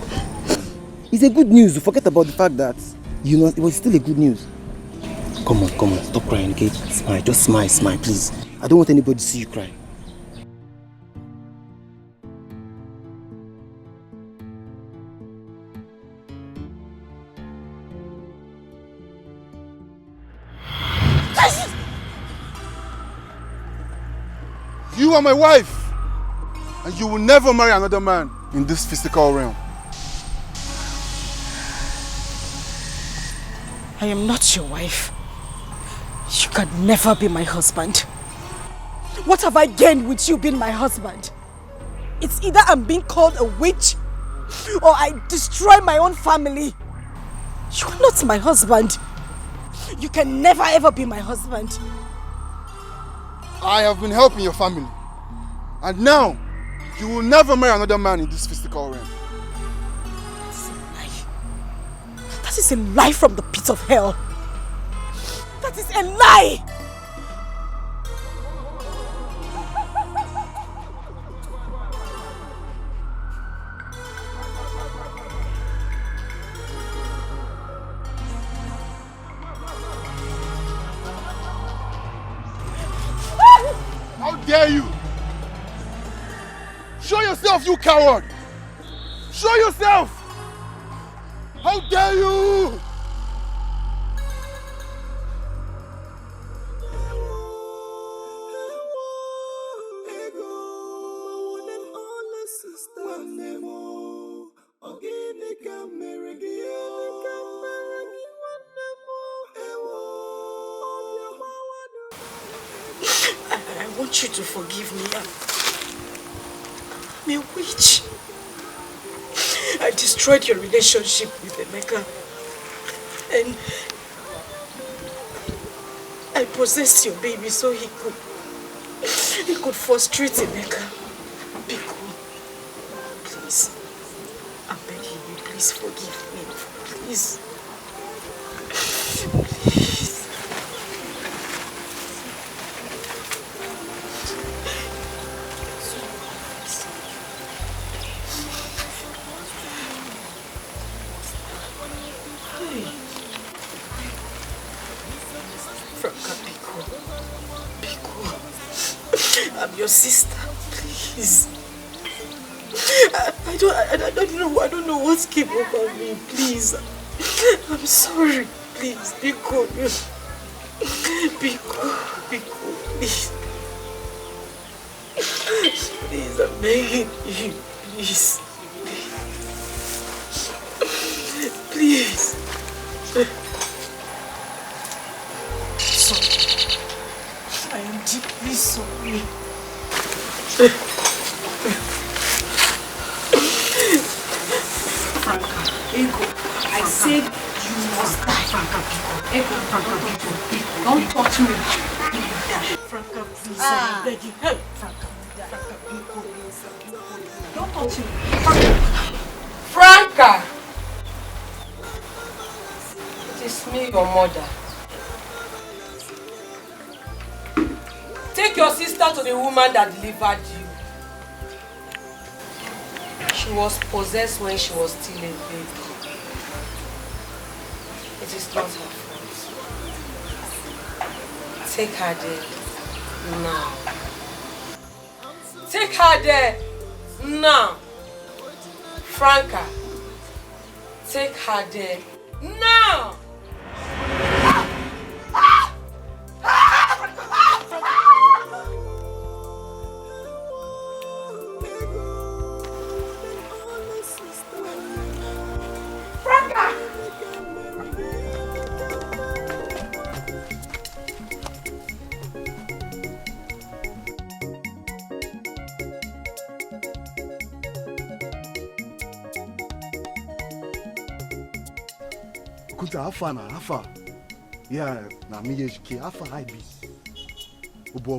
It's a good news. Forget about the fact that, you know, it was still a good news. Come on. Stop crying, okay? Smile. Just smile, please. I don't want anybody to see you cry. You are my wife, and you will never marry another man in this physical realm. I am not your wife. You can never be my husband. What have I gained with you being my husband? It's either I'm being called a witch or I destroy my own family. You are not my husband. You can never ever be my husband. I have been helping your family, and now you will never marry another man in this physical realm. That is a lie from the pit of hell. That is a lie! How dare you! Show yourself, you coward! Show yourself! How dare you! I want you to forgive me. I'm a witch. I destroyed your relationship with Emeka. And I possessed your baby so he could frustrate Emeka. Be cool. Please. I'm begging you, please forgive me. Please. Please. I'm your sister, please. I don't know what came over me, please. I'm sorry, please, be cool. Be cool, please. Please, I'm begging you, please. Please. Sorry. I am deeply sorry. Franca, Ego, I said you must die. Franca, Ego, Franca, don't touch me. Franca, please, I'm begging. Help, Franca. Franca, Ego, don't touch me. Franca! It is me, your mother. Take your sister to the woman that delivered you. She was possessed when she was still a baby. It is not her fault. Take her there now. Take her there now. Franca, take her there now. Afa. Yeah, na me HK. Afa I be. Obo.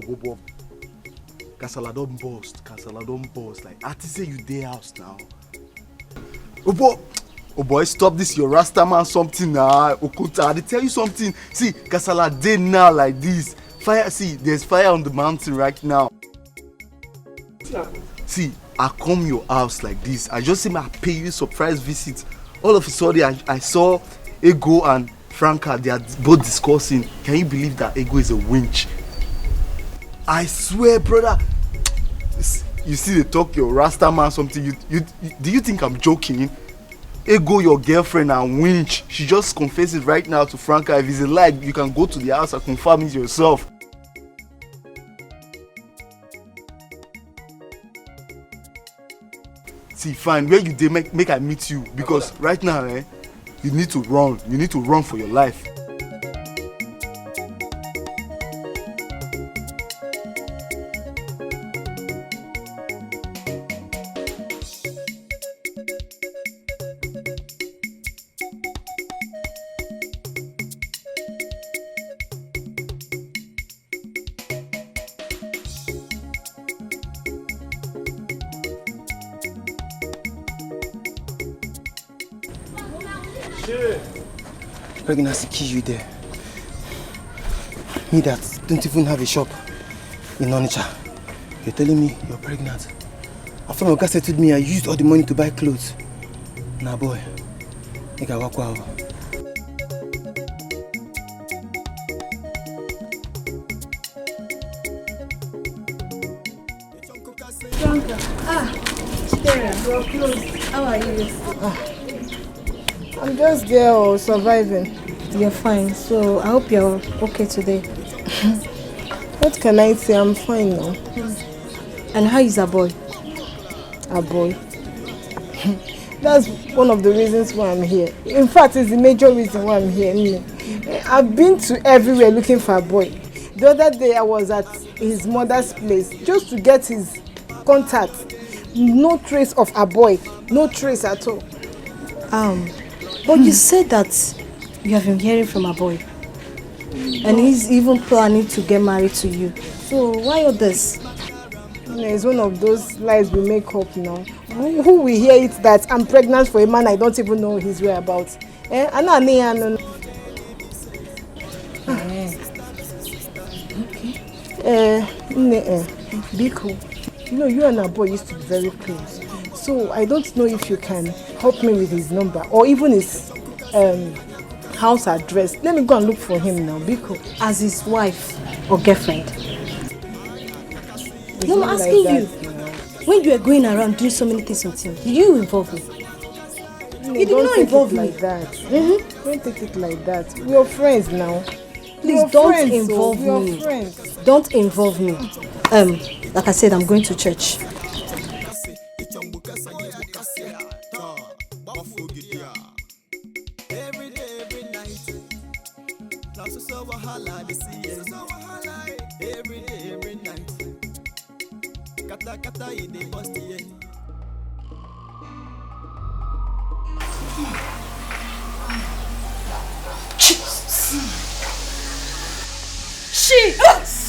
Kasala don burst. Like, I say you dey house now. Obo, stop this your Rasta man something now. Okuta, they tell you something. See, Kasala dey now like this. Fire, see, there's fire on the mountain right now. See, I come your house like this. I just say I pay you a surprise visit. All of a sudden, I saw Ego and Franca, they are both discussing. Can you believe that Ego is a winch? I swear, brother. You see, they talk your Rasta man something. Do you think I'm joking? Ego, your girlfriend, and winch. She just confesses right now to Franca. If it's a lie, you can go to the house and confirm it yourself. See, fine. Where you dey make I meet you, because right now, you need to run. You need to run for your life. Pregnancy kill you there. Me that don't even have a shop in Onitsha. You're telling me you're pregnant. After my guy said to me, I used all the money to buy clothes. Nah boy, I got walk out. Sarah, you're close. How are you? I'm just there surviving. You're fine, so I hope you're okay today. What can I say? I'm fine now. And how is our boy? Our boy? That's one of the reasons why I'm here. In fact, it's the major reason why I'm here. I've been to everywhere looking for a boy. The other day I was at his mother's place just to get his contact. No trace of a boy. No trace at all. But you said that you have been hearing from a boy. And he's even planning to get married to you. So why all this? It's one of those lies we make up now. Who will hear it that I'm pregnant for a man I don't even know his whereabouts? Okay. Biko, you and our boy used to be very close. So I don't know if you can help me with his number or even his house address. Let me go and look for him now, Biko. As his wife or girlfriend? No, I'm asking you. When you were going around doing so many things with him, did you involve me? You did not involve me. Like that. Don't take it like that. We are friends now. Please don't involve me. Don't involve me. Like I said, I'm going to church. Now so wahala this year. So wahala every day, every night. Kata kata in the bust here. Jesus!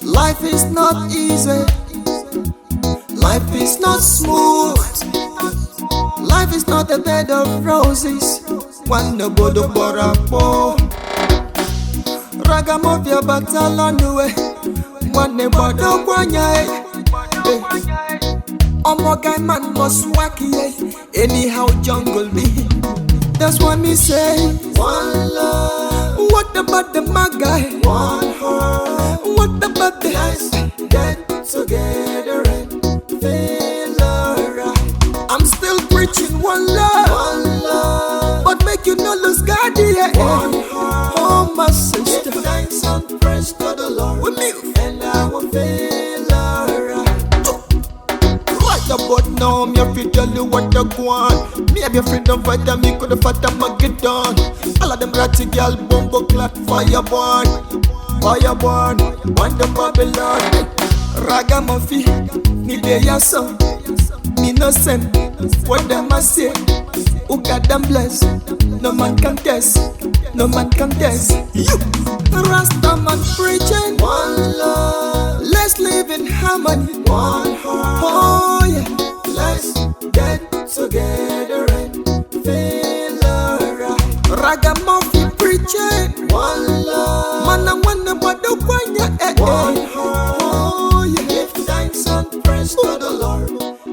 Life is not easy. Life is not smooth. Life is not a bed of roses. One no bodo borapo. Ragamofia batalonue. One ne bodo kwanye. Omogai man must wacky. Anyhow jungle me. That's what me say. One love. What about the magai? One heart. What about the eyes? Get together and feel alright. I'm still preaching one love, but make you not lose God here. One heart. Oh my sister, give thanks and praise to the Lord. With me, and I will feel alright. Right about now, me have to tell you what I want. Me have your freedom fighter, me could have fought a Mageddon. All of them ratty girl, bumbo clock, fireborn. Fireborn, want the Babylon. Ragamuffin, me dey ya son. Me no send, what them a say. Who got them blessed? No man can test, no man can test. You, Rasta man preaching one love. Let's live in harmony, one heart. Oh yeah, let's get together and feel alright. Ragamuffin preaching one love. Man, I wonder what the one heart. Oh, yeah. Give thanks and praise to the Lord,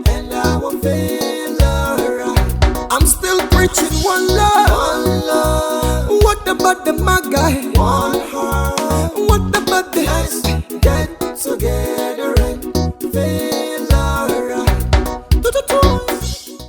and I will feel alright. I'm still preaching one love. One love. What about the my guy? One heart. What about the let's get together?